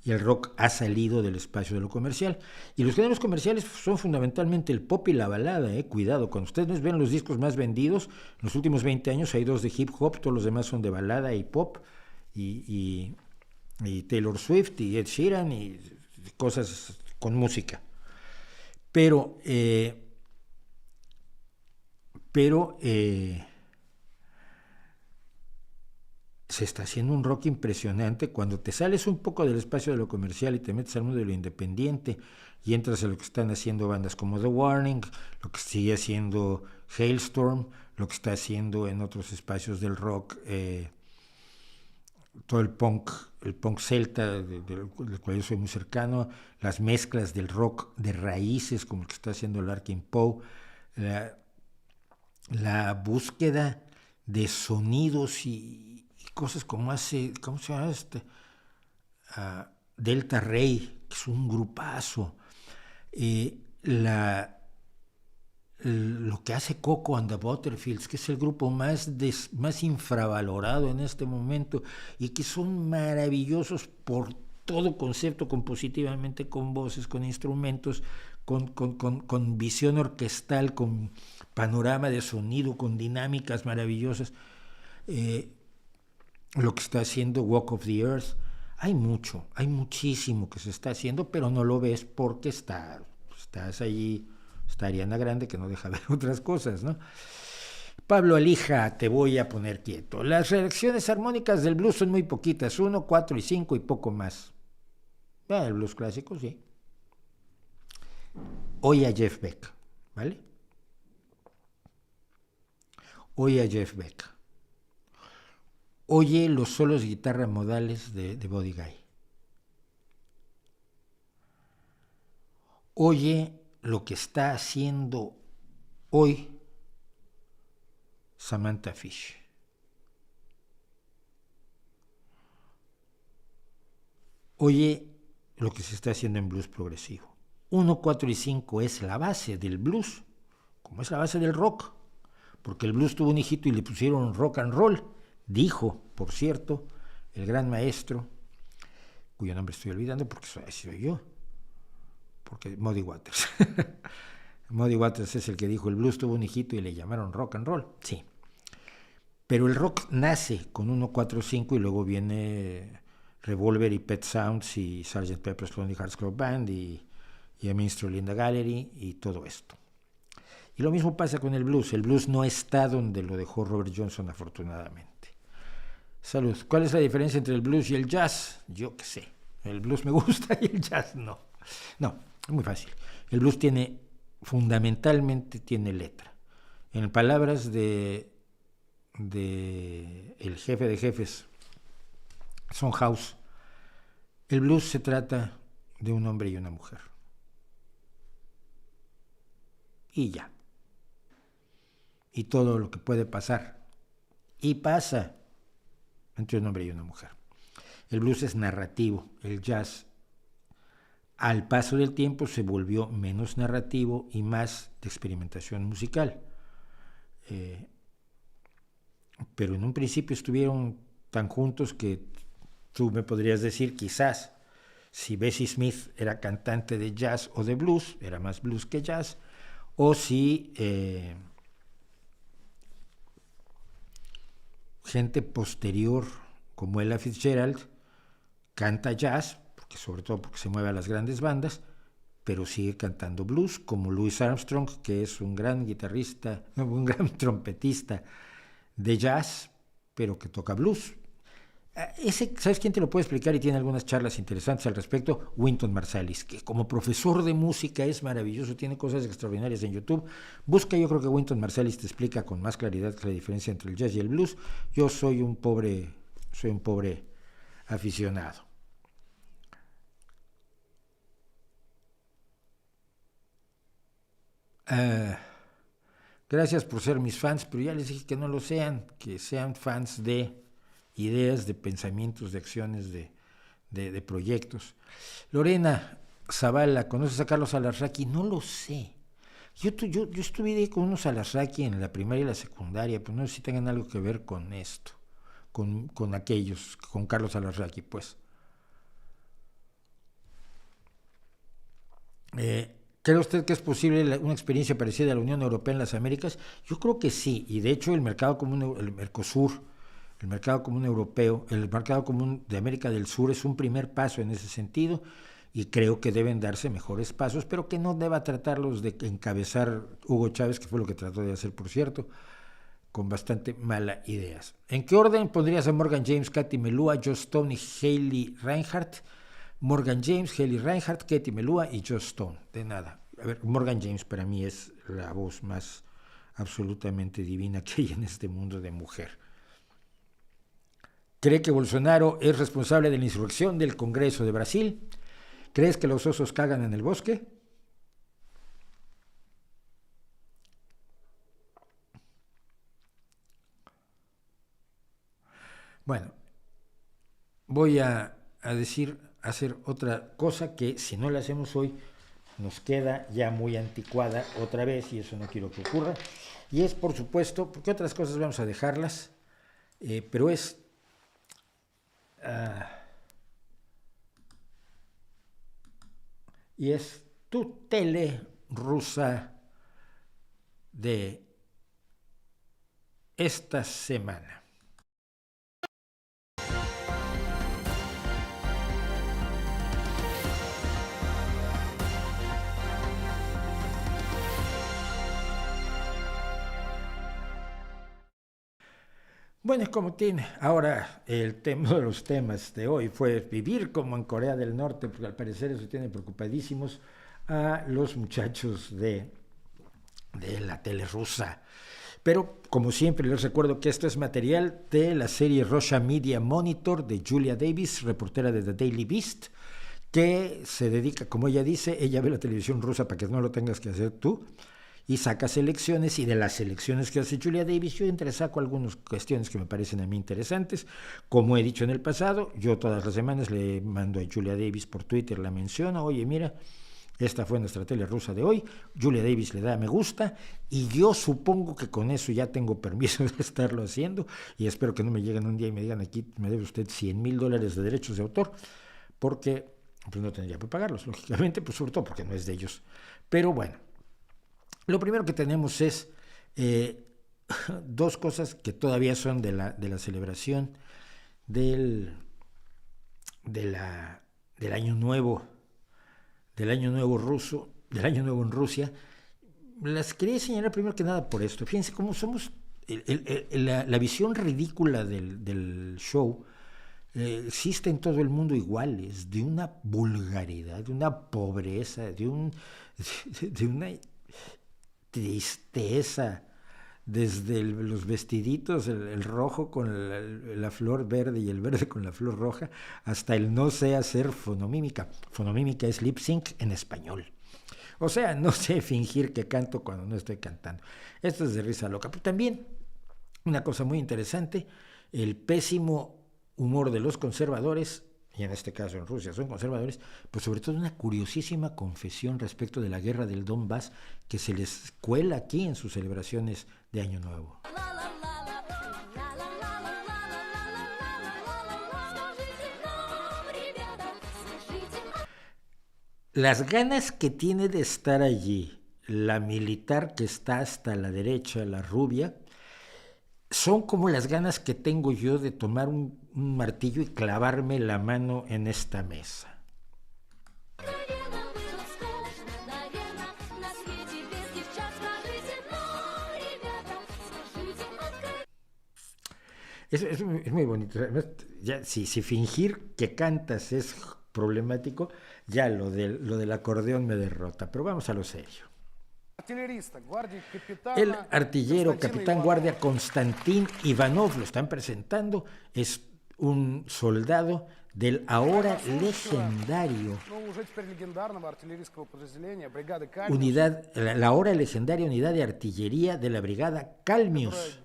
Y el rock ha salido del espacio de lo comercial. Y los géneros comerciales son fundamentalmente el pop y la balada. Cuidado, cuando ustedes ven los discos más vendidos, en los últimos 20 años hay 2 de hip hop, todos los demás son de balada y pop, y Taylor Swift y Ed Sheeran y cosas con música. Pero se está haciendo un rock impresionante cuando te sales un poco del espacio de lo comercial y te metes al mundo de lo independiente y entras a lo que están haciendo bandas como The Warning, lo que sigue haciendo Hailstorm, lo que está haciendo en otros espacios del rock, todo el punk celta, del cual yo soy muy cercano, las mezclas del rock de raíces, como el que está haciendo Larkin Poe, la búsqueda de sonidos y cosas como hace, ¿cómo se llama Delta Ray, que es un grupazo, lo que hace Coco and the Butterfields, que es el grupo más infravalorado en este momento, y que son maravillosos por todo concepto, compositivamente, con voces, con instrumentos, con visión orquestal, con panorama de sonido, con dinámicas maravillosas. Lo que está haciendo Walk of the Earth, hay muchísimo que se está haciendo, pero no lo ves porque estás allí. Está Ariana Grande, que no deja ver otras cosas, ¿no? Pablo Alija, te voy a poner quieto. Las reacciones armónicas del blues son muy poquitas, 1, 4 y 5 y poco más. El blues clásico, sí. Oye a Jeff Beck, ¿vale? Oye a Jeff Beck. Oye los solos de guitarra modales de Buddy Guy. Oye lo que está haciendo hoy Samantha Fish. Oye lo que se está haciendo en blues progresivo. 1, 4 y 5 es la base del blues, como es la base del rock, porque el blues tuvo un hijito y le pusieron rock and roll, dijo, por cierto, el gran maestro, cuyo nombre estoy olvidando porque soy yo, porque Muddy Waters. Muddy Waters es el que dijo el blues tuvo un hijito y le llamaron rock and roll. Sí. Pero el rock nace con 1, 4, 5 y luego viene Revolver y Pet Sounds y Sgt. Pepper's Lonely Hearts Club Band y A Minstrel in the Gallery y todo esto. Y lo mismo pasa con el blues. El blues no está donde lo dejó Robert Johnson, afortunadamente. Salud. ¿Cuál es la diferencia entre el blues y el jazz? Yo qué sé. El blues me gusta y el jazz no. No, es muy fácil. El blues fundamentalmente tiene letra. En palabras de el jefe de jefes, Son House, el blues se trata de un hombre y una mujer. Y ya. Y todo lo que puede pasar. Y pasa entre un hombre y una mujer. El blues es narrativo. El jazz, al paso del tiempo, se volvió menos narrativo y más de experimentación musical. eh, pero en un principio estuvieron tan juntos que tú me podrías decir, quizás, si Bessie Smith era cantante de jazz o de blues, era más blues que jazz, o si gente posterior como Ella Fitzgerald canta jazz, porque sobre todo porque se mueve a las grandes bandas, pero sigue cantando blues, como Louis Armstrong, que es un gran guitarrista, un gran trompetista de jazz, pero que toca blues. Ese, ¿sabes quién te lo puede explicar? Y tiene algunas charlas interesantes al respecto. Wynton Marsalis, que como profesor de música es maravilloso, tiene cosas extraordinarias en YouTube. Busca, yo creo que Wynton Marsalis te explica con más claridad la diferencia entre el jazz y el blues. Yo soy un pobre aficionado. Gracias por ser mis fans, pero ya les dije que no lo sean, que sean fans de ideas, de pensamientos, de acciones, de proyectos. Lorena Zavala, ¿conoces a Carlos Alarraqui? No lo sé. Yo estuve con unos Alarraqui en la primaria y la secundaria, pero no sé si tengan algo que ver con esto, con aquellos, con Carlos Alarraqui, pues. ¿Cree usted que es posible una experiencia parecida a la Unión Europea en las Américas? Yo creo que sí, y de hecho el mercado común, el Mercosur, el mercado común europeo, el mercado común de América del Sur es un primer paso en ese sentido y creo que deben darse mejores pasos, pero que no deba tratarlos de encabezar Hugo Chávez, que fue lo que trató de hacer, por cierto, con bastante mala ideas. ¿En qué orden pondrías a Morgan James, Katy Melua, Joss Stone y Hayley Reinhardt? Morgan James, Hayley Reinhardt, Katy Melua y Joss Stone. De nada. A ver, Morgan James para mí es la voz más absolutamente divina que hay en este mundo de mujer. ¿Cree que Bolsonaro es responsable de la insurrección del Congreso de Brasil? ¿Crees que los osos cagan en el bosque? Bueno, voy a hacer otra cosa que si no la hacemos hoy nos queda ya muy anticuada otra vez y eso no quiero que ocurra. Y es, por supuesto, porque otras cosas vamos a dejarlas, pero es... y es tu tele rusa de esta semana. Bueno, como tiene, ahora el tema de los temas de hoy fue vivir como en Corea del Norte, porque al parecer eso tiene preocupadísimos a los muchachos de la tele rusa. Pero, como siempre, les recuerdo que esto es material de la serie Russia Media Monitor de Julia Davis, reportera de The Daily Beast, que se dedica, como ella dice, ella ve la televisión rusa para que no lo tengas que hacer tú, y saca selecciones, y de las selecciones que hace Julia Davis, yo entre saco algunas cuestiones que me parecen a mí interesantes. Como he dicho en el pasado, yo todas las semanas le mando a Julia Davis por Twitter, la menciono, oye, mira, esta fue nuestra tele rusa de hoy, Julia Davis le da me gusta, y yo supongo que con eso ya tengo permiso de estarlo haciendo, y espero que no me lleguen un día y me digan, aquí me debe usted $100,000 de derechos de autor, porque pues no tendría que pagarlos, lógicamente, pues sobre todo porque no es de ellos. Pero bueno, lo primero que tenemos es dos cosas que todavía son de la celebración del año nuevo, del año nuevo ruso, del año nuevo en Rusia. Las quería señalar primero que nada por esto. Fíjense cómo somos, la visión ridícula del show existe en todo el mundo igual, es de una vulgaridad, de una pobreza, de una tristeza, desde los vestiditos, el rojo con la flor verde y el verde con la flor roja, hasta el no sé hacer fonomímica. Fonomímica es lip sync en español. O sea, no sé fingir que canto cuando no estoy cantando. Esto es de risa loca. Pero también, una cosa muy interesante, el pésimo humor de los conservadores, y en este caso en Rusia son conservadores, pues sobre todo una curiosísima confesión respecto de la guerra del Donbass que se les cuela aquí en sus celebraciones de Año Nuevo. Las ganas que tiene de estar allí la militar que está hasta la derecha, la rubia, son como las ganas que tengo yo de tomar un martillo y clavarme la mano en esta mesa. Es muy bonito. Ya, si fingir que cantas es problemático, ya lo del acordeón me derrota. Pero vamos a lo serio. El artillero, capitán guardia Konstantin Ivanov, lo están presentando, es un soldado del ahora legendario la ahora legendaria unidad de artillería de la brigada Kalmius,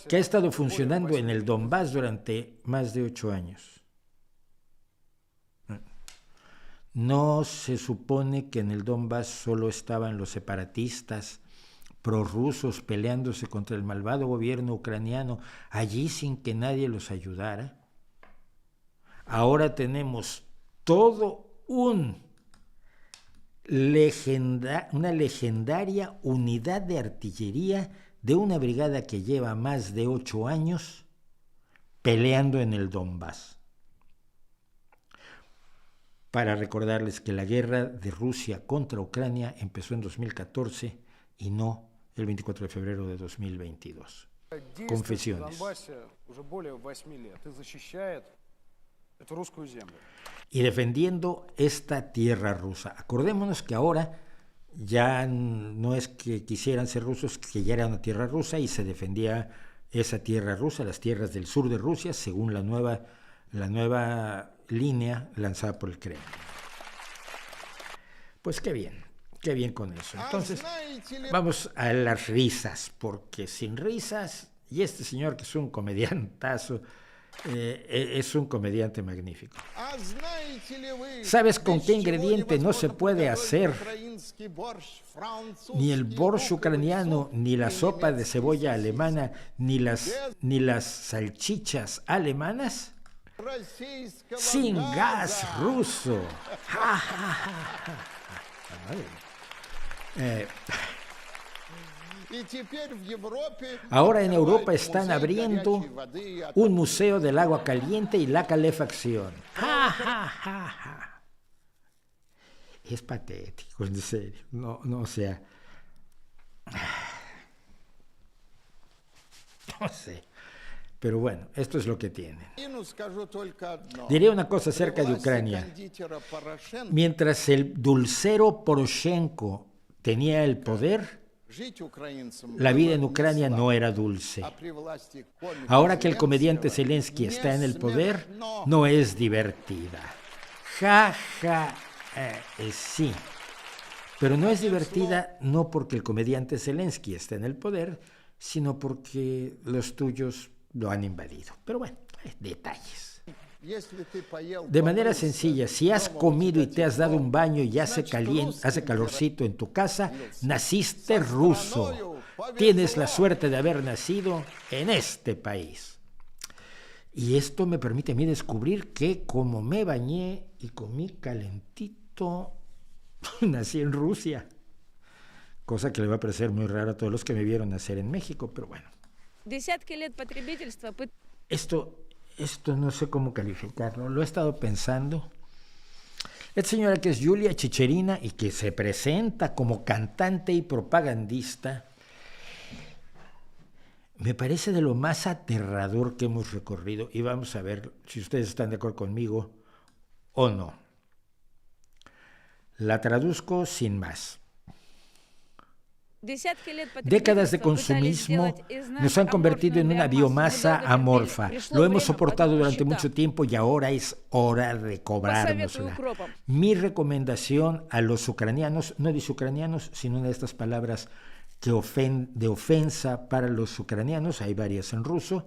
que ha estado funcionando en el Donbass durante más de 8 años. No se supone que en el Donbass solo estaban los separatistas prorrusos peleándose contra el malvado gobierno ucraniano, allí sin que nadie los ayudara. Ahora tenemos todo una legendaria unidad de artillería de una brigada que lleva más de 8 años peleando en el Donbass. Para recordarles que la guerra de Rusia contra Ucrania empezó en 2014 y no el 24 de febrero de 2022. Confesiones. Y defendiendo esta tierra rusa. Acordémonos que ahora ya no es que quisieran ser rusos, que ya era una tierra rusa y se defendía esa tierra rusa, las tierras del sur de Rusia, según la nueva línea lanzada por el Kremlin. Pues qué bien con eso. Entonces, vamos a las risas, porque sin risas, y este señor que es un comediantazo, es un comediante magnífico. ¿Sabes con qué ingrediente no se puede hacer ni el borscht ucraniano, ni la sopa de cebolla alemana, ni las salchichas alemanas? Sin gas ruso. Ahora en Europa están abriendo un museo del agua caliente y la calefacción. Es patético, en serio. No, o sea. No sé. Pero bueno, esto es lo que tienen. Diré una cosa acerca de Ucrania. Mientras el dulcero Poroshenko tenía el poder, la vida en Ucrania no era dulce. Ahora que el comediante Zelensky está en el poder, no es divertida. Sí. Pero no es divertida no porque el comediante Zelensky está en el poder, sino porque los tuyos lo han invadido. Pero bueno, detalles. De manera sencilla, si has comido y te has dado un baño y hace calorcito en tu casa, naciste ruso. Tienes la suerte de haber nacido en este país. Y esto me permite a mí descubrir que como me bañé y comí calentito, nací en Rusia. Cosa que le va a parecer muy raro a todos los que me vieron nacer en México, pero bueno. Esto no sé cómo calificarlo, lo he estado pensando. Esta señora que es Yulia Chicherina y que se presenta como cantante y propagandista, me parece de lo más aterrador que hemos recorrido, y vamos a ver si ustedes están de acuerdo conmigo o no. La traduzco sin más. Décadas de consumismo nos han convertido en una biomasa amorfa. Lo hemos soportado durante mucho tiempo y ahora es hora de cobrárnosla. Mi recomendación a los ucranianos, no dice ucranianos, sino una de estas palabras de ofensa para los ucranianos, hay varias en ruso,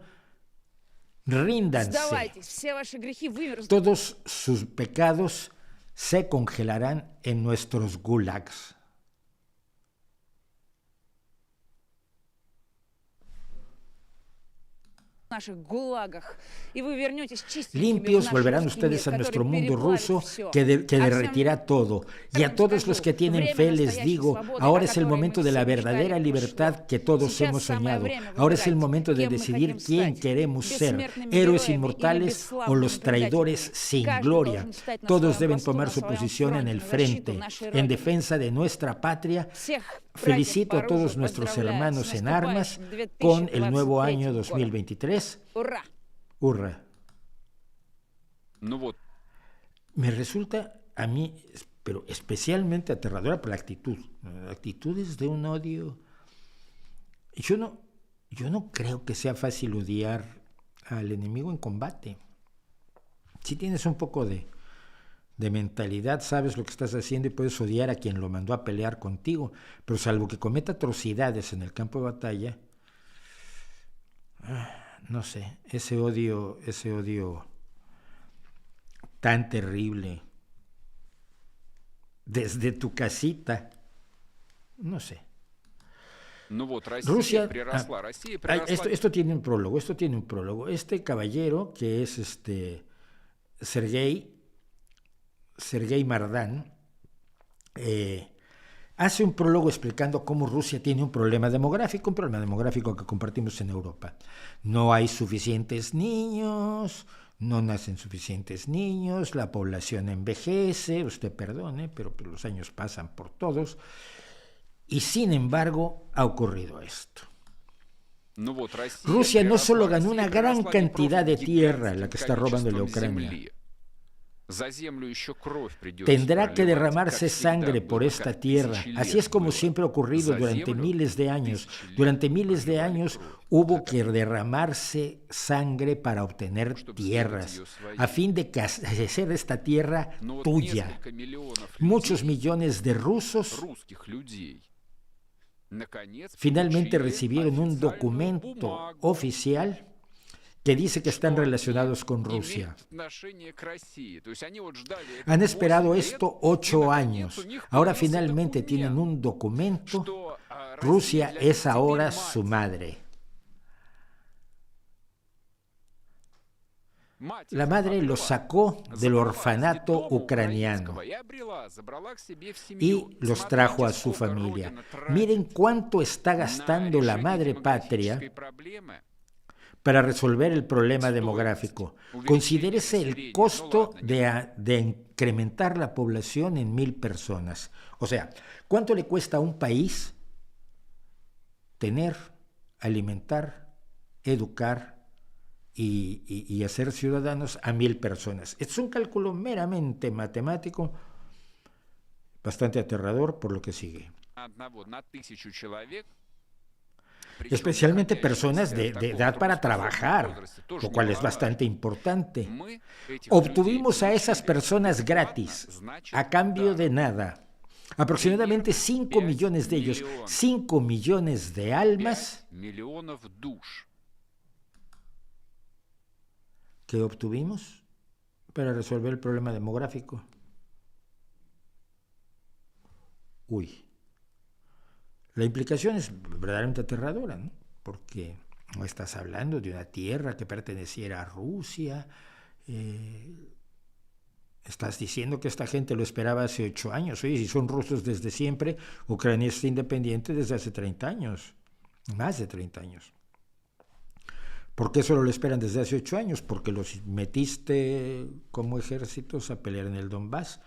Ríndanse. Todos sus pecados se congelarán en nuestros gulags. Limpios volverán ustedes a nuestro mundo ruso que derretirá todo. Y a todos los que tienen fe les digo, ahora es el momento de la verdadera libertad que todos hemos soñado. Ahora es el momento de decidir quién queremos ser, héroes inmortales o los traidores sin gloria. Todos deben tomar su posición en el frente, en defensa de nuestra patria. Felicito a todos nuestros hermanos en armas con el nuevo año 2023. ¡Hurra! ¡Hurra! Me resulta a mí, pero especialmente aterradora por la actitud. La actitud es de un odio. Yo no creo que sea fácil odiar al enemigo en combate. Si tienes un poco de mentalidad, sabes lo que estás haciendo y puedes odiar a quien lo mandó a pelear contigo, pero salvo que cometa atrocidades en el campo de batalla, no sé, ese odio tan terrible desde tu casita, no sé. Rusia, esto tiene un prólogo, Este caballero que es Sergei Mardan, hace un prólogo explicando cómo Rusia tiene un problema demográfico que compartimos en Europa. No hay suficientes niños, no nacen suficientes niños, la población envejece, usted perdone, pero los años pasan por todos, y sin embargo ha ocurrido esto. Rusia no solo ganó una gran cantidad de tierra, la que está robándole a Ucrania, tendrá que derramarse sangre por esta tierra. Así es como siempre ha ocurrido durante miles de años. Durante miles de años hubo que derramarse sangre para obtener tierras, a fin de hacer esta tierra tuya. Muchos millones de rusos finalmente recibieron un documento oficial que dice que están relacionados con Rusia. Han esperado esto 8 años. Ahora finalmente tienen un documento. Rusia es ahora su madre. La madre los sacó del orfanato ucraniano y los trajo a su familia. Miren cuánto está gastando la madre patria para resolver el problema demográfico. Considérese el costo de incrementar la población en 1,000 personas. O sea, ¿cuánto le cuesta a un país tener, alimentar, educar y hacer ciudadanos a 1,000 personas? Es un cálculo meramente matemático, bastante aterrador por lo que sigue. Especialmente personas de edad para trabajar, lo cual es bastante importante. Obtuvimos a esas personas gratis, a cambio de nada. Aproximadamente 5 millones de ellos, 5 millones de almas que obtuvimos para resolver el problema demográfico. La implicación es verdaderamente aterradora, ¿no? Porque no estás hablando de una tierra que perteneciera a Rusia. Estás diciendo que esta gente lo esperaba hace 8 años. Oye, si son rusos desde siempre, Ucrania es independiente desde hace 30 años, más de 30 años. ¿Por qué solo lo esperan desde hace 8 años? Porque los metiste como ejércitos a pelear en el Donbass.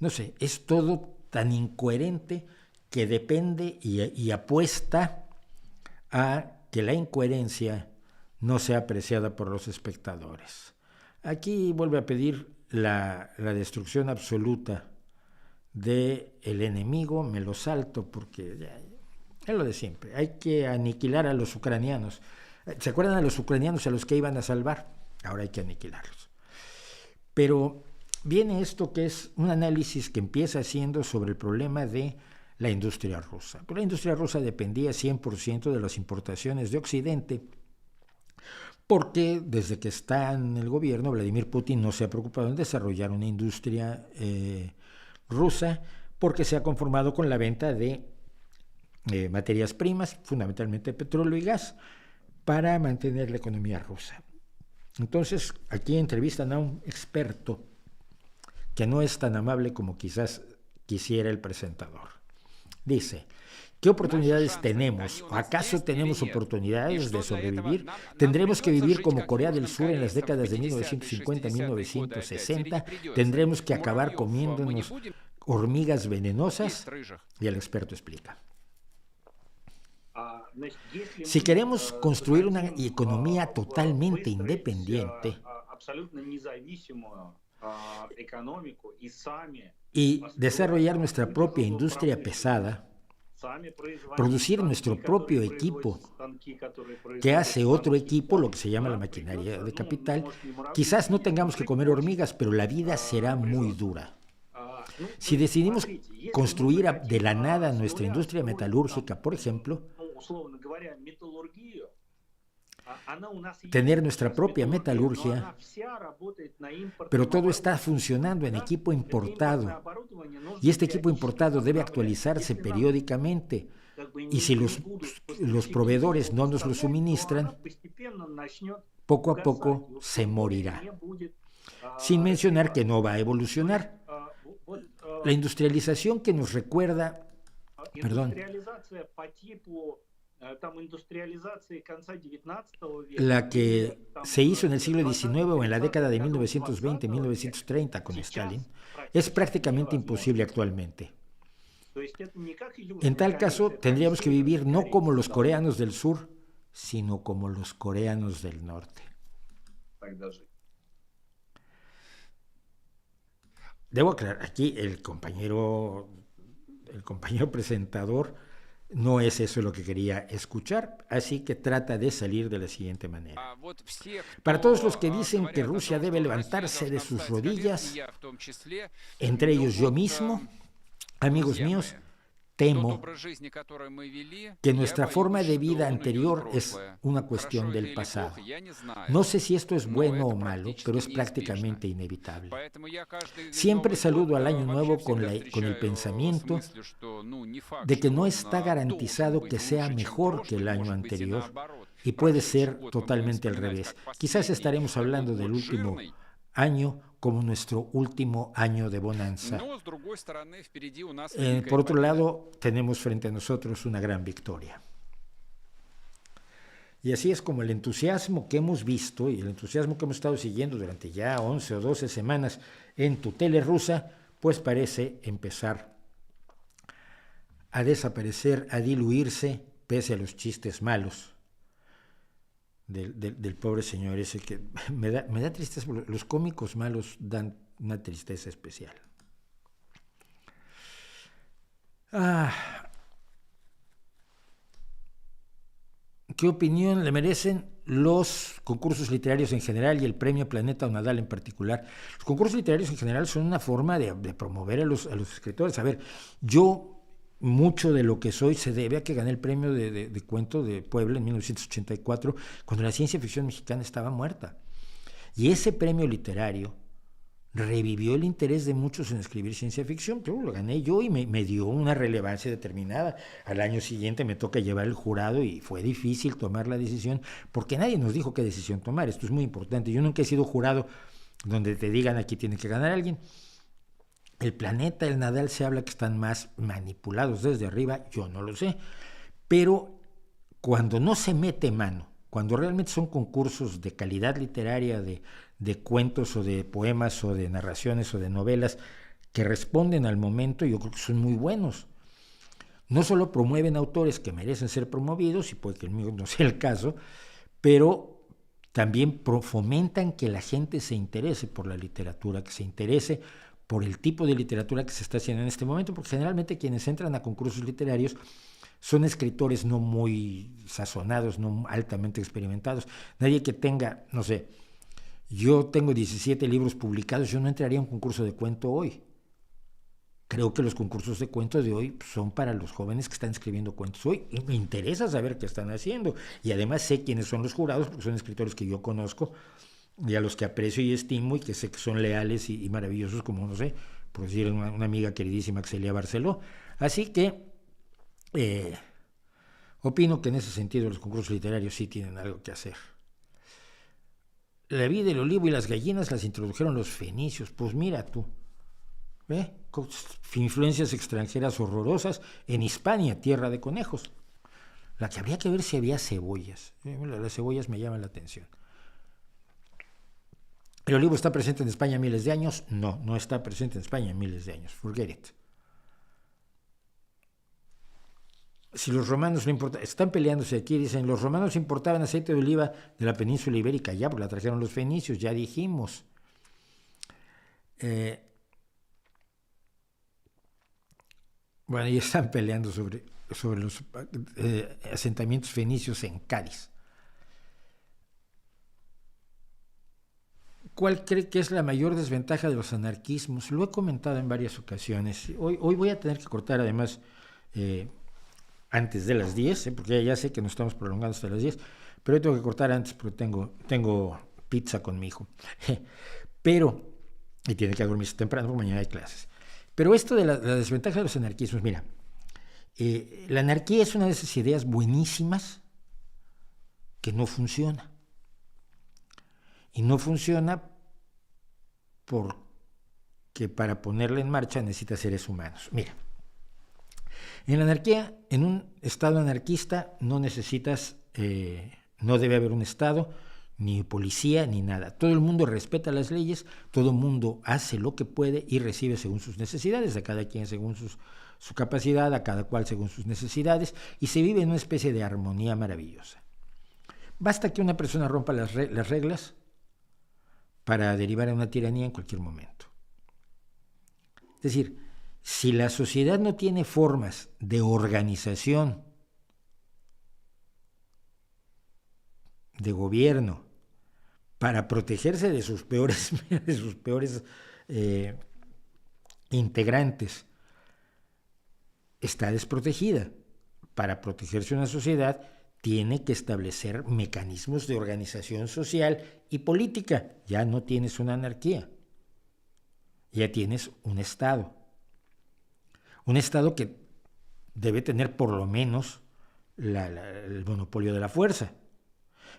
No sé, es todo tan incoherente que depende y apuesta a que la incoherencia no sea apreciada por los espectadores. Aquí vuelve a pedir la destrucción absoluta del enemigo. Me lo salto porque es lo de siempre. Hay que aniquilar a los ucranianos. ¿Se acuerdan a los ucranianos a los que iban a salvar? Ahora hay que aniquilarlos. Pero viene esto que es un análisis que empieza haciendo sobre el problema de la industria rusa. Pero la industria rusa dependía 100% de las importaciones de Occidente, porque desde que está en el gobierno, Vladimir Putin no se ha preocupado en desarrollar una industria rusa, porque se ha conformado con la venta de materias primas, fundamentalmente petróleo y gas, para mantener la economía rusa. Entonces, aquí entrevistan a un experto que no es tan amable como quizás quisiera el presentador. Dice: ¿qué oportunidades tenemos? ¿O acaso tenemos oportunidades de sobrevivir? ¿Tendremos que vivir como Corea del Sur en las décadas de 1950 y 1960? ¿Tendremos que acabar comiéndonos hormigas venenosas? Y el experto explica: si queremos construir una economía totalmente independiente y desarrollar nuestra propia industria pesada, producir nuestro propio equipo que hace otro equipo, lo que se llama la maquinaria de capital, quizás no tengamos que comer hormigas, pero la vida será muy dura. Si decidimos construir de la nada nuestra industria metalúrgica, por ejemplo, tener nuestra propia metalurgia, pero todo está funcionando en equipo importado, y este equipo importado debe actualizarse periódicamente, y si los proveedores no nos lo suministran, poco a poco se morirá. Sin mencionar que no va a evolucionar. La industrialización que nos recuerda, la que se hizo en el siglo XIX o en la década de 1920-1930 con Stalin, es prácticamente imposible actualmente. En tal caso, tendríamos que vivir no como los coreanos del sur, sino como los coreanos del norte. Debo aclarar, aquí el compañero presentador no es eso lo que quería escuchar, así que trata de salir de la siguiente manera. Para todos los que dicen que Rusia debe levantarse de sus rodillas, entre ellos yo mismo, amigos míos, temo que nuestra forma de vida anterior es una cuestión del pasado. No sé si esto es bueno o malo, pero es prácticamente inevitable. Siempre saludo al Año Nuevo con el pensamiento de que no está garantizado que sea mejor que el año anterior, y puede ser totalmente al revés. Quizás estaremos hablando del último año como nuestro último año de bonanza. Por otro lado, tenemos frente a nosotros una gran victoria. Y así es como el entusiasmo que hemos visto y el entusiasmo que hemos estado siguiendo durante ya 11 o 12 semanas en tu tele rusa, pues parece empezar a desaparecer, a diluirse, pese a los chistes malos del pobre señor ese, que me da tristeza. Los cómicos malos dan una tristeza especial. ¿Qué opinión le merecen los concursos literarios en general y el premio Planeta o Nadal en particular? Los concursos literarios en general son una forma de promover a los escritores. A ver, mucho de lo que soy se debe a que gané el premio de cuento de Puebla en 1984, cuando la ciencia ficción mexicana estaba muerta. Y ese premio literario revivió el interés de muchos en escribir ciencia ficción. Lo gané yo y me dio una relevancia determinada. Al año siguiente me toca llevar el jurado y fue difícil tomar la decisión, porque nadie nos dijo qué decisión tomar. Esto es muy importante. Yo nunca he sido jurado donde te digan aquí tiene que ganar alguien. El Planeta, el Nadal, se habla que están más manipulados desde arriba, yo no lo sé, pero cuando no se mete mano, cuando realmente son concursos de calidad literaria, de cuentos o de poemas o de narraciones o de novelas que responden al momento, yo creo que son muy buenos. No solo promueven autores que merecen ser promovidos, y puede que el mío no sea el caso, pero también fomentan que la gente se interese por la literatura, que se interese por el tipo de literatura que se está haciendo en este momento, porque generalmente quienes entran a concursos literarios son escritores no muy sazonados, no altamente experimentados. Nadie que tenga, no sé, yo tengo 17 libros publicados, yo no entraría a un concurso de cuento hoy. Creo que los concursos de cuentos de hoy son para los jóvenes que están escribiendo cuentos hoy. Y me interesa saber qué están haciendo. Y además sé quiénes son los jurados, porque son escritores que yo conozco y a los que aprecio y estimo y que sé que son leales y maravillosos, como, no sé, por decir una amiga queridísima, Celia Barceló. Así que opino que en ese sentido los concursos literarios sí tienen algo que hacer. La vid, el olivo y las gallinas las introdujeron los fenicios. Pues mira tú, influencias extranjeras horrorosas en Hispania, tierra de conejos. La que habría que ver si había cebollas. Las cebollas me llaman la atención. ¿El olivo está presente en España miles de años? No, no está presente en España miles de años. Forget it. Si los romanos no importaban, están peleándose aquí, dicen, los romanos importaban aceite de oliva de la península ibérica, ya, porque la trajeron los fenicios, ya dijimos. Bueno, y están peleando sobre los asentamientos fenicios en Cádiz. ¿Cuál cree que es la mayor desventaja de los anarquismos? Lo he comentado en varias ocasiones. Hoy voy a tener que cortar, además, antes de las 10, porque ya sé que nos estamos prolongando hasta las 10, pero hoy tengo que cortar antes porque tengo pizza con mi hijo. Y tiene que dormirse temprano porque mañana hay clases. Pero esto de la desventaja de los anarquismos, mira, la anarquía es una de esas ideas buenísimas que no funciona. Y no funciona porque para ponerla en marcha necesita seres humanos. Mira, en la anarquía, en un estado anarquista, no necesitas, no debe haber un estado, ni policía, ni nada. Todo el mundo respeta las leyes, todo el mundo hace lo que puede y recibe según sus necesidades, a cada quien según su capacidad, a cada cual según sus necesidades, y se vive en una especie de armonía maravillosa. Basta que una persona rompa las reglas para derivar a una tiranía en cualquier momento. Es decir, si la sociedad no tiene formas de organización, de gobierno, para protegerse de sus peores integrantes, está desprotegida. Para protegerse una sociedad, tiene que establecer mecanismos de organización social y política. Ya no tienes una anarquía, ya tienes un Estado. Un Estado que debe tener por lo menos el monopolio de la fuerza.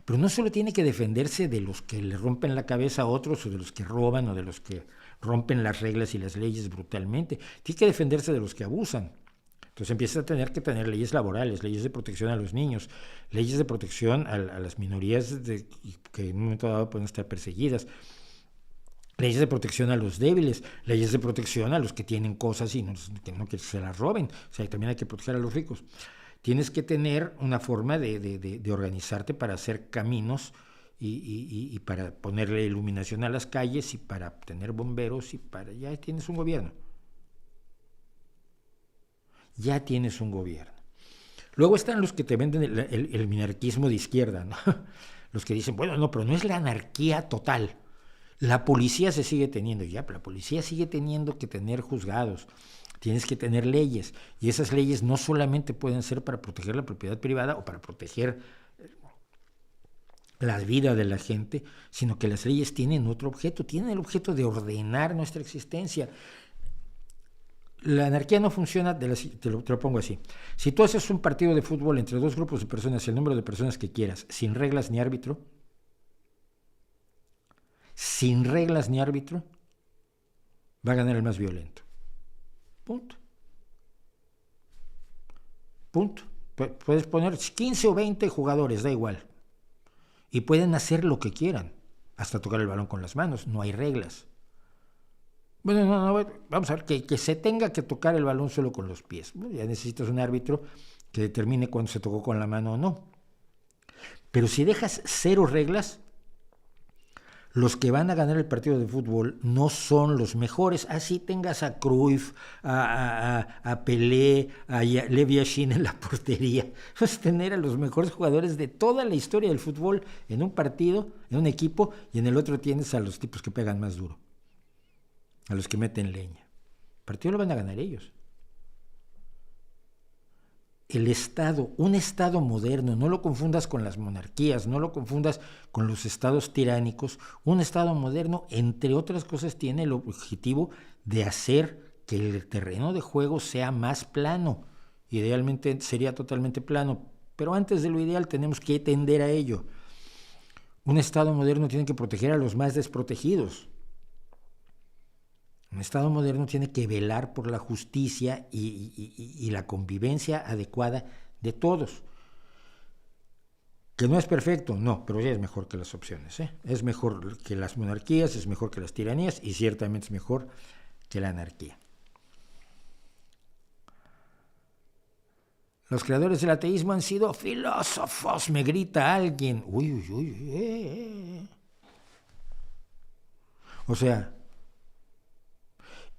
Pero no solo tiene que defenderse de los que le rompen la cabeza a otros, o de los que roban, o de los que rompen las reglas y las leyes brutalmente. Tiene que defenderse de los que abusan. Entonces empieza a tener que tener leyes laborales, leyes de protección a los niños, leyes de protección a las minorías que en un momento dado pueden estar perseguidas, leyes de protección a los débiles, leyes de protección a los que tienen cosas y que no que se las roben. O sea, también hay que proteger a los ricos. Tienes que tener una forma de organizarte para hacer caminos y para ponerle iluminación a las calles y para tener bomberos ya tienes un gobierno. Ya tienes un gobierno. Luego están los que te venden el minarquismo de izquierda, ¿no? Los que dicen, bueno, no, pero no es la anarquía total. La policía se sigue teniendo, pero la policía sigue teniendo que tener juzgados. Tienes que tener leyes, y esas leyes no solamente pueden ser para proteger la propiedad privada o para proteger la vida de la gente, sino que las leyes tienen otro objeto, tienen el objeto de ordenar nuestra existencia. La anarquía no funciona, te lo pongo así. Si tú haces un partido de fútbol entre dos grupos de personas, el número de personas que quieras, sin reglas ni árbitro, va a ganar el más violento. Punto. Puedes poner 15 o 20 jugadores, da igual. Y pueden hacer lo que quieran, hasta tocar el balón con las manos, no hay reglas. Bueno, no, vamos a ver, que se tenga que tocar el balón solo con los pies. Bueno, ya necesitas un árbitro que determine cuándo se tocó con la mano o no. Pero si dejas 0 reglas, los que van a ganar el partido de fútbol no son los mejores. Así tengas a Cruyff, a Pelé, a Lev Yashin en la portería. Vas a tener a los mejores jugadores de toda la historia del fútbol en un partido, en un equipo, y en el otro tienes a los tipos que pegan más duro, a los que meten leña. partido lo van a ganar ellos. El Estado, un Estado moderno, no lo confundas con las monarquías, no lo confundas con los estados tiránicos. Un Estado moderno, entre otras cosas, tiene el objetivo de hacer que el terreno de juego sea más plano. Idealmente sería totalmente plano, pero antes de lo ideal tenemos que tender a ello. Un Estado moderno tiene que proteger a los más desprotegidos. Un Estado moderno tiene que velar por la justicia y la convivencia adecuada de todos. Que no es perfecto, no, pero ya es mejor que las opciones, ¿eh? Es mejor que las monarquías, es mejor que las tiranías y ciertamente es mejor que la anarquía. Los creadores del ateísmo han sido filósofos, me grita alguien. Uy, uy, uy. O sea,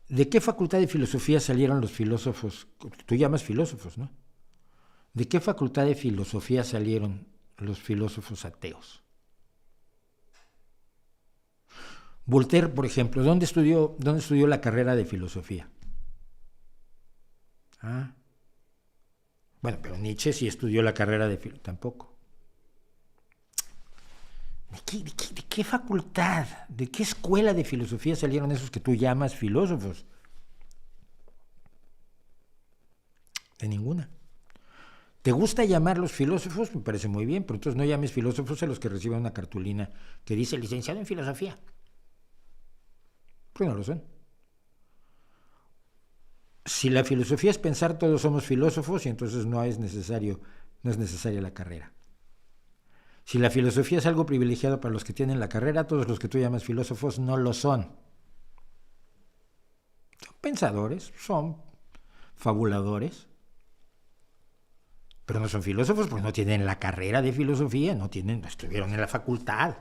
¿de qué facultad de filosofía salieron los filósofos? Tú llamas filósofos, ¿no? ¿De qué facultad de filosofía salieron los filósofos ateos? Voltaire, por ejemplo, ¿dónde estudió la carrera de filosofía? Bueno, pero Nietzsche sí estudió la carrera de filosofía, tampoco. ¿De qué facultad, de qué escuela de filosofía salieron esos que tú llamas filósofos? De ninguna. ¿Te gusta llamarlos filósofos? Me parece muy bien, pero entonces no llames filósofos a los que reciben una cartulina que dice licenciado en filosofía. Pues no lo son. Si la filosofía es pensar, todos somos filósofos y entonces no es necesaria la carrera. Si la filosofía es algo privilegiado para los que tienen la carrera, todos los que tú llamas filósofos no lo son. Son pensadores, son fabuladores, pero no son filósofos porque no tienen la carrera de filosofía, no estuvieron en la facultad.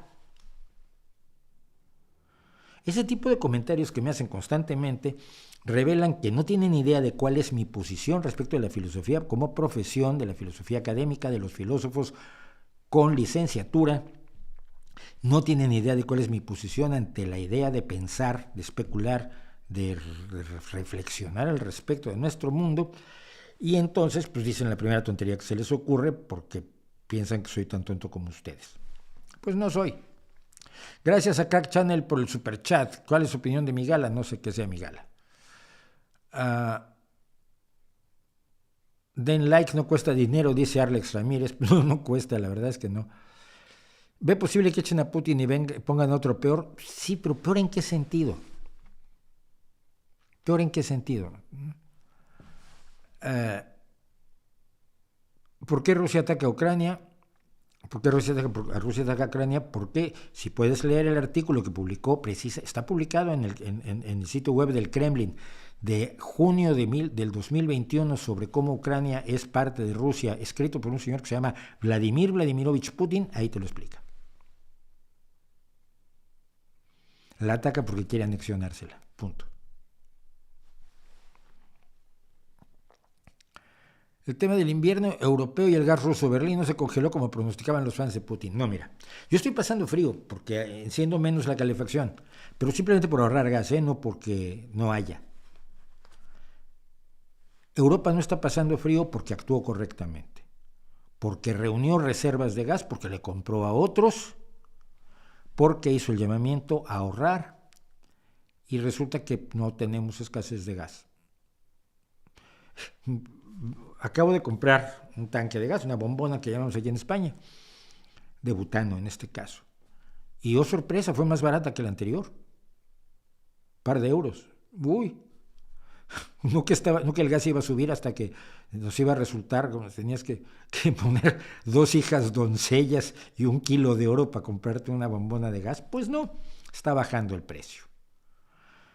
Ese tipo de comentarios que me hacen constantemente revelan que no tienen idea de cuál es mi posición respecto de la filosofía como profesión, de la filosofía académica, de los filósofos con licenciatura. No tienen idea de cuál es mi posición ante la idea de pensar, de especular, de reflexionar al respecto de nuestro mundo. Y entonces pues dicen la primera tontería que se les ocurre porque piensan que soy tan tonto como ustedes. Pues no soy. Gracias a Crack Channel por el superchat. ¿Cuál es su opinión de mi gala? No sé qué sea mi gala. Den like, no cuesta dinero, dice Alex Ramírez. No cuesta, la verdad es que no. ¿Ve posible que echen a Putin y pongan otro peor? Sí, pero ¿peor en qué sentido? ¿Peor en qué sentido? ¿Por qué Rusia ataca a Ucrania? ¿Por qué Rusia ataca a Ucrania? Porque si puedes leer el artículo que publicó, está publicado en el sitio web del Kremlin de junio del 2021 sobre cómo Ucrania es parte de Rusia, escrito por un señor que se llama Vladimir Vladimirovich Putin, ahí te lo explica. La ataca porque quiere anexionársela, punto. El tema del invierno europeo y el gas ruso. Berlín no se congeló como pronosticaban los fans de Putin. No, mira, yo estoy pasando frío porque enciendo menos la calefacción, pero simplemente por ahorrar gas, no porque no haya. Europa no está pasando frío porque actuó correctamente, porque reunió reservas de gas, porque le compró a otros, porque hizo el llamamiento a ahorrar y resulta que no tenemos escasez de gas. Acabo de comprar un tanque de gas, una bombona que llamamos allí en España, de butano en este caso. Y oh sorpresa, fue más barata que la anterior. Un par de euros. Uy. No que el gas iba a subir hasta que nos iba a resultar, como tenías que poner 2 hijas doncellas y 1 kilo de oro para comprarte una bombona de gas. Pues no, está bajando el precio.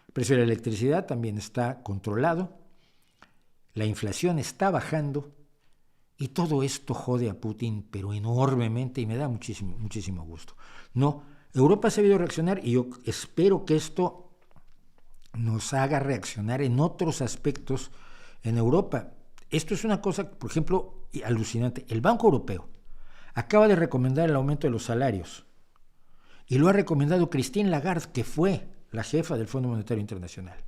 El precio de la electricidad también está controlado. La inflación está bajando y todo esto jode a Putin, pero enormemente, y me da muchísimo, muchísimo gusto. No, Europa ha sabido reaccionar y yo espero que esto nos haga reaccionar en otros aspectos en Europa. Esto es una cosa, por ejemplo, alucinante. El Banco Europeo acaba de recomendar el aumento de los salarios y lo ha recomendado Christine Lagarde, que fue la jefa del Fondo Monetario Internacional.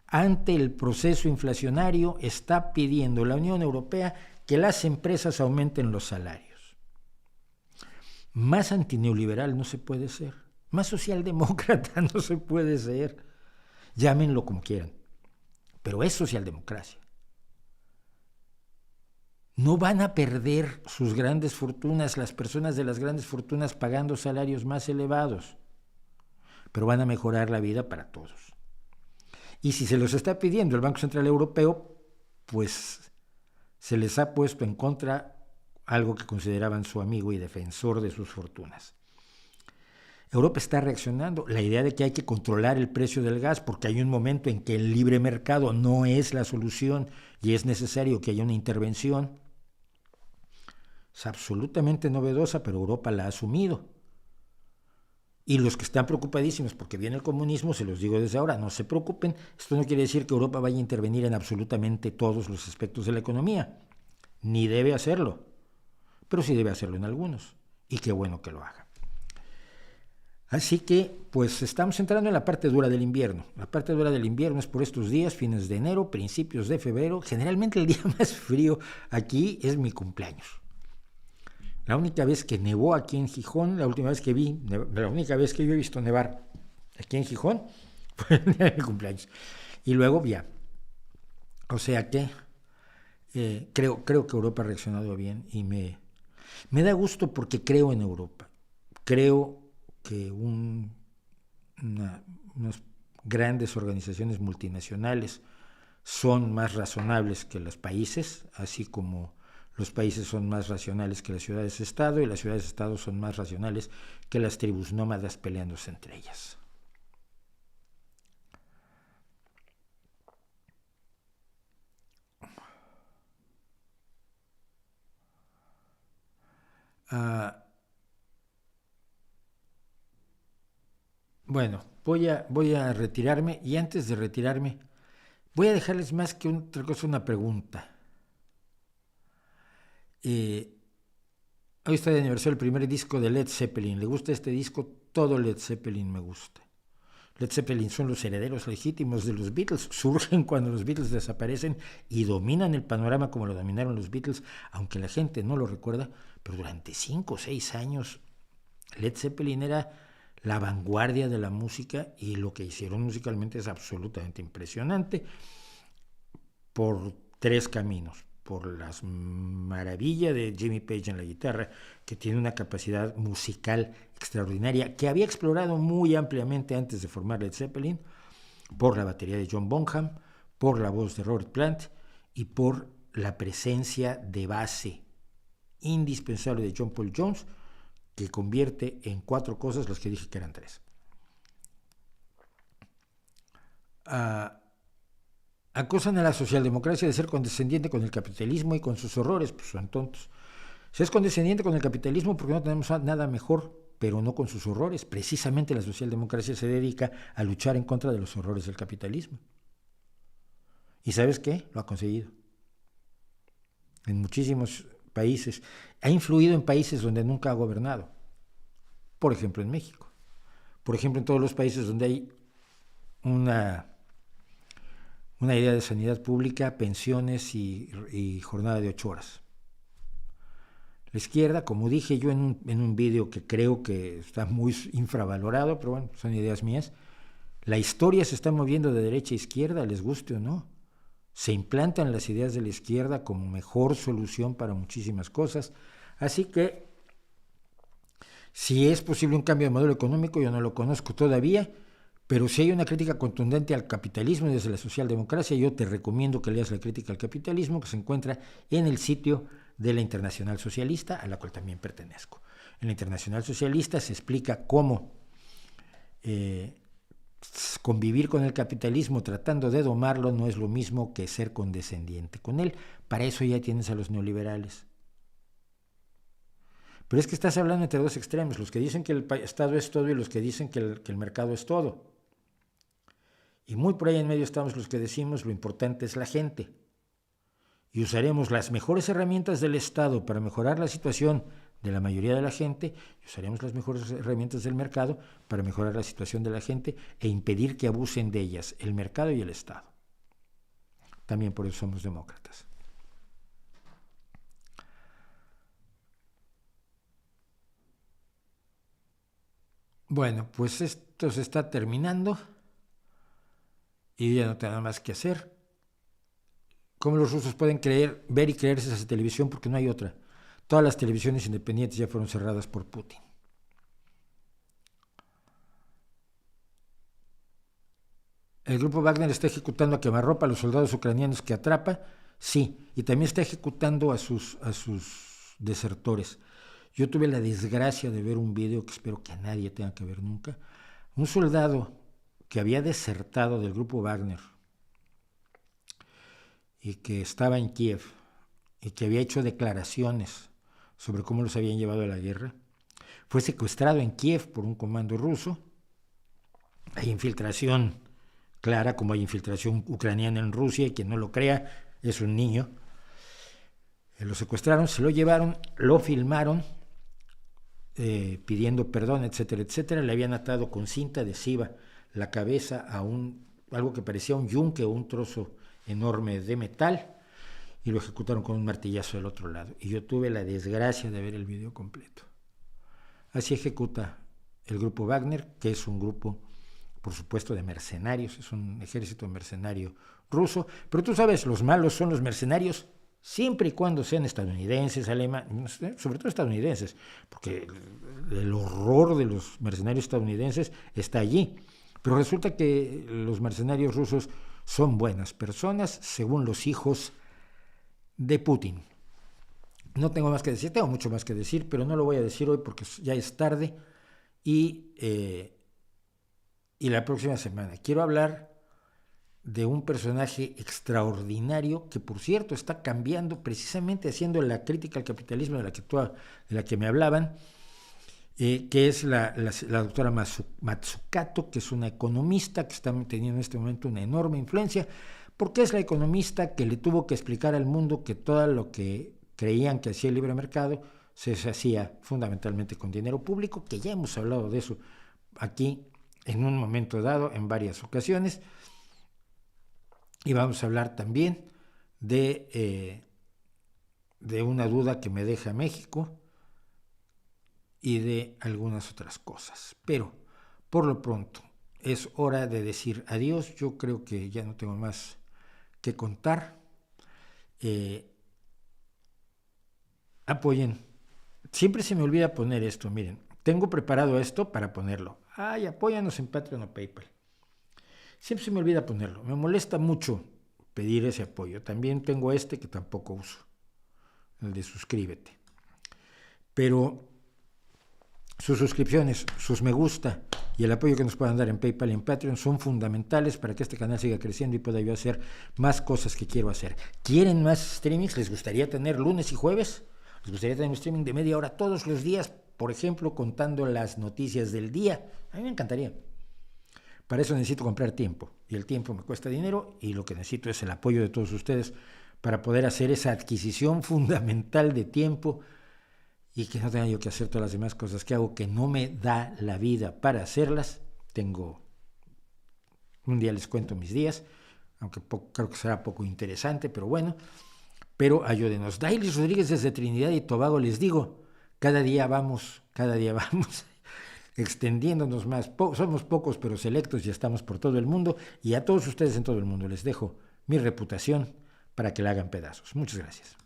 ante el proceso inflacionario, está pidiendo la Unión Europea que las empresas aumenten los salarios. Más antineoliberal no se puede ser, más socialdemócrata no se puede ser. Llámenlo como quieran, pero es socialdemocracia. No van a perder sus grandes fortunas, las personas de las grandes fortunas pagando salarios más elevados, pero van a mejorar la vida para todos. Y si se los está pidiendo el Banco Central Europeo, pues se les ha puesto en contra algo que consideraban su amigo y defensor de sus fortunas. Europa está reaccionando. La idea de que hay que controlar el precio del gas porque hay un momento en que el libre mercado no es la solución y es necesario que haya una intervención, es absolutamente novedosa, pero Europa la ha asumido. Y los que están preocupadísimos porque viene el comunismo, se los digo desde ahora, no se preocupen, esto no quiere decir que Europa vaya a intervenir en absolutamente todos los aspectos de la economía, ni debe hacerlo, pero sí debe hacerlo en algunos, y qué bueno que lo haga. Así que, pues estamos entrando en la parte dura del invierno. La parte dura del invierno es por estos días, fines de enero, principios de febrero. Generalmente el día más frío aquí es mi cumpleaños. La única vez que nevó aquí en Gijón, la única vez que yo he visto nevar aquí en Gijón fue el día de mi cumpleaños. Y luego ya. O sea que creo que Europa ha reaccionado bien y me da gusto porque creo en Europa. Creo que unas grandes organizaciones multinacionales son más razonables que los países, así como los países son más racionales que las ciudades-estado y las ciudades-estado son más racionales que las tribus nómadas peleándose entre ellas. Bueno, voy a retirarme y antes de retirarme voy a dejarles más que otra cosa una pregunta. Hoy está de aniversario el primer disco de Led Zeppelin. ¿Le gusta este disco? Todo Led Zeppelin me gusta. Led Zeppelin son los herederos legítimos de los Beatles. Surgen cuando los Beatles desaparecen y dominan el panorama como lo dominaron los Beatles, aunque la gente no lo recuerda, pero durante 5 o 6 años Led Zeppelin era la vanguardia de la música y lo que hicieron musicalmente es absolutamente impresionante por 3 caminos. Por las maravillas de Jimmy Page en la guitarra, que tiene una capacidad musical extraordinaria, que había explorado muy ampliamente antes de formar Led Zeppelin, por la batería de John Bonham, por la voz de Robert Plant y por la presencia de base indispensable de John Paul Jones, que convierte en 4 cosas las que dije que eran 3. Acusan a la socialdemocracia de ser condescendiente con el capitalismo y con sus horrores, pues son tontos. Si es condescendiente con el capitalismo porque no tenemos nada mejor, pero no con sus horrores. Precisamente la socialdemocracia se dedica a luchar en contra de los horrores del capitalismo. ¿Y sabes qué? Lo ha conseguido. En muchísimos países. Ha influido en países donde nunca ha gobernado. Por ejemplo, en México. Por ejemplo, en todos los países donde hay una idea de sanidad pública, pensiones y jornada de 8 horas. La izquierda, como dije yo en un vídeo que creo que está muy infravalorado, pero bueno, son ideas mías, la historia se está moviendo de derecha a izquierda, les guste o no. Se implantan las ideas de la izquierda como mejor solución para muchísimas cosas. Así que, si es posible un cambio de modelo económico, yo no lo conozco todavía, pero si hay una crítica contundente al capitalismo desde la socialdemocracia, yo te recomiendo que leas la crítica al capitalismo que se encuentra en el sitio de la Internacional Socialista, a la cual también pertenezco. En la Internacional Socialista se explica cómo convivir con el capitalismo tratando de domarlo no es lo mismo que ser condescendiente con él. Para eso ya tienes a los neoliberales. Pero es que estás hablando entre 2 extremos, los que dicen que el Estado es todo y los que dicen que el mercado es todo. Y muy por ahí en medio estamos los que decimos lo importante es la gente. Y usaremos las mejores herramientas del Estado para mejorar la situación de la mayoría de la gente, y usaremos las mejores herramientas del mercado para mejorar la situación de la gente e impedir que abusen de ellas el mercado y el Estado. También por eso somos demócratas. Bueno, pues esto se está terminando y ya no tengo nada más que hacer. ¿Cómo los rusos pueden ver y creerse esa televisión? Porque no hay otra. Todas las televisiones independientes ya fueron cerradas por Putin. El grupo Wagner está ejecutando a quemarropa a los soldados ucranianos que atrapa, sí, y también está ejecutando a sus desertores. Yo tuve la desgracia de ver un video que espero que nadie tenga que ver nunca. Un soldado que había desertado del grupo Wagner y que estaba en Kiev y que había hecho declaraciones sobre cómo los habían llevado a la guerra, fue secuestrado en Kiev por un comando ruso. Hay infiltración clara, como hay infiltración ucraniana en Rusia, y quien no lo crea es un niño. Lo secuestraron, se lo llevaron, lo filmaron, pidiendo perdón, etcétera, etcétera. Le habían atado con cinta adhesiva la cabeza a algo que parecía un yunque o un trozo enorme de metal, y lo ejecutaron con un martillazo del otro lado. Y yo tuve la desgracia de ver el video completo. Así ejecuta el grupo Wagner, que es un grupo, por supuesto, de mercenarios, es un ejército mercenario ruso, pero tú sabes, los malos son los mercenarios siempre y cuando sean estadounidenses, alemanes, sobre todo estadounidenses, porque el horror de los mercenarios estadounidenses está allí. Pero resulta que los mercenarios rusos son buenas personas, según los hijos de Putin. No tengo más que decir, tengo mucho más que decir, pero no lo voy a decir hoy porque ya es tarde, y la próxima semana quiero hablar de un personaje extraordinario que, por cierto, está cambiando, precisamente haciendo la crítica al capitalismo de la que me hablaban, que es la doctora Mazzucato, que es una economista que está teniendo en este momento una enorme influencia, porque es la economista que le tuvo que explicar al mundo que todo lo que creían que hacía el libre mercado se hacía fundamentalmente con dinero público, que ya hemos hablado de eso aquí en un momento dado, en varias ocasiones. Y vamos a hablar también de una duda que me deja México y de algunas otras cosas. Pero, por lo pronto, es hora de decir adiós. Yo creo que ya no tengo más que contar. Apoyen. Siempre se me olvida poner esto, miren. Tengo preparado esto para ponerlo. Ay, apóyanos en Patreon o PayPal. Siempre se me olvida ponerlo. Me molesta mucho pedir ese apoyo. También tengo este que tampoco uso, el de suscríbete. Pero sus suscripciones, sus me gusta y el apoyo que nos puedan dar en PayPal y en Patreon son fundamentales para que este canal siga creciendo y pueda yo hacer más cosas que quiero hacer. ¿Quieren más streamings? ¿Les gustaría tener lunes y jueves? ¿Les gustaría tener un streaming de media hora todos los días, por ejemplo, contando las noticias del día? A mí me encantaría. Para eso necesito comprar tiempo, y el tiempo me cuesta dinero, y lo que necesito es el apoyo de todos ustedes para poder hacer esa adquisición fundamental de tiempo y que no tenga yo que hacer todas las demás cosas que hago, que no me da la vida para hacerlas. Un día les cuento mis días, aunque creo que será poco interesante, pero bueno, pero ayúdenos. Dailis Rodríguez desde Trinidad y Tobago, les digo, cada día vamos extendiéndonos más. Somos pocos pero selectos y estamos por todo el mundo, y a todos ustedes en todo el mundo les dejo mi reputación para que la hagan pedazos. Muchas gracias.